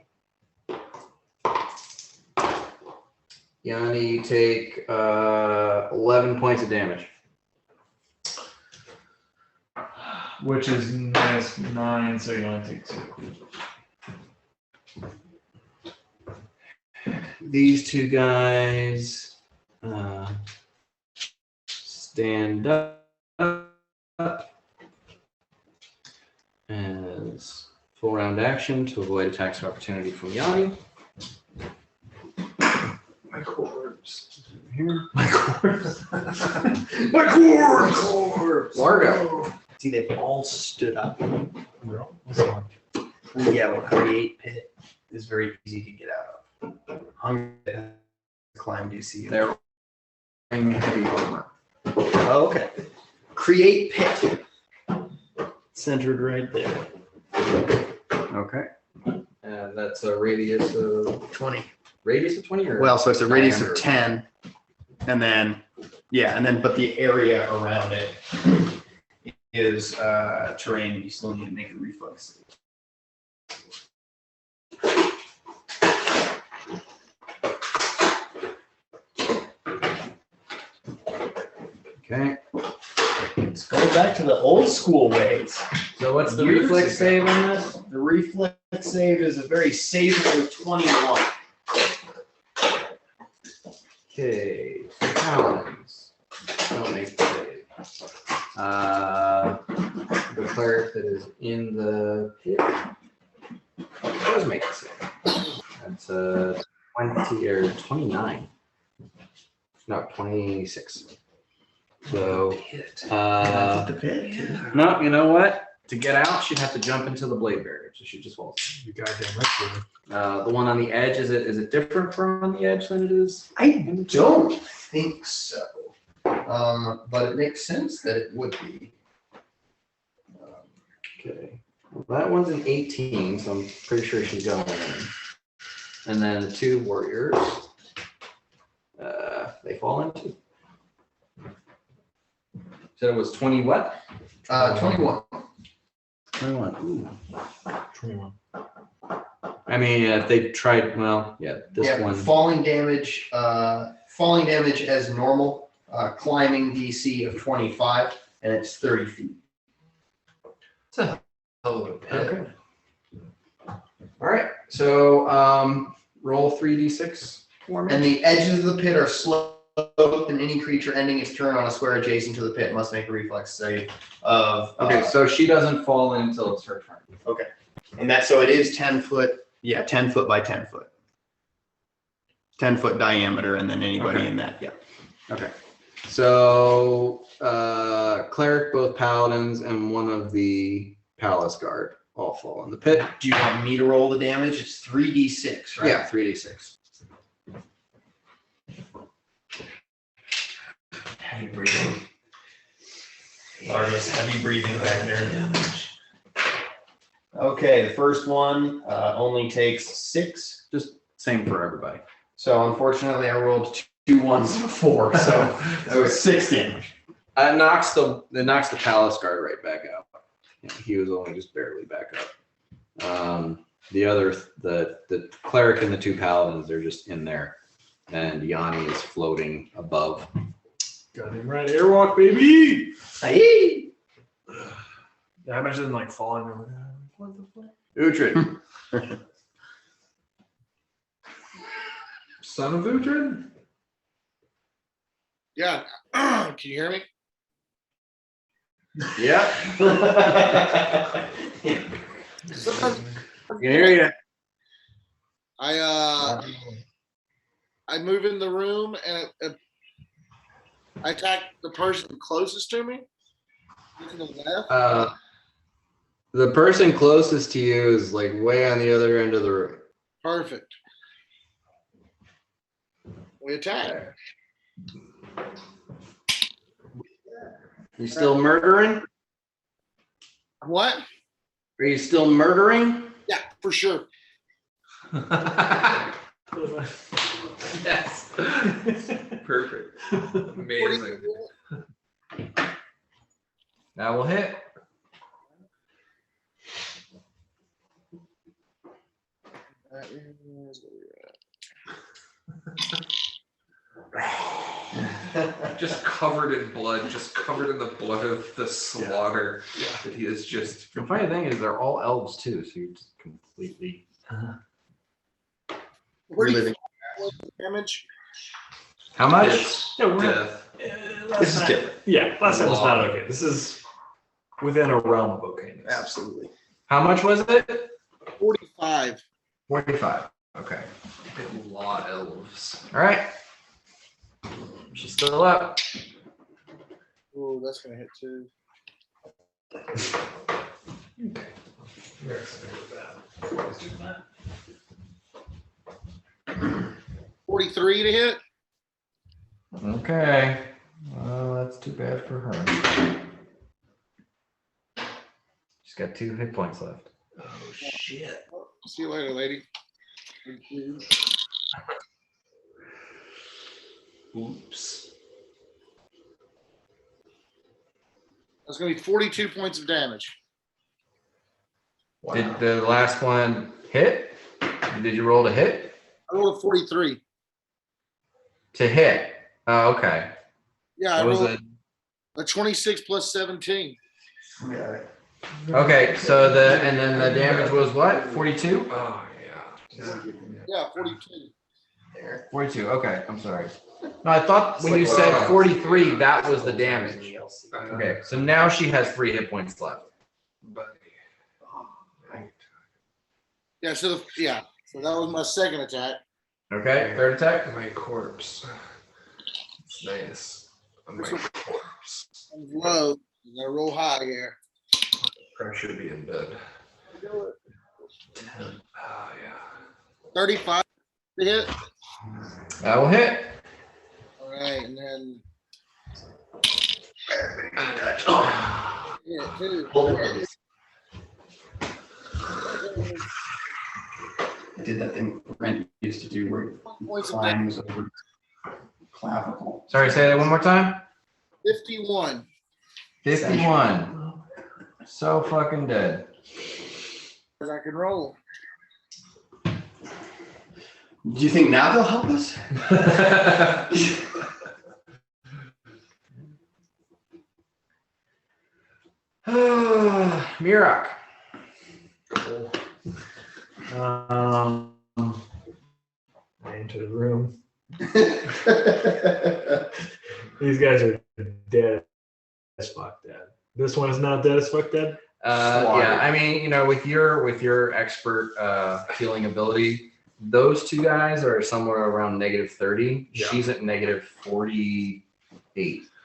A: Yanni, you take 11 points of damage.
B: Which is -9, so you only take 2.
A: These two guys stand up as full round action to avoid attacks of opportunity from Yanni.
B: My corpse.
A: Here.
B: My corpse.
C: My corpse!
A: Largo.
C: See, they've all stood up.
B: Yeah.
C: Yeah, but create pit is very easy to get out of. Hunger climb DC.
A: They're wearing heavy armor.
C: Oh, okay. Create pit. Centered right there.
A: Okay. And that's a radius of
C: 20.
A: Radius of 20 or
C: Well, so it's a radius
A: diameter?
C: of 10. And then, but the area around it is terrain. You still need to make a reflex.
A: Okay.
C: Let's go back to the old school ways.
A: So what's the
C: Years
A: reflex
C: ago.
A: save on this?
C: The reflex save is a very savable 21.
A: Okay. Paladins. Don't make the save. The cleric that is in the pit does make the save. That's 20 or 29. No, 26. So,
C: The pit.
A: no, you know what? To get out, she'd have to jump into the blade barrier. So she just falls.
B: You goddamn right.
A: The one on the edge, is it different from on the edge than it is?
C: I don't think so. But it makes sense that it would be.
A: Okay. Well, that one's an 18, so I'm pretty sure she's going in. And then the two warriors, they fall into. So it was 20 what?
C: 21.
A: 21. Ooh.
B: 21.
A: I mean, if they tried, well, yeah, this one.
C: Falling damage as normal, climbing DC of 25, and it's 30 feet.
G: It's a hell of a pit.
A: Okay. All right. So roll 3d6 for me.
C: And the edges of the pit are sloped, and any creature ending its turn on a square adjacent to the pit must make a reflex save of.
A: Okay, so she doesn't fall in until it's her turn.
C: Okay. And so it is 10 foot. Yeah, 10 foot by 10 foot. 10 foot diameter, and then anybody
A: Okay.
C: in that. Yeah.
A: Okay. So cleric, both paladins, and one of the palace guard all fall in the pit.
C: Do you want me to roll the damage? It's 3d6, right?
A: Yeah, 3d6.
C: Heavy breathing. Largest heavy breathing back there. Okay, the first one only takes 6.
A: Just same for everybody.
C: So unfortunately, I rolled 2 1s and a 4, so that was 6 damage.
A: It knocks the palace guard right back out. He was only just barely back up. The cleric and the two paladins, they're just in there, and Yanni is floating above.
B: Goddamn right. Airwalk, baby.
C: Hey!
B: Yeah, I imagine like falling over there. What the fuck?
A: Uhtred.
B: Son of Uhtred?
E: Yeah. Can you hear me?
A: Yeah.
E: Sometimes
A: I can hear you.
E: I move in the room and I attack the person closest to me. To the left.
A: The person closest to you is like way on the other end of the room.
E: Perfect. We attack.
A: You still murdering?
E: What?
C: Are you still murdering?
E: Yeah, for sure.
F: Yes. Perfect. Amazing.
A: That will hit.
E: That is
F: Just covered in blood, just covered in the blood of the slaughter that he is just.
A: The funny thing is they're all elves too, so you're just completely.
E: reliving damage.
A: How much?
F: It's
B: Yeah, we're
F: death.
B: this is different. Yeah, last time was not okay. This is within a realm of okayness.
C: Absolutely.
A: How much was it?
E: 45.
A: 45. Okay.
F: Big law elves.
A: All right. She's still up.
E: Oh, that's gonna hit too.
B: Okay. You're excited with that.
E: 43 to hit.
A: Okay. Well, that's too bad for her. She's got 2 hit points left.
F: Oh shit.
E: See you later, lady.
F: Oops.
E: That's gonna be 42 points of damage.
F: Wow.
A: Did the last one hit? Did you roll to hit?
E: I rolled a 43.
A: To hit. Oh, okay.
E: Yeah, I
A: What was
E: rolled
A: it?
E: a 26 plus 17.
C: Yeah.
A: Okay, so and then the damage was what? 42?
F: Oh yeah.
E: Yeah, 42.
C: There.
A: 42. Okay, I'm sorry. No, I thought when you said 43, that was the damage. Okay, so now she has 3 hit points left.
F: Buddy.
E: Yeah, so so that was my second attack.
A: Okay, third attack.
F: My corpse. It's nice. On my corpse.
E: I'm low. You gotta roll high here.
F: Probably should be in bed. 10. Oh yeah.
E: 35 to hit.
A: That will hit.
E: All right, and then yeah, two.
C: I did that thing Brent used to do where he
E: Points of
C: climbs over clavicle.
A: Sorry, say that one more time.
E: 51.
A: 51. So fucking dead.
E: Because I can roll.
C: Do you think now they'll help us?
A: Mirak.
B: I enter the room. These guys are dead as fuck dead. This one is not dead as fuck dead.
A: Yeah, I mean, with your expert healing ability, those 2 guys are somewhere around -30.
B: Yeah.
A: She's at -48.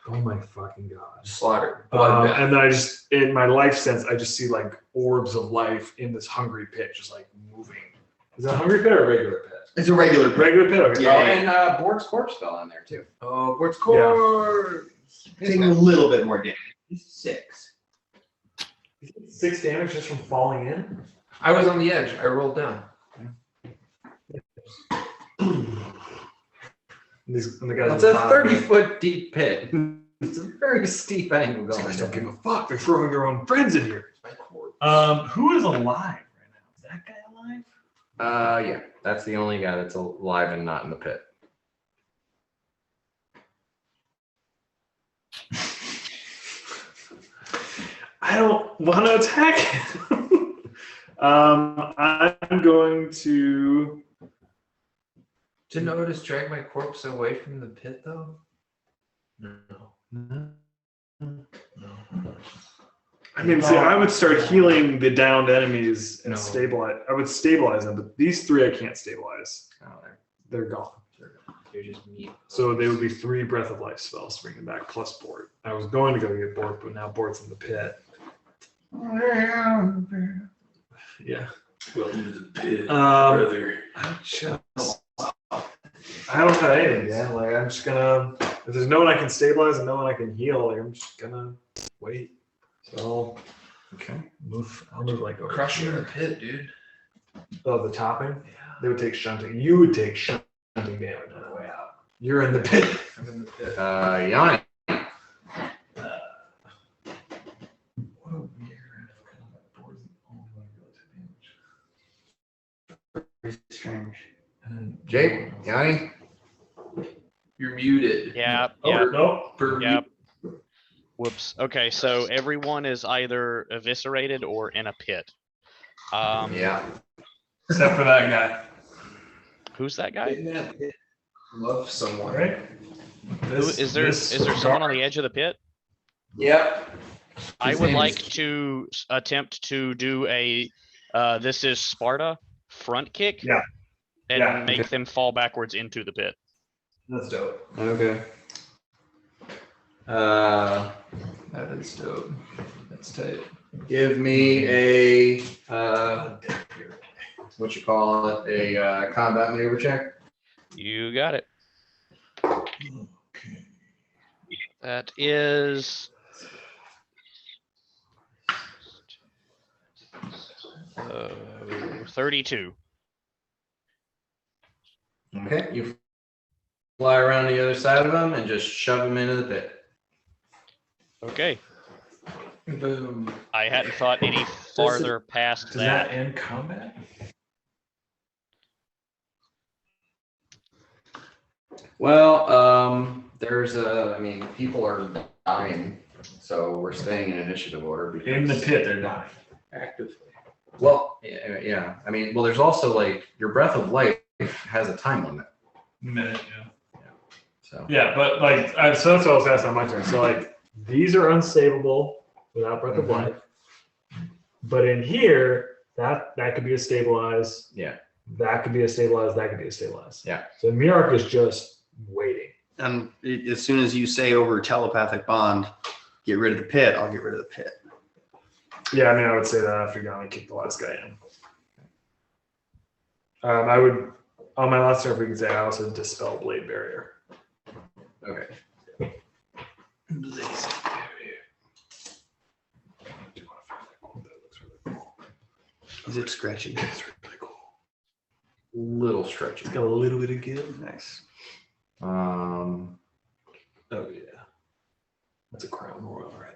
B: Oh my fucking god.
F: Slaughter. Bloodbath.
B: And then I just, in my life sense, I just see like orbs of life in this hungry pit, just like moving. Is that a hungry pit or a regular pit?
C: It's a regular
B: Regular pit. Okay.
C: Yeah.
A: Oh, and Bort's corpse fell in there too.
B: Oh, what's corpse?
C: Taking a little bit more damage. 6.
B: 6 damage just from falling in.
F: I was on the edge. I rolled down.
B: And the guys.
A: It's a 30-foot deep pit. It's a very steep angle
B: These
A: going.
B: guys don't give a fuck. They're throwing their own friends in here.
F: My corpse.
B: Who is alive right now? Is that guy alive?
A: Yeah, that's the only guy that's alive and not in the pit.
B: I don't want to attack him. I'm going to.
F: Didn't Otis drag my corpse away from the pit though? No.
B: I mean, see, I would start healing the downed enemies and
F: No.
B: stabilize. I would stabilize them, but these 3 I can't stabilize.
A: Oh,
B: They're gone.
F: You're just meat.
B: So they would be 3 breath of life spells to bring them back plus Bort. I was going to go get Bort, but now Bort's in the pit. Yeah.
F: Welcome to the pit,
B: brother. I don't have anything, man. Like I'm just gonna. If there's no one I can stabilize and no one I can heal, like I'm just gonna wait. So
A: okay.
B: I'll move like over
F: Crushing
B: here.
F: the pit, dude.
B: Oh, the topping?
F: Yeah.
B: They would take shunting. You would take shunting damage on the way out. You're in the pit.
F: I'm in the pit.
A: Yanni.
B: What a weird combat board is the only one really took damage.
C: Very strange.
B: And
A: Jake, Yanni.
F: You're muted.
D: Yeah.
B: Oh,
D: Yeah.
B: no.
D: Yep. Whoops. Okay, so everyone is either eviscerated or in a pit.
A: Yeah.
B: Except for that guy.
D: Who's that guy?
F: Love someone.
B: Right?
D: Who, is there someone on the edge of the pit?
A: Yep.
D: I
A: His
D: would
A: name
D: like
A: is-
D: to attempt to do a this is Sparta front kick.
B: Yeah.
D: And
B: Yeah.
D: make them fall backwards into the pit.
B: That's dope.
A: Okay.
F: That is dope. That's tight.
A: Give me a what you call it? A combat maneuver check.
D: You got it. That is 32.
A: Okay. You fly around the other side of them and just shove them into the pit.
D: Okay.
F: Boom.
D: I hadn't thought any farther past
B: Does that
D: that.
B: end combat?
A: Well, there's I mean, people are dying, so we're staying in initiative order. Because,
B: In the pit, they're dying.
F: Actively.
A: Well, yeah. I mean, well, there's also like your breath of life has a time limit.
B: Minute, yeah.
A: So
B: Yeah, but like, so that's what I was asking on my turn. So like, these are unsavable without breath of
A: Mhm.
B: life. But in here, that could be a stabilize.
A: yeah,
B: That could be a stabilize. That could be a stabilize.
A: Yeah.
B: So Mirok is just waiting.
C: And as soon as you say over telepathic bond, get rid of the pit, I'll get rid of the pit.
B: Yeah, I mean, I would say that after you only kick the last guy in. I would, on my last turn, if we could say, I also dispel blade barrier.
A: okay.
C: Is it stretchy?
A: Little stretchy.
B: Got a little bit of give.
C: Nice.
A: Um,
B: Oh yeah, that's a crown royal right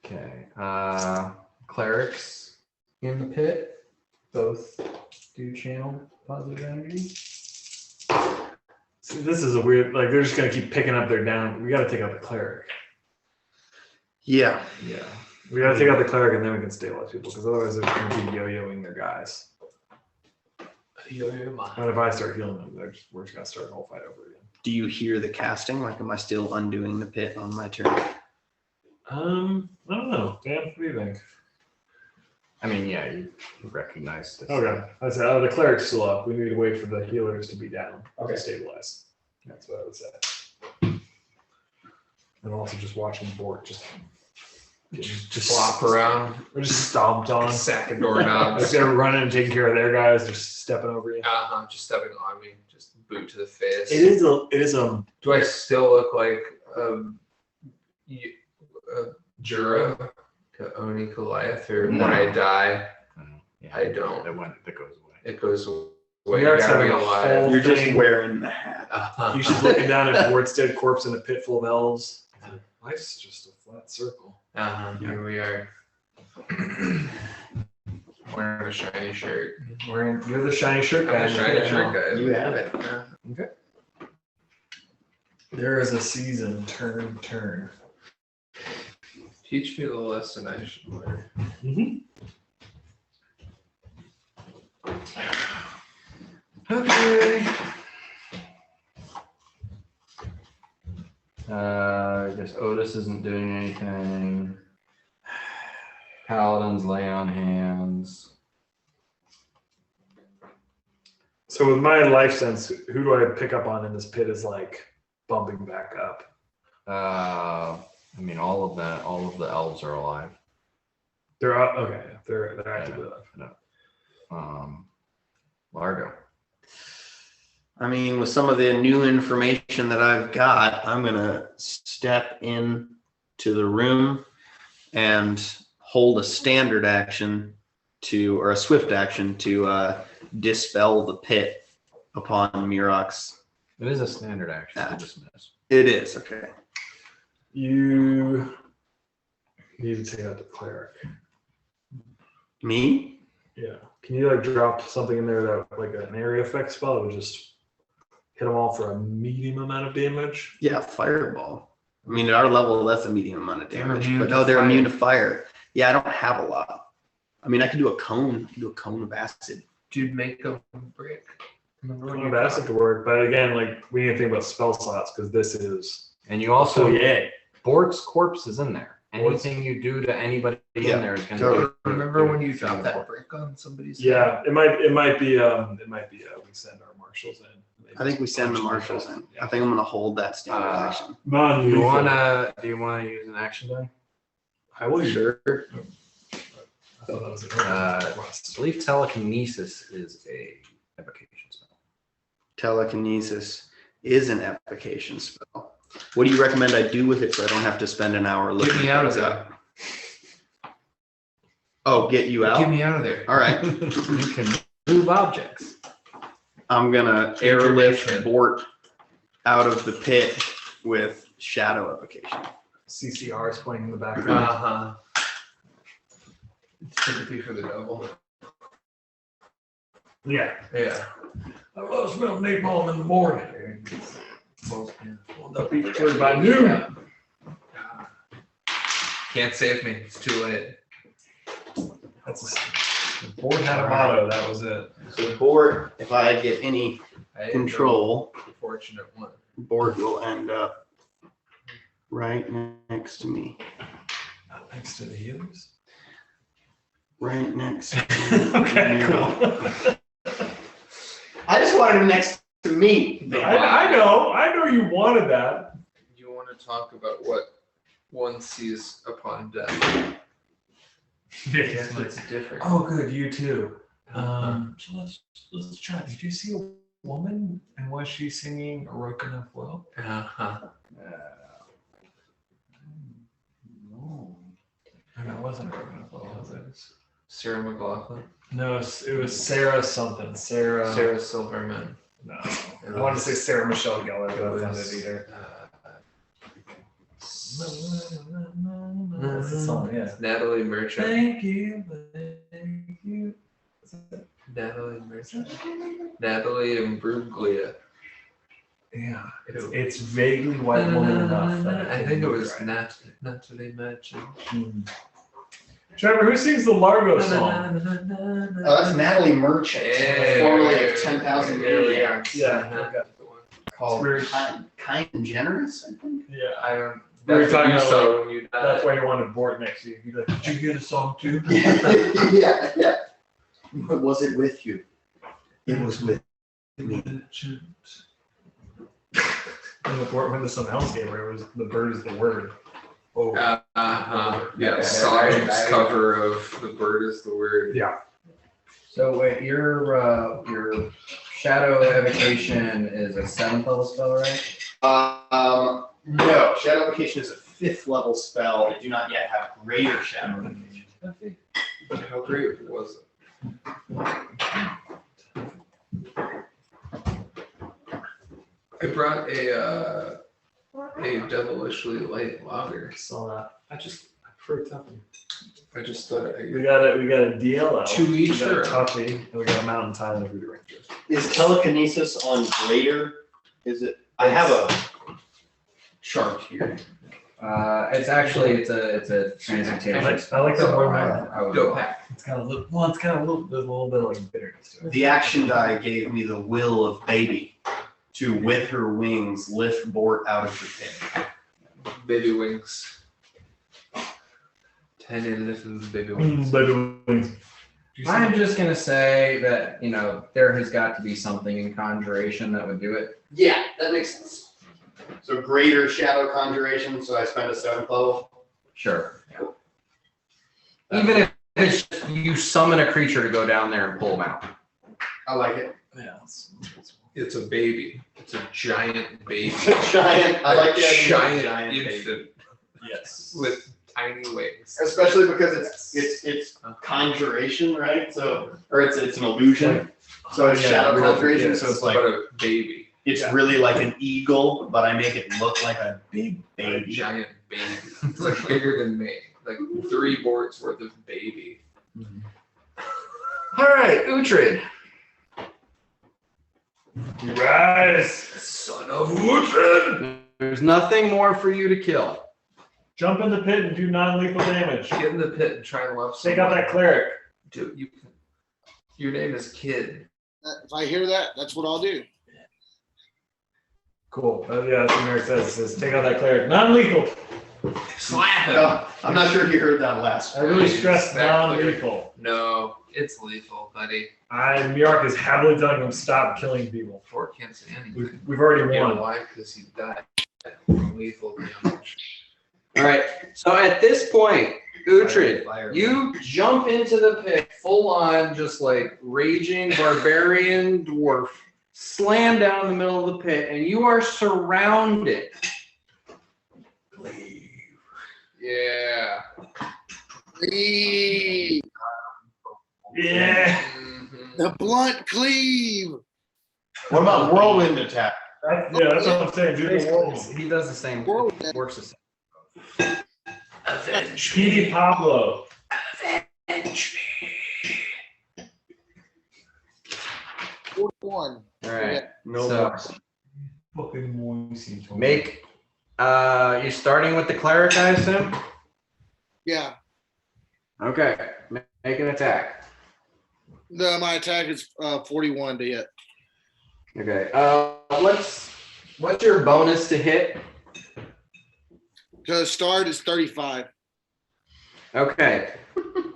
B: there.
A: okay. Clerics in the pit both do channel positive energy.
B: See, this is a weird. Like they're just gonna keep picking up their down. We got to take out the cleric.
C: Yeah.
B: Yeah, we got to take out the cleric, and then we can stabilize people, because otherwise they're just gonna be yo-yoing their guys. And if I start healing them, we're just gonna start a whole fight over again.
C: Do you hear the casting? Like, am I still undoing the pit on my turn?
B: I don't know. Dan, what do you think?
A: I mean, yeah, you recognize this.
B: Okay, I said, oh, the cleric's still up. We need to wait for the healers to be down.
A: Okay.
B: To stabilize. That's what I would say. And also just watching Bort just
F: Flop around.
B: or just stomped on.
F: Sack of
B: Like
F: doorknobs.
B: they're running and taking care of their guys, just stepping over you.
F: Just stepping on me. Just boot to the face.
B: It is a
F: Do I still look like Jura to Oni Goliath, or when I die,
A: Yeah,
F: I don't.
A: That goes away.
F: It goes away.
B: We
F: You
B: are
F: gotta be
B: having a
F: alive.
B: whole
C: You're just
B: thing.
C: wearing the hat.
F: Uh-huh.
B: You should looking down at Bort's dead corpse in a pit full of elves. Life's just a flat circle.
F: Here we are. Wearing a shiny shirt.
B: You're the shiny shirt
F: I'm
B: guy.
F: a shiny shirt guy.
C: You have it.
B: There is a season. Turn.
F: Teach me the lesson I should learn.
A: Okay. I guess Otis isn't doing anything. Paladins lay on hands.
B: So with my life sense, who do I pick up on in this pit is like bumping back up?
A: I mean, all of the elves are alive.
B: They're up. Okay, they're actively alive.
A: Largo.
C: I mean, with some of the new information that I've got, I'm gonna step in to the room and hold a standard action or a swift action to dispel the pit upon Mirok's.
A: It is a standard action to
C: Ah.
A: dismiss.
C: It is, okay.
B: You need to take out the cleric.
C: Me?
B: Yeah. Can you like drop something in there that like an area effect spell that would just hit them all for a medium amount of damage?
C: Yeah, fireball. I mean, at our level, that's a medium amount of
G: They're
C: damage.
G: immune
C: But
G: to
C: no, they're
G: fire.
C: immune to fire. Yeah, I don't have a lot. I mean, I could do a cone. Do a cone of acid.
G: Dude, make a brick. Remember when
B: One
G: you
B: of acid to work, but again, like we need to think about spell slots because this is
A: And you also,
B: yeah.
A: Bort's corpse is in there. Anything you do to anybody
C: Yeah.
A: in there is going
C: So-
A: to
G: remember when you dropped that brick on somebody's head?
B: Yeah, it might be we send our marshals in. Maybe
C: I think we send the marshals in. I think I'm gonna hold that standard action.
B: Come on,
A: Do you want to use an action die?
B: I will
C: Sure.
B: I thought that was
A: I believe telekinesis is a evocation spell.
C: Telekinesis is an application spell. What do you recommend I do with it so I don't have to spend an hour looking
G: me out of
C: things
G: there.
C: up? Oh, get you out?
G: Get me out of there.
C: All right.
A: You can move objects.
C: I'm gonna airlift
G: Information.
C: Bort out of the pit with shadow evocation.
B: CCR is playing in the background.
G: Uh-huh. It's typically for the double.
B: Yeah.
G: Yeah.
B: I love smelling napalm in the morning.
G: Well, yeah.
B: The beach cleared by noon.
G: Can't save me. It's too late.
B: That's the board had a motto. That was it.
C: So Bort, if I get any
G: I am
C: control,
G: the fortunate one.
C: Bort will end up right next to me.
B: Next to the healers.
C: Right next to
B: Okay,
C: me.
B: cool.
C: I just wanted him next to me.
B: I know you wanted that.
G: You want to talk about what one sees upon death?
B: It's
G: different.
B: Oh, good, you too. So let's try. Did you see a woman and was she singing Oroka Flow?
G: Uh-huh.
B: No. And it wasn't Oroka Flow, was it?
G: Sarah McLaughlin.
B: No, it was Sarah something. Sarah.
G: Sarah Silverman.
B: No. I wanted to say Sarah Michelle Gellar, but that's not it either. That's the song, yeah.
G: Natalie Merchant.
B: Thank you.
G: Natalie Merchant. Natalie Imbruglia.
B: Yeah, it's vaguely white woman enough. that
G: I
B: can
G: think it
B: be
G: was
B: right.
G: Natalie Merchant.
B: Trevor, who sings the Largo song?
C: That's Natalie Merchant,
G: Yeah.
C: formerly of 10,000
G: There we
C: Maniacs.
G: are.
B: Yeah.
G: Uh-huh. The one.
C: Called kind and Generous, I think.
B: Yeah.
G: I don't.
B: We were
G: That's what
B: talking
G: you
B: about,
G: saw when you died.
B: That's why you wanted Bort next to you. You'd be like, did you get a song too?
C: yeah. But was it with you? It was with me.
B: And the Bort went to some hellscape where it was the bird is the word. Oh.
G: Uh-huh. Yeah,
A: Yeah,
G: Sonic's cover of The Bird is the Word.
B: Yeah.
A: So wait, your shadow evocation is a 7th level spell, right?
C: No, Shadow Evocation is a 5th level spell. I do not yet have greater Shadow Evocation.
G: But how great was it? I brought a devilishly light lager.
B: Saw that. I fruit up.
G: I just thought
B: We got a DLL.
G: Two each
B: We got a
G: or-
B: Tuffy, and we got a Mountain Tide and a Voodoo Rangers.
C: Is telekinesis on greater? Is it? I have a chart here.
A: It's a transmutation spell.
B: I like that
A: so
B: word.
A: I would
G: Dope.
B: It's got a little. Well, it's got a little. There's a little bit of like bitterness to it.
C: The action die gave me the will of baby to, with her wings, lift Bort out of the pit.
G: baby wings. Tiny little baby wings.
A: I'm just gonna say that there has got to be something in conjuration that would do it.
C: Yeah, that makes sense. So greater shadow conjuration, so I spend a 7th level.
A: Sure. Even if it's just you summon a creature to go down there and pull them out.
C: I like it.
B: Yeah.
G: It's a baby. It's a giant baby.
C: Giant. I like the idea of
G: giant
C: giant baby.
G: infant
B: Yes.
G: with
F: tiny ways.
C: Especially because it's conjuration, right? So, or it's an illusion. So it's shadow conjuration. So it's like
F: but a baby.
C: it's really like an eagle, but I make it look like a big
F: A
C: baby.
F: giant baby. It's like bigger than me. Like 3 boards worth of baby.
A: All right, Uhtred.
B: Rise.
F: Son of Uhtred!
A: There's nothing more for you to kill.
B: Jump in the pit and do non-lethal damage.
F: Get in the pit and try and love
B: Take out that cleric.
F: Dude, your name is Kid.
E: If I hear that, that's what I'll do.
B: Cool. Yeah, that's what Merrick says. It says, take out that cleric. Non-lethal.
F: Slap him!
C: No, I'm not sure if you heard that last.
B: I really stressed
F: That
B: non-lethal.
F: No, it's lethal, buddy.
B: Miyark is heavily telling him stop killing people.
F: 4 can't say anything.
B: We've already
F: You know
B: won.
F: why? Because he died from lethal damage.
A: All right. So at this point, Uhtred, you jump into the pit full on, just like raging barbarian dwarf, slam down in the middle of the pit, and you are surrounded.
F: Yeah.
E: Cleave.
B: Yeah.
F: Mhm.
E: The blunt cleave.
C: What about whirlwind attack?
B: That's what I'm saying. Do the whirlwind.
A: He does the same.
E: Whirlwind.
A: Works the same.
F: Avenge
B: Petey Pablo.
F: Avenge me.
E: 41.
A: All right.
C: No
A: So-
C: more.
B: Fucking moisty.
A: Make. You're starting with the cleric, I assume.
E: Yeah.
A: Okay. Make an attack.
E: My attack is 41 to hit.
A: Okay. What's your bonus to hit?
E: To start is 35.
A: Okay.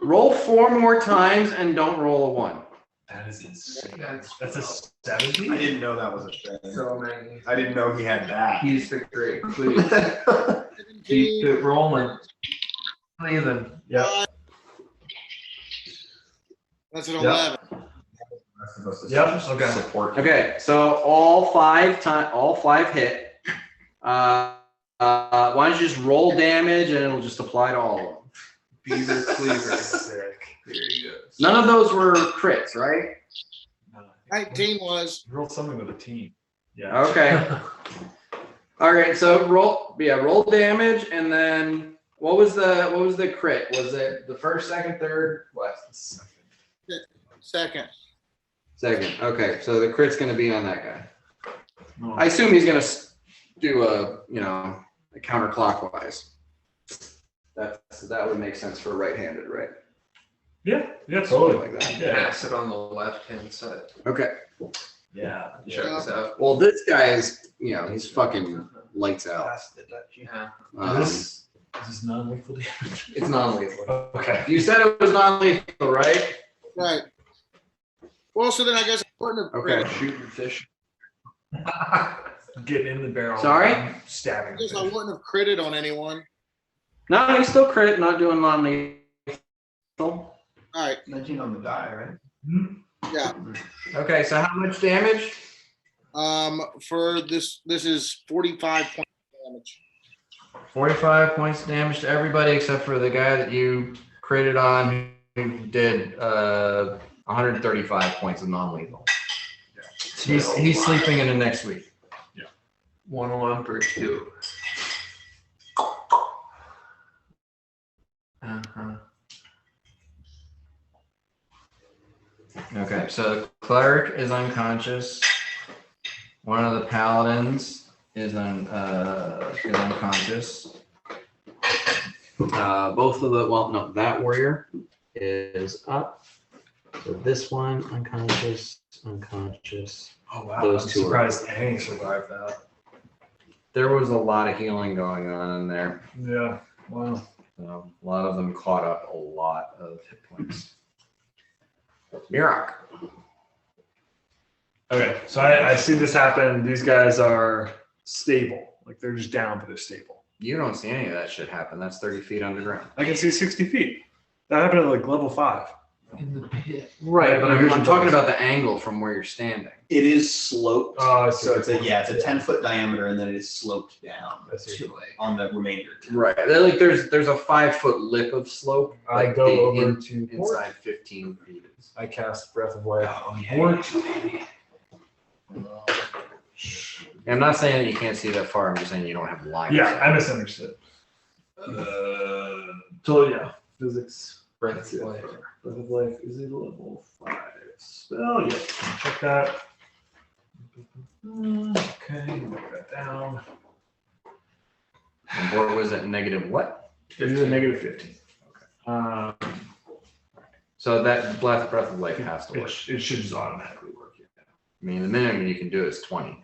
A: Roll 4 more times and don't roll a 1.
B: That is insane.
F: That's
B: a 70?
C: I didn't know that was a thing.
F: so many.
C: I didn't know he had that.
F: He's the great. Please.
A: Keep it rolling. Cleveland.
B: Yeah.
E: That's an
B: Yeah.
E: 11.
B: Yep. Okay.
C: Support.
A: Okay, so all five hit. Why don't you just roll damage and it'll just apply to all of them?
F: Beaver cleaver.
B: Sick.
F: There he goes.
A: None of those were crits, right?
E: 19 was.
B: Roll something with a team. Yeah.
A: Okay. All right, so roll damage, and then what was the crit? Was it the first, second, third? What?
E: Second.
A: Second. Okay, so the crit's gonna be on that guy. I assume he's gonna do a counterclockwise. That would make sense for right-handed, right?
B: Yeah. Yeah.
A: Something
B: Totally.
A: like that.
B: Yeah.
F: Pass it on the left-hand side.
A: Okay.
B: Yeah.
F: Check this out.
A: Well, this guy's, he's fucking lights out.
F: Yeah.
B: This is non-lethal damage.
A: It's non-lethal.
B: Okay.
A: You said it was non-lethal, right?
E: Right. Well, so then I guess I wouldn't have.
A: Okay.
F: Shooting fish.
B: Get in the barrel.
A: Sorry?
B: and stabbing.
E: I guess I wouldn't have critted on anyone.
A: No, he's still crit, not doing non-lethal.
E: All right.
C: 19 on the die, right?
E: Yeah.
A: Okay, so how much damage?
E: For this is 45 points of damage.
A: 45 points of damage to everybody except for the guy that you critted on who did 135 points of non-lethal. He's sleeping in the next week.
F: 1 lump or 2.
A: Okay, so the cleric is unconscious. One of the paladins is unconscious. Both of that warrior is up. So this one unconscious.
B: Oh wow.
A: Those
B: I'm
A: two are-
B: surprised Hank survived that.
A: There was a lot of healing going on in there.
B: Yeah. Wow.
A: A lot of them caught up a lot of hit points. Mirak.
B: Okay. So I see this happen. These guys are stable. Like they're just down, but they're stable.
A: You don't see any of that shit happen. That's 30 feet underground.
B: I can see 60 feet. That happened at like level 5.
G: in the pit.
A: Right, but
B: Here's
A: I'm
B: your
A: talking
B: bonus.
A: about the angle from where you're standing.
C: It is sloped.
B: Oh, I see.
C: So it's a 10-foot diameter, and then it is sloped down
B: I see.
C: on the remainder.
A: Right. Like there's a 5-foot lip of slope.
B: I
A: Like
B: go
A: the
B: over to Bort.
A: inside 15 feet.
B: I cast Breath of Life on
C: yeah.
B: Bort.
A: I'm not saying that you can't see that far. I'm just saying you don't have line. of
B: Yeah,
A: sight.
B: I misunderstood. So yeah, physics.
F: Breath of life.
B: Breath of Life is a level 5 spell. Yeah, check that. Okay, write that down.
A: And Bort was at negative what?
B: It is a negative 15. Okay.
A: So that Breath of Life has to work.
B: It should just automatically work. Yeah.
A: I mean, the minimum you can do is 20.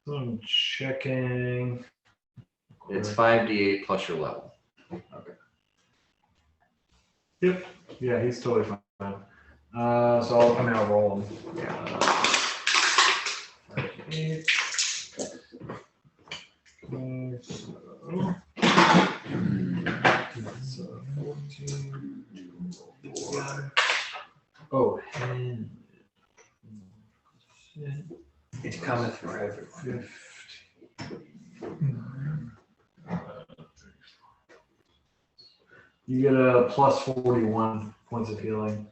B: So I'm checking.
A: It's 5d8 plus your level.
B: Yep. Yeah, he's totally fine. So I'll roll him.
A: Yeah.
B: 8. So 14. Oh, and
C: It cometh forever.
B: 50. You get a plus 41 points of healing.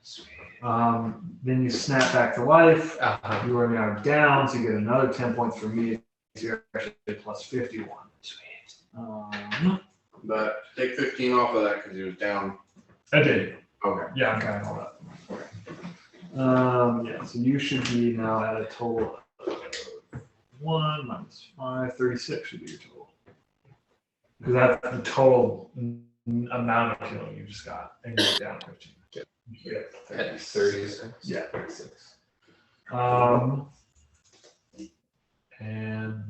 B: Then you snap back to life.
F: Uh-huh.
B: You are now down, so you get another 10 points from me. So you're actually plus 51. Sweet.
A: But take 15 off of that because he was down.
B: I did.
A: Okay.
B: Yeah, I'm counting all that. Yeah, so you should be now at a total of 1 minus 5, 36 should be your total. Because that's the total amount of healing you just got, and you're down 15. Yeah,
F: At 36.
B: Yeah, 36. And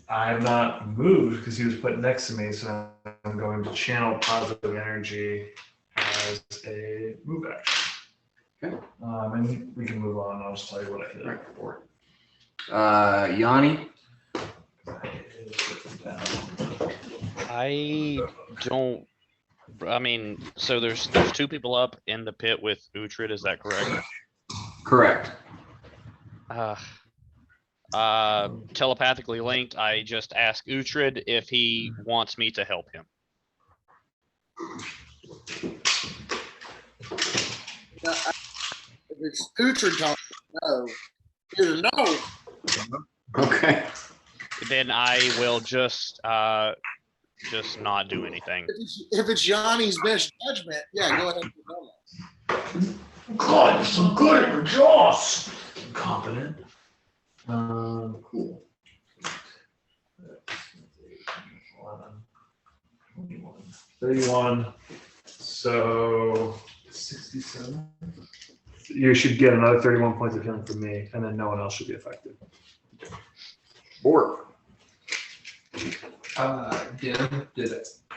B: I have not moved because he was put next to me, so I'm going to channel positive energy as a move action.
A: Okay.
B: And we can move on. I'll just tell you what I did.
A: Right. Yanni.
D: I don't. I mean, so there's 2 people up in the pit with Uhtred. Is that correct?
A: Correct.
D: Telepathically linked. I just ask Uhtred if he wants me to help him.
E: If it's Uhtred talking, no. Either no.
A: Okay.
D: Then I will just not do anything.
E: If it's Yanni's best judgment, yeah, go ahead and do that.
B: God, so good at your jaws. Competent. Cool. 11, 21, 31. So 67. You should get another 31 points of healing from me, and then no one else should be affected.
A: Bort.
F: Did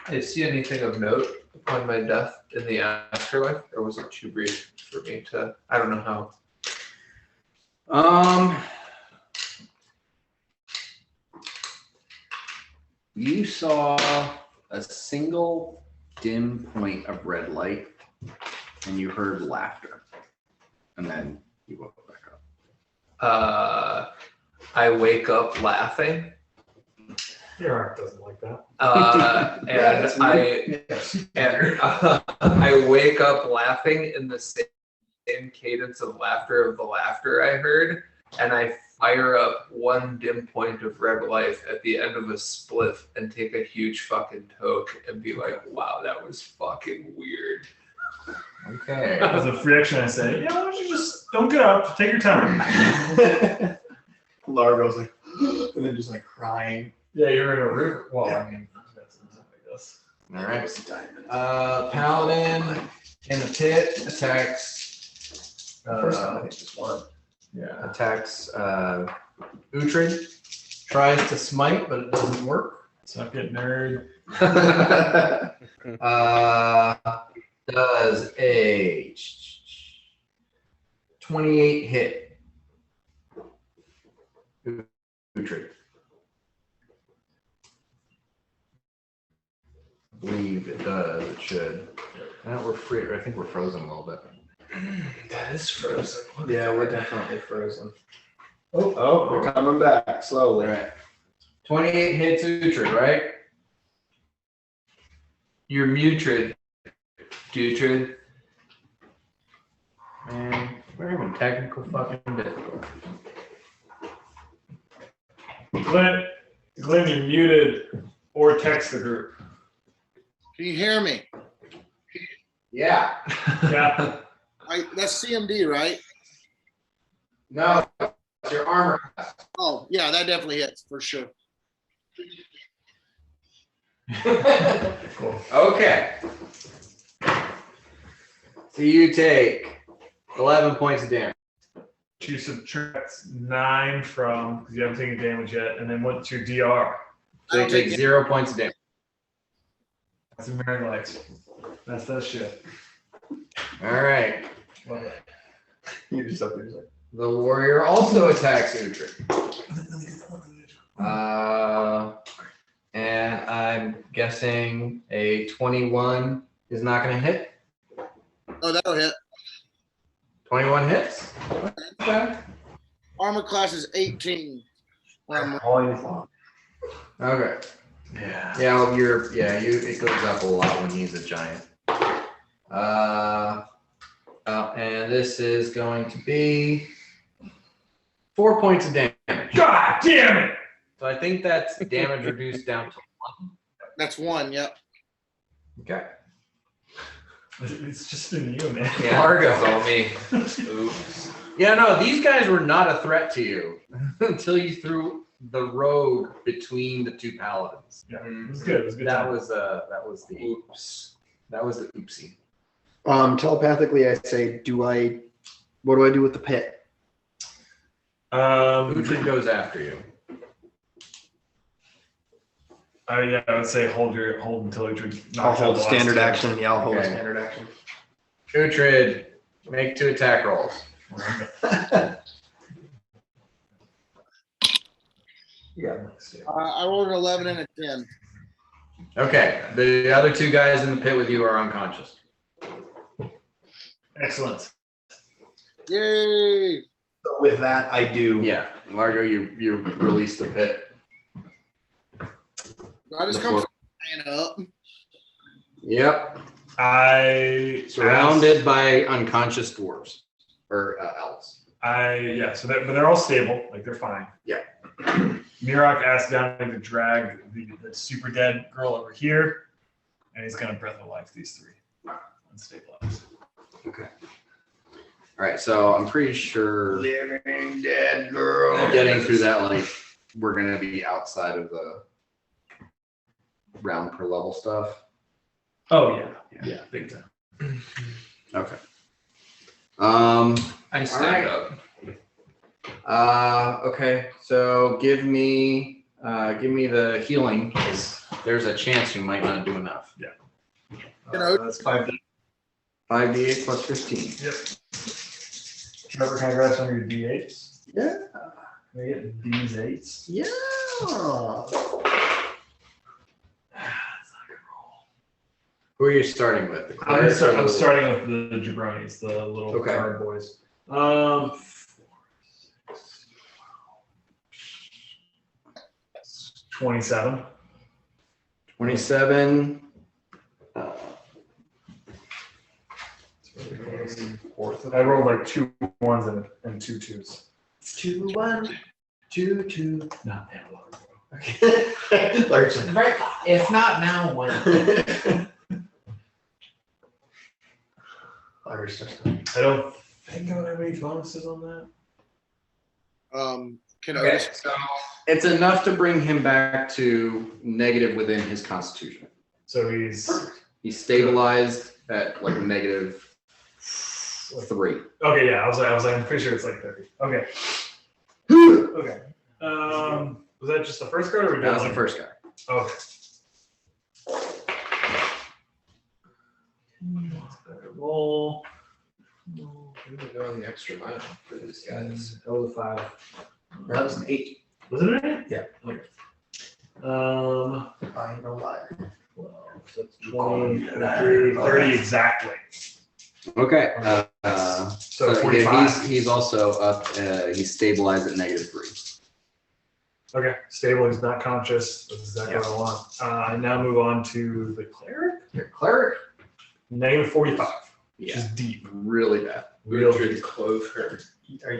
F: I see anything of note upon my death in the afterlife, or was it too brief for me to? I don't know how.
H: You saw a single dim point of red light, and you heard laughter, and then you woke back up.
F: I wake up laughing,
B: Your art doesn't like that.
F: I wake up laughing in the same cadence of laughter of the laughter I heard, and I fire up 1 dim point of red life at the end of a spliff and take a huge fucking toke and be like, wow, that was fucking weird.
A: Okay.
B: As a free action, I say, yeah, why don't you just don't get up, take your time.
C: Largo's like, and then just like crying.
B: Yeah, you're in a river. Well, I mean, that's I guess.
A: All right. Paladin in the pit attacks.
C: First time, I think just one.
B: Yeah.
A: Attacks Uhtred. Tries to smite, but it doesn't work.
B: Suck it, nerd.
A: Does a 28 hit. Uhtred. I believe it does. It should. We're free. I think we're frozen a little bit.
F: That is frozen.
H: Yeah, we're definitely frozen.
C: Oh, we're coming back slowly.
A: All right. 28 hits Uhtred, right? You're mutrid. Dutrid. Man, we're having technical fucking difficulty.
B: Glenn, you're muted or text the group.
E: Can you hear me?
A: Yeah.
B: Yeah.
E: That's CMD, right?
A: No, it's your armor class.
E: Oh, yeah, that definitely hits for sure.
B: Cool.
A: Okay. So you take 11 points of damage.
B: You subtract 9 from, because you haven't taken damage yet, and then what's your DR?
A: So you take 0 points of damage.
B: That's a Mary likes. That's that shit.
A: All right.
B: Love it.
C: You just up there.
A: The warrior also attacks Uhtred. And I'm guessing a 21 is not going to hit.
E: Oh, that'll hit.
A: 21 hits. Okay.
E: Armor class is 18.
A: Okay.
B: Yeah.
A: Yeah, well, it goes up a lot when he's a giant. And this is going to be 4 points of damage.
B: God damn it!
A: So I think that's damage reduced down to 1.
E: That's 1, yep.
A: Okay.
B: It's just been you, man.
A: Yeah.
F: Margo's on me. Oops.
A: Yeah, no, these guys were not a threat to you until you threw the rogue between the two paladins.
B: Yeah, it was good. It was good.
A: That
B: time.
A: was the oops. That was the oopsie.
C: Telepathically, I say, what do I do with the pit?
A: Uhtred goes after you.
B: Yeah, I would say hold until you
C: I'll hold
B: the last
C: standard
B: two.
C: action. Yeah, I'll hold
A: Okay.
C: standard action.
A: Uhtred, make 2 attack rolls.
C: Yeah.
E: I rolled an 11 and a 10.
A: Okay, the other 2 guys in the pit with you are unconscious.
B: Excellent.
E: Yay!
C: So with that, I do.
A: Yeah, Largo, you release the pit.
E: I just come up.
A: Yep,
B: I
A: surrounded by unconscious dwarves or elves.
B: So but they're all stable. Like they're fine.
A: Yeah.
B: Mirok asked Downey to drag the super dead girl over here, and he's gonna breath of life these 3 unstabilized.
A: Okay. All right, so I'm pretty sure
C: Living dead girl.
A: getting through that, like, we're gonna be outside of the round per level stuff.
B: Oh yeah,
A: Yeah.
B: big time.
A: Okay.
F: I stand up.
A: Okay, so give me the healing, because there's a chance you might not do enough.
B: That's 5.
A: 5d8 plus 15.
B: Yep. Trevor, can I grab some of your D8s?
C: Yeah.
B: Can I get these 8s?
C: Yeah.
A: Who are you starting with? The
B: I'm
A: clerics or the-
B: starting with the jabronis, the little
A: Okay.
B: card boys. 27.
A: 27.
B: I rolled like 2 1s and 2 2s.
C: 2, 1, 2, 2.
B: Not that long.
C: Okay.
G: Right. If not now, when?
B: I don't think I don't have any bonuses on that.
E: Can
A: Okay,
E: Otis?
A: so it's enough to bring him back to negative within his constitution.
B: So he's
A: He's stabilized at like negative 3.
B: okay. Yeah, I was like, I'm pretty sure it's like 30. Okay. Okay. Was that just the first card, or we
A: That was
B: got
A: the first guy.
B: Okay. Roll.
F: I'm gonna go on the extra mile for these guys.
B: That was a 5.
C: That was an 8.
B: Was it an 8?
C: Yeah.
B: Okay.
C: I know why.
B: 12, so that's 20, 23, 30 exactly.
H: Okay.
B: So
H: yeah,
B: 45.
H: he's also up. He's stabilized at -3.
B: Okay, stable. He's not conscious. That's exactly what I want. I now move on to the cleric.
H: Your cleric.
B: -45. Which
H: Yeah.
B: is deep.
H: Really bad.
B: Real
F: Uhtred
B: deep.
F: clove her.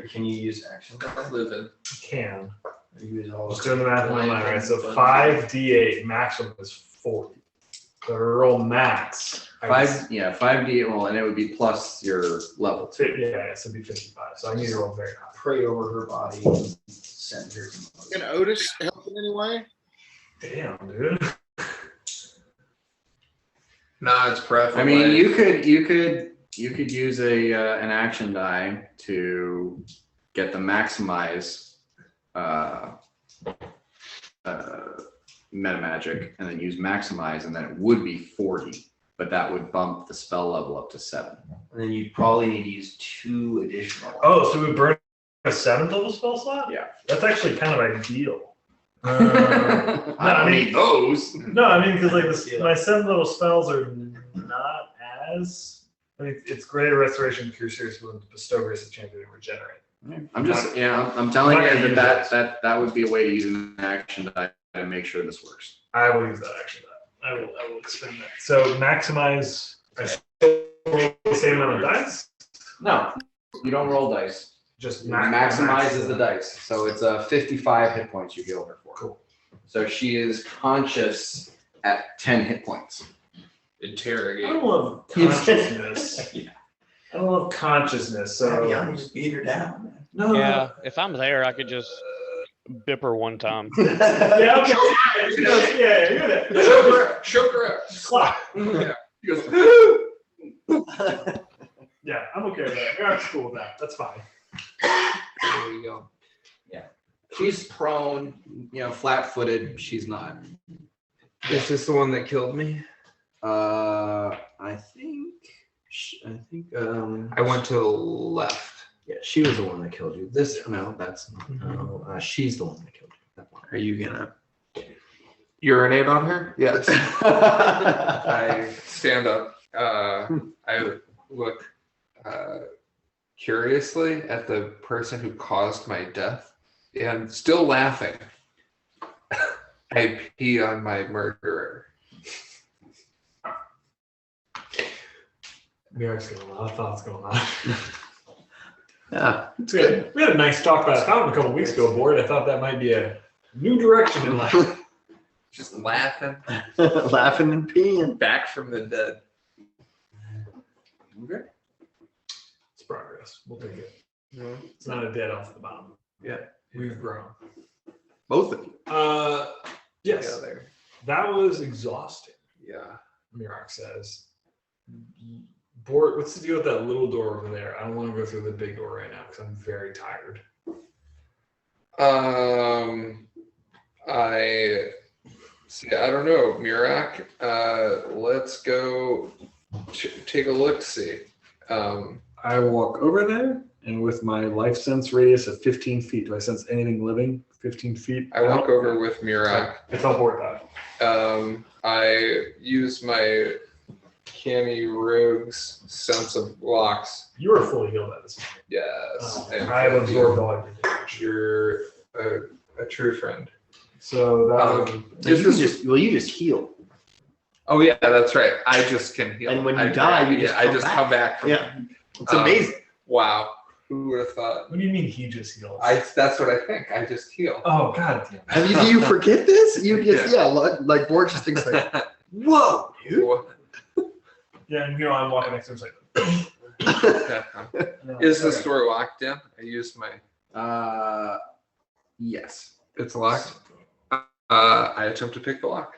C: Can you use action?
F: Living.
B: Can.
C: Use all
B: Just doing the math in my mind, right? So 5d8 maximum is 40. So roll max.
H: 5d8 roll, and it would be plus your level 2.
B: Yeah, so it'd be 55. So I need to roll very high.
C: Pray over her body and send her.
E: Can Otis help in any way?
B: Damn, dude.
F: Nah, it's preferable.
H: I mean, you could use an action die to get the maximize meta magic, and then use maximize, and then it would be 40, but that would bump the spell level up to 7.
C: And then you'd probably need to use 2 additional.
B: Oh, so we burn a 7th level spell slot?
H: Yeah.
B: That's actually kind of ideal.
H: I don't need those.
B: No, I mean, because like my 7th level spells are not as. I mean, it's greater restoration, cure serious wounds, bestow grace of champion, and regenerate.
H: I'm just, I'm telling
B: I'm not
H: you
B: gonna
H: that would be a way to use an action die to make sure this works.
B: I will use that action. I will expend that. So maximize. I still roll the same amount of dice.
H: No, you don't roll dice.
B: Just
H: Maximizes the dice. So it's 55 hit points you heal her for.
B: Cool.
H: So she is conscious at 10 hit points.
B: I
F: Interrogate.
B: don't love consciousness.
H: Yeah.
B: I don't love consciousness. So
C: just beat her down, man.
B: no.
D: Yeah, if I'm there, I could just bip her one time.
B: Yeah. Okay. She goes, yeah. You're there.
F: Choke her out.
B: Slap.
F: Yeah. He goes,
B: Yeah, I'm okay with that. You're cool with that. That's fine.
F: there you go.
H: She's prone, flat-footed. She's not.
F: Is this the one that killed me?
H: I think.
F: I went to the left.
H: Yeah, she was the one that killed you. She's the one that killed you. That one.
F: Are you gonna urinate on her? Yes. I stand up. I look curiously at the person who caused my death, and still laughing, I pee on my murderer.
B: Merrick's got a lot of thoughts going on.
H: Yeah.
B: It's good. We had a nice talk about fountain a couple weeks ago, board. I thought that might be a new direction in life.
F: Just laughing,
C: Laughing and peeing.
F: back from the dead.
H: Okay.
B: It's progress. We'll take it. It's not a dead off the bottom.
F: Yeah.
B: We've grown.
H: Both of you.
B: Yes.
F: Yeah, there.
B: That was exhausting,
F: Yeah.
B: Mirak says. Board, what's the deal with that little door over there? I don't want to go through the big door right now because I'm very tired.
F: I don't know, Mirak. Let's go take a look. See.
B: I walk over there, and with my life sense radius of 15 feet, do I sense anything living 15 feet?
F: I walk over with Mirak.
B: I teleport that.
F: I use my canny rogue's sense of blocks.
B: You are fully healed at this point.
F: Yes. and
B: I have absorbed all your damage.
F: You're a true friend.
B: So that
C: You just heal.
F: Oh yeah, that's right. I just can heal.
C: And when you
F: I
C: die, you
F: forgot.
C: just
F: come back. From,
C: Yeah. It's amazing.
F: Wow. Who would have thought?
B: what do you mean he just heals?
F: That's what I think. I just heal.
B: Oh god damn.
C: I mean, do you forget this? You just like Borg just thinks like, whoa, dude.
B: Yeah, and I'm walking next to him like
F: Is this door locked in? I used my.
H: Yes.
F: It's locked. I attempt to pick the lock.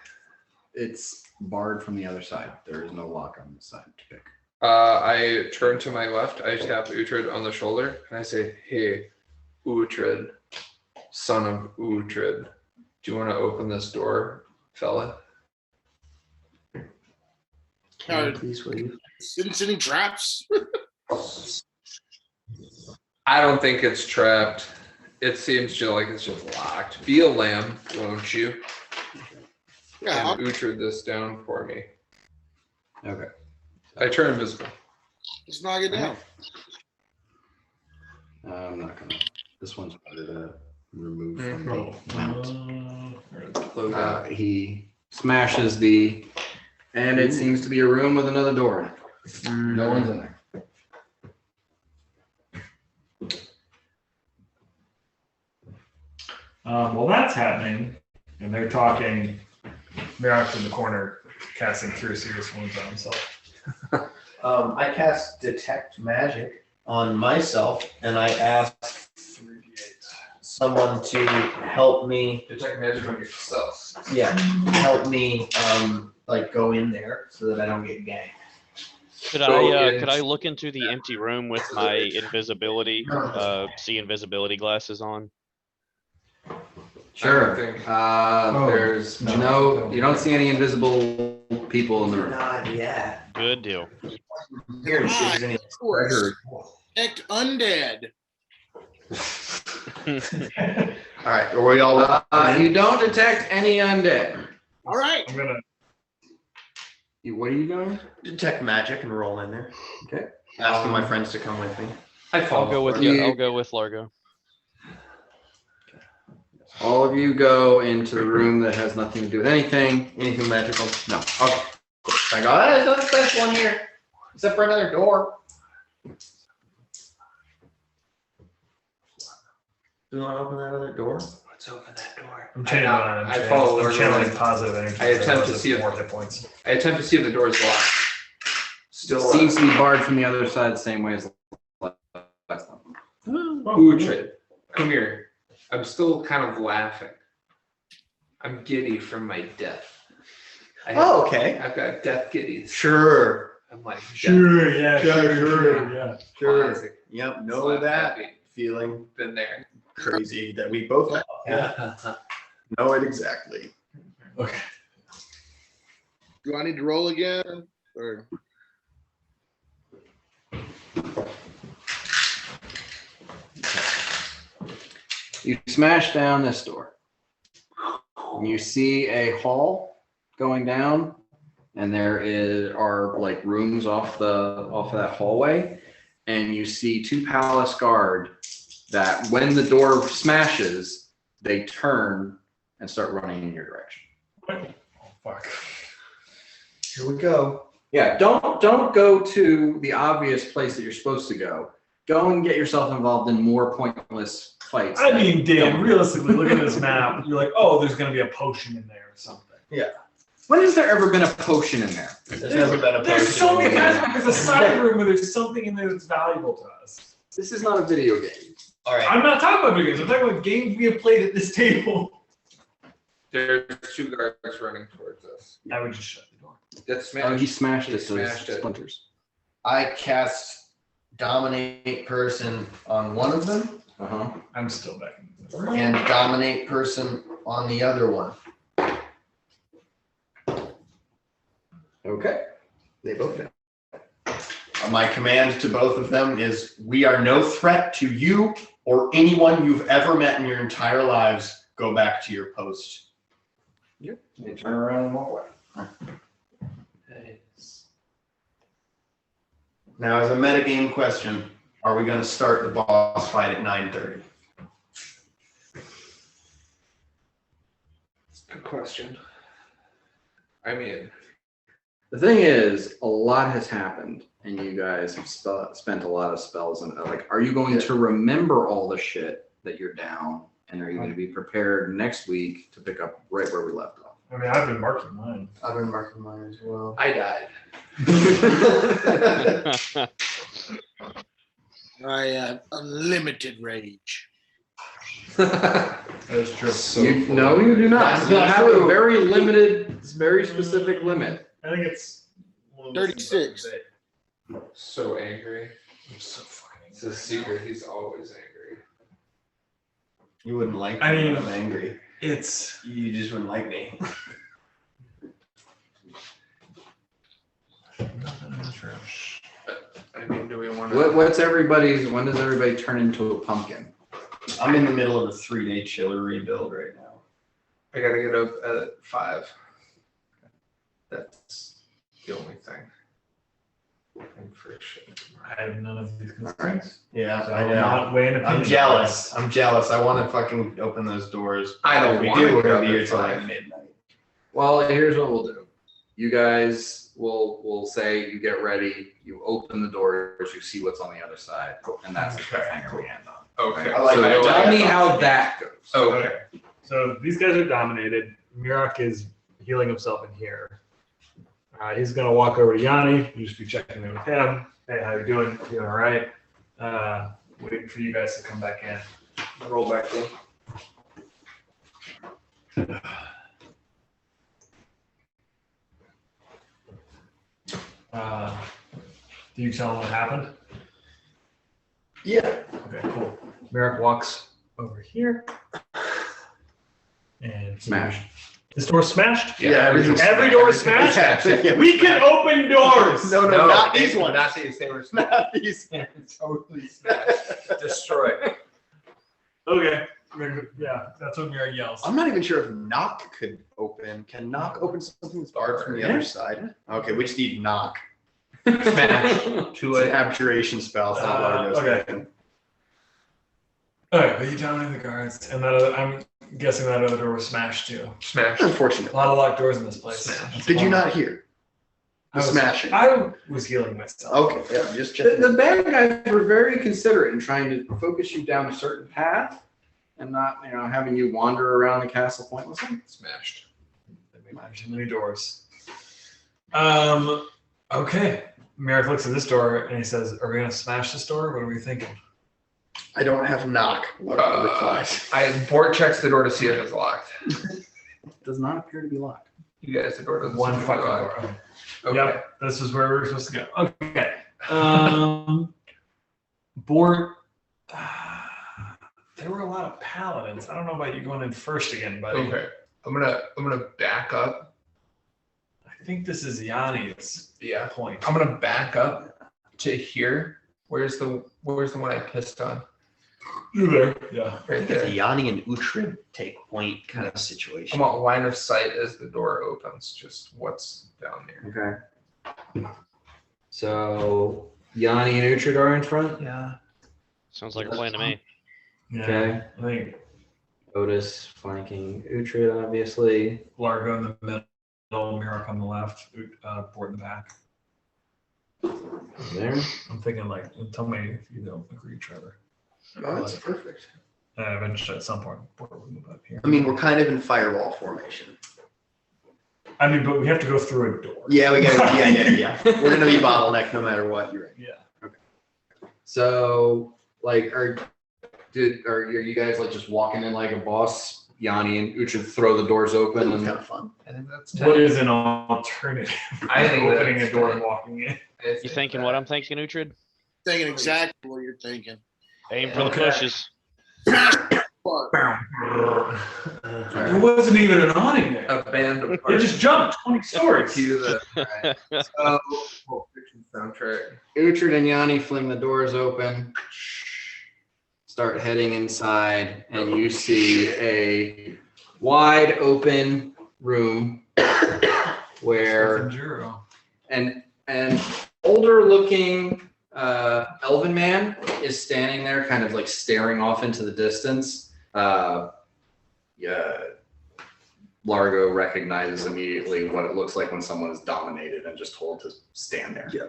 H: It's barred from the other side. There is no lock on this side to pick.
F: I turn to my left. I tap Uhtred on the shoulder and I say, "Hey, Uhtred, son of Uhtred, do you want to open this door, fella?"
C: Please, will you?
E: Didn't see any traps.
F: I don't think it's trapped. It seems like it's just locked. Be a lamb, won't you?
E: Yeah,
F: And Uhtred this down for me.
H: Okay.
F: I turn invisible.
E: Let's knock it down.
H: I'm not gonna. This one's harder to remove from
B: Oh.
H: the mount.
F: Load up.
H: He smashes the, and it seems to be a room with another door in it. No one's in there.
B: While that's happening, and they're talking, Merrick's in the corner casting Cure Serious Wounds on himself.
C: I cast Detect Magic on myself, and I ask
B: 3d8.
C: someone to help me.
F: Detect magic on yourself.
C: Yeah, help me like go in there so that I don't get ganked.
D: Could I look into the empty room with my invisibility, see invisibility glasses on?
H: Sure.
F: think-
H: There's you don't see any invisible people in the room.
C: Not yet.
D: Good deal.
C: Here to see if there's any treasure.
E: Detect undead.
C: All right, are we all?
H: You don't detect any undead.
E: All right.
B: I'm gonna.
H: What are you doing?
C: Detect magic and roll in there.
H: Okay.
C: Asking my friends to come with me.
D: I'll go with you. I'll go with Largo.
H: All of you go into the room that has nothing to do with anything.
C: Anything magical?
H: No.
C: Okay. I go, there's no space one here, except for another door. Do you want to open that other door?
F: Let's open that door.
B: I'm channeling.
F: I follow
B: I'm
F: Lord
B: channeling
F: Lord.
B: positive energy.
F: I attempt to see
B: more
F: it.
B: hit points.
F: I attempt to see if the door is locked. Still
H: Seems to be barred from the other side the same way as last time.
F: Uhtred, come here. I'm still kind of laughing. I'm giddy from my death.
C: Oh, okay.
F: I've got death giddies.
C: Sure.
F: I'm like,
B: Sure, yeah,
C: Sure.
B: yeah.
F: Classic.
C: Yep. Know
F: Slap
C: that
F: happy.
C: feeling.
F: Been there.
C: Crazy that we both have.
F: Yeah.
C: Know it exactly.
B: Okay.
E: Do I need to roll again? Or
H: You smash down this door. And you see a hall going down, and are like rooms off of that hallway, and you see two palace guard that when the door smashes, they turn and start running in your direction.
B: Oh fuck.
C: Here we go.
H: Yeah, don't go to the obvious place that you're supposed to go. Go and get yourself involved in more pointless fights.
B: I mean, Dan, realistically, look at this map. You're like, oh, there's gonna be a potion in there or something.
H: When has there ever been a potion in there?
C: There's never been a
B: There's so many
C: person.
B: times there's a side room where there's something in there that's valuable to us.
H: This is not a video game.
C: All right.
B: I'm not talking about video games. I'm talking about games we have played at this table.
F: There's two guards running towards us.
B: I would just shut the door.
F: That's
H: Oh,
F: smashed.
H: he smashed
F: He
H: it to
F: smashed it.
H: splinters.
C: I cast Dominate Person on one of them
H: Uh-huh.
B: I'm still back in this.
C: and Dominate Person on the other one.
H: Okay. They both did.
C: My command to both of them is, we are no threat to you or anyone you've ever met in your entire lives. Go back to your post.
H: They turn around and walk away.
C: Now, as a metagame question, are we going to start the boss fight at 9:30?
F: Good question. I mean,
H: The thing is, a lot has happened, and you guys have spent a lot of spells. And like, are you going to remember all the shit that you're down, and are you going to be prepared next week to pick up right where we left off?
B: I mean, I've been marking mine.
C: I've been marking mine as well.
F: I died.
E: I have unlimited rage.
B: That is true.
H: No, you do not.
C: That's
H: You
C: not
H: have
C: true.
H: a very limited, very specific limit.
B: I think it's
E: 36.
F: So angry.
B: I'm so fucking
F: It's a secret. He's always angry.
C: You wouldn't like me
B: I mean-
C: when I'm angry.
B: It's
C: You just wouldn't like me.
F: I mean, do we want to?
H: When does everybody turn into a pumpkin?
C: I'm in the middle of a 3-day chiller rebuild right now.
F: I gotta get up at 5. That's the only thing.
B: I have none of these constraints.
C: Yeah,
B: So
C: I
B: I'm
C: know.
B: not weighing opinion.
C: I'm jealous. I'm jealous. I want to fucking open those doors.
F: I don't
C: If we
F: wanna
C: do. We're
F: go
C: gonna be
F: to
C: here till like
F: 5.
C: midnight.
H: Well, here's what we'll do. You guys will say you get ready, you open the doors, you see what's on the other side, and that's the cliffhanger we end on.
F: Okay.
C: I like
H: So
C: that.
H: tell me how that goes.
F: Okay.
B: So these guys are dominated. Mirak is healing himself in here. He's gonna walk over to Yanni. You just be checking in with him. Hey, how you doing? Doing all right? Waiting for you guys to come back in.
H: Roll back in.
B: Do you tell him what happened?
C: Yeah.
B: Okay, cool. Merrick walks over here. And
H: Smashed.
B: This door's smashed?
C: Yeah, everything's
B: Every door is smashed?
C: Yeah.
B: We can open doors!
C: No, not these ones.
F: Not these. They were
C: Not these ones.
F: totally destroyed.
B: Okay. Yeah, that's what Merrick yells.
C: I'm not even sure if knock could open. Can knock open something that's barred from the other side? Okay, we just need knock.
F: Smash.
C: It's an abjuration spell. It's not Largo's
B: okay.
C: thing.
B: Alright, but you dominated the guards, and that other, I'm guessing that other door was smashed too.
F: Smash.
B: A
C: Unfortunate.
B: lot of locked doors in this place.
F: Smashed.
C: Did you not hear
B: I
C: the
B: was,
C: smashing?
B: I was healing myself.
C: Okay, yeah, just checking.
H: The bad guys were very considerate in trying to focus you down a certain path and not, having you wander around the castle pointlessly.
F: Smashed.
B: Too many doors. Okay. Merrick looks at this door and he says, "Are we gonna smash this door? What are we thinking?"
C: I don't have knock. Largo replies.
F: Bort checks the door to see if it's locked.
H: It does not appear to be locked.
F: You guys, the door doesn't
B: One
F: seem to be
B: fucking
F: locked.
B: door. Okay.
F: Okay.
B: Yep, this is where we're supposed to go. Okay. Board. There were a lot of paladins. I don't know about you going in first again, buddy.
F: Okay. I'm gonna back up.
B: I think this is Yanni's
F: Yeah.
B: point.
F: I'm gonna back up to here. Where's the one I pissed on?
B: You're there. Yeah.
F: Right
C: It's a
F: there.
C: Yanni and Uhtred take point kind of situation.
F: I want line of sight as the door opens. Just what's down there.
H: Okay. So Yanni and Uhtred are in front?
C: Yeah.
D: Sounds like a plan to me.
B: Yeah.
H: Okay.
B: I think
H: Otis flanking Uhtred, obviously.
B: Largo in the middle, Merrick on the left, Bort in the back.
H: There.
B: I'm thinking like, tell me if you don't agree, Trevor.
C: Oh, that's perfect.
B: Eventually, at some point, Bort will move up here.
C: I mean, we're kind of in firewall formation.
B: I mean, but we have to go through a door.
C: Yeah, we got. Yeah. We're gonna be bottleneck no matter what. You're right.
B: Yeah.
H: So, like, are you guys like just walking in like a boss? Yanni and Uhtred throw the doors open
C: It's
H: and
C: kind of fun.
F: I think that's
B: What is an alternative?
F: I think
B: opening
F: that's
B: a door
F: 10.
B: and walking in.
D: You thinking what I'm thinking, Uhtred?
E: Thinking exactly what you're thinking.
D: Aim for the
B: Okay.
D: bushes.
B: There wasn't even an awning there.
F: a band of
B: It just jumped 20 stories.
F: Cue the Pulp Fiction soundtrack.
H: Uhtred and Yanni fling the doors open, start heading inside, and you see a wide open room where an older looking elven man is standing there kind of like staring off into the distance. Largo recognizes immediately what it looks like when someone is dominated and just told to stand there.
C: Yeah.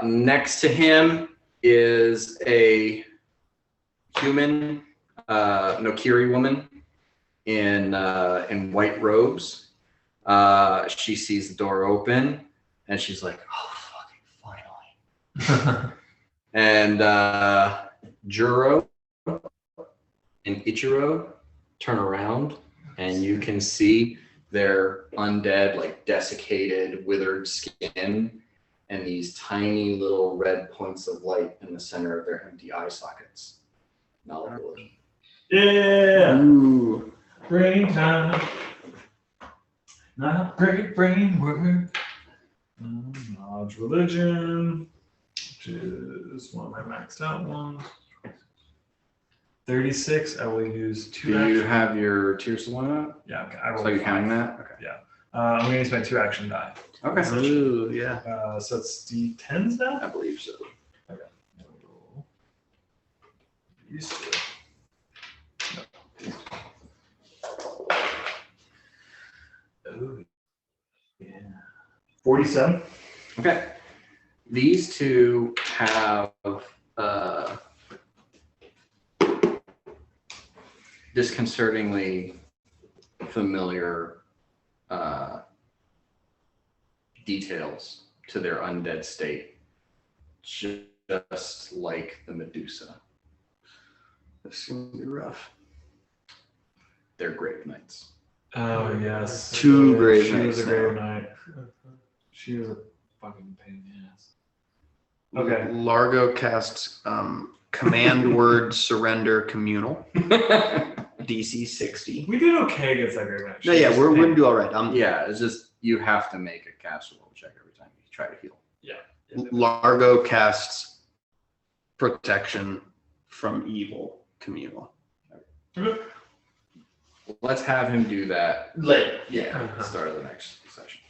H: Next to him is a human, Nokiri woman in white robes. She sees the door open and she's like, "Oh, fucking finally!" And Juro and Ichiro turn around, and you can see their undead, like desiccated, withered skin, and these tiny little red points of light in the center of their empty eye sockets. Knowledge.
B: Yeah.
C: Ooh.
B: Brain time. Not great brain work. Knowledge religion, which is one of my maxed out ones. 36. I will use 2
H: Do you
B: actions.
H: have your Tears of One out?
B: Yeah, okay. I will
H: So you're
B: five.
H: counting that? Okay.
B: I'm gonna use my 2 action die.
H: Okay.
C: Ooh, yeah.
B: So it's D10s now?
H: I believe so.
B: Used to.
A: Ooh, yeah.
B: 47.
H: Okay. These two have disconcertingly familiar details to their undead state, just like the Medusa. This is gonna be rough. They're grave knights.
B: Oh, yes.
C: 2 grave
B: She was
C: knights
B: a grave
C: now.
B: knight. She was a fucking pain in the ass. Okay.
C: Largo casts command word surrender communal. DC 60.
B: We did okay against that grave knight.
C: No, yeah, we're gonna do all right.
H: Yeah, it's just you have to make a cast roll check every time you try to heal.
C: Largo casts protection from evil communal.
H: Let's have him do that
C: Later.
H: at the start of the next session.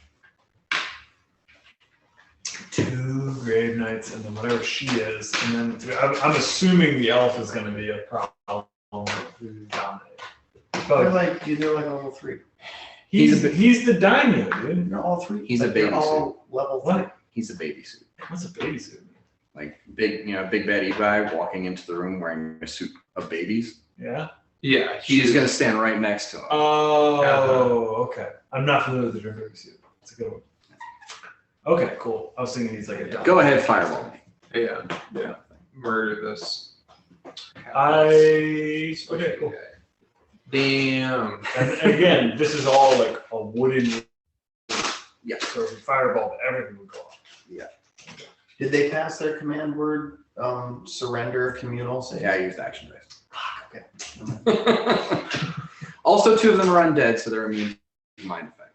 B: 2 grave knights and then whatever she is, and then I'm assuming the elf is going to be a problem to dominate.
C: They're like level 3.
B: He's the daimyo, dude.
C: They're all 3.
H: He's a baby
C: all level 3.
B: What?
H: He's a baby suit.
B: What's a baby suit?
H: Like big bad Levi walking into the room wearing a suit of babies.
B: Yeah.
F: Yeah,
H: She's gonna stand right next to him.
B: Oh, okay. I'm not familiar with the term baby suit. It's a good one. Okay, cool. I was thinking he's like a dog.
H: Go ahead, fireball me.
F: yeah. Murder this.
B: Okay, cool.
F: Damn.
B: And again, this is all like a wooden.
H: Yeah.
B: So if we fireball, everything would go off.
C: Did they pass their command word surrender communal save?
H: Yeah, I used action dice.
C: Okay.
H: Also, 2 of them are undead, so they're immune to mind effect.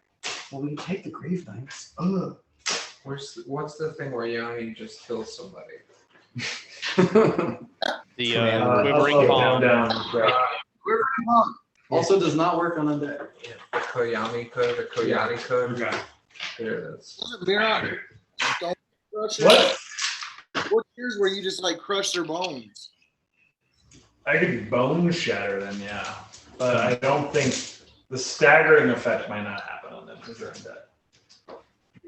C: Well, we can take the grave knights. Ugh.
F: What's the thing where Yanni just kills somebody?
D: The
B: Up,
D: quivering palm.
B: down, right.
H: Also, does not work on undead.
F: The Koyami code, the Koyani code.
B: Okay.
F: There it is.
E: Wasn't Miron Stone Crusher?
B: What?
E: What years where you just like crush their bones?
B: I could bone shatter them, yeah. But I don't think the staggering effect might not happen on them because they're undead.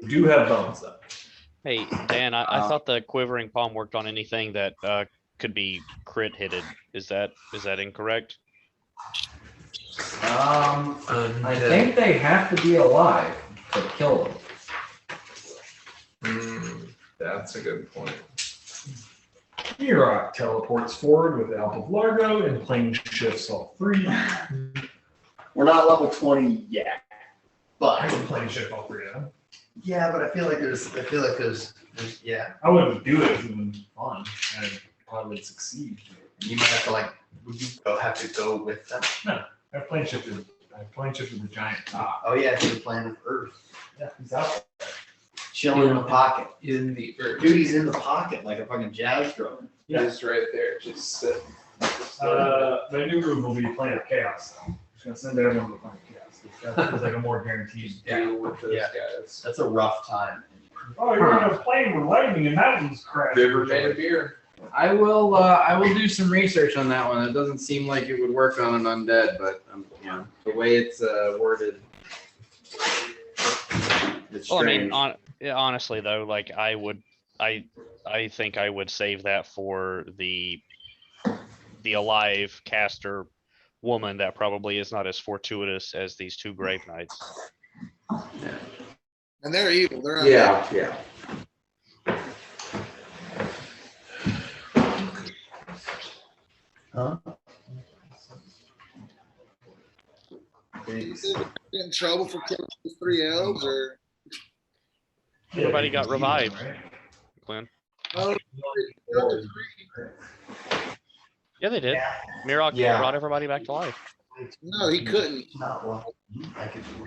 B: We do have bones though.
D: Hey, Dan, I thought the quivering palm worked on anything that could be crit hitted. Is that incorrect?
A: I think they have to be alive to kill them.
F: That's a good point.
B: Mirok teleports forward with the help of Largo and plane shifts all 3.
C: We're not level 20 yet,
B: I
C: but
B: can plane shift all 3 of them.
C: yeah, but I feel like there's yeah.
B: I wouldn't do it if it was fun. I probably would succeed.
C: You might have to would you have to go with them?
B: I plane shifted the giant top.
C: Oh yeah, he's playing with Earth.
B: Yeah, he's out there.
C: Chilling in the pocket.
F: In the earth.
C: Dude, he's in the pocket like a fucking jazz drummer.
B: Yeah.
F: Just right there. Just sit.
B: The new move will be Planet Chaos though. Just gonna send everyone to Planet Chaos. That feels like a more guaranteed.
F: Deal with those
C: Yeah.
F: guys.
C: That's a rough time.
B: Oh, you're on a plane with lightning and mountains crash.
F: River made a beer.
A: I will do some research on that one. It doesn't seem like it would work on an undead, but the way it's worded, it's
D: Well, I
A: strange.
D: mean, honestly though, like I think I would save that for the alive caster woman that probably is not as fortuitous as these 2 grave knights.
E: And they're evil. They're undead.
H: Yeah.
C: Huh?
E: You think they're get in trouble for killing those 3 elves, or
D: Everybody got revived. Glenn.
E: oh,
D: Yeah, they did. Mirok
C: Yeah.
D: brought everybody back to life.
E: no, he couldn't.
C: Not well. I could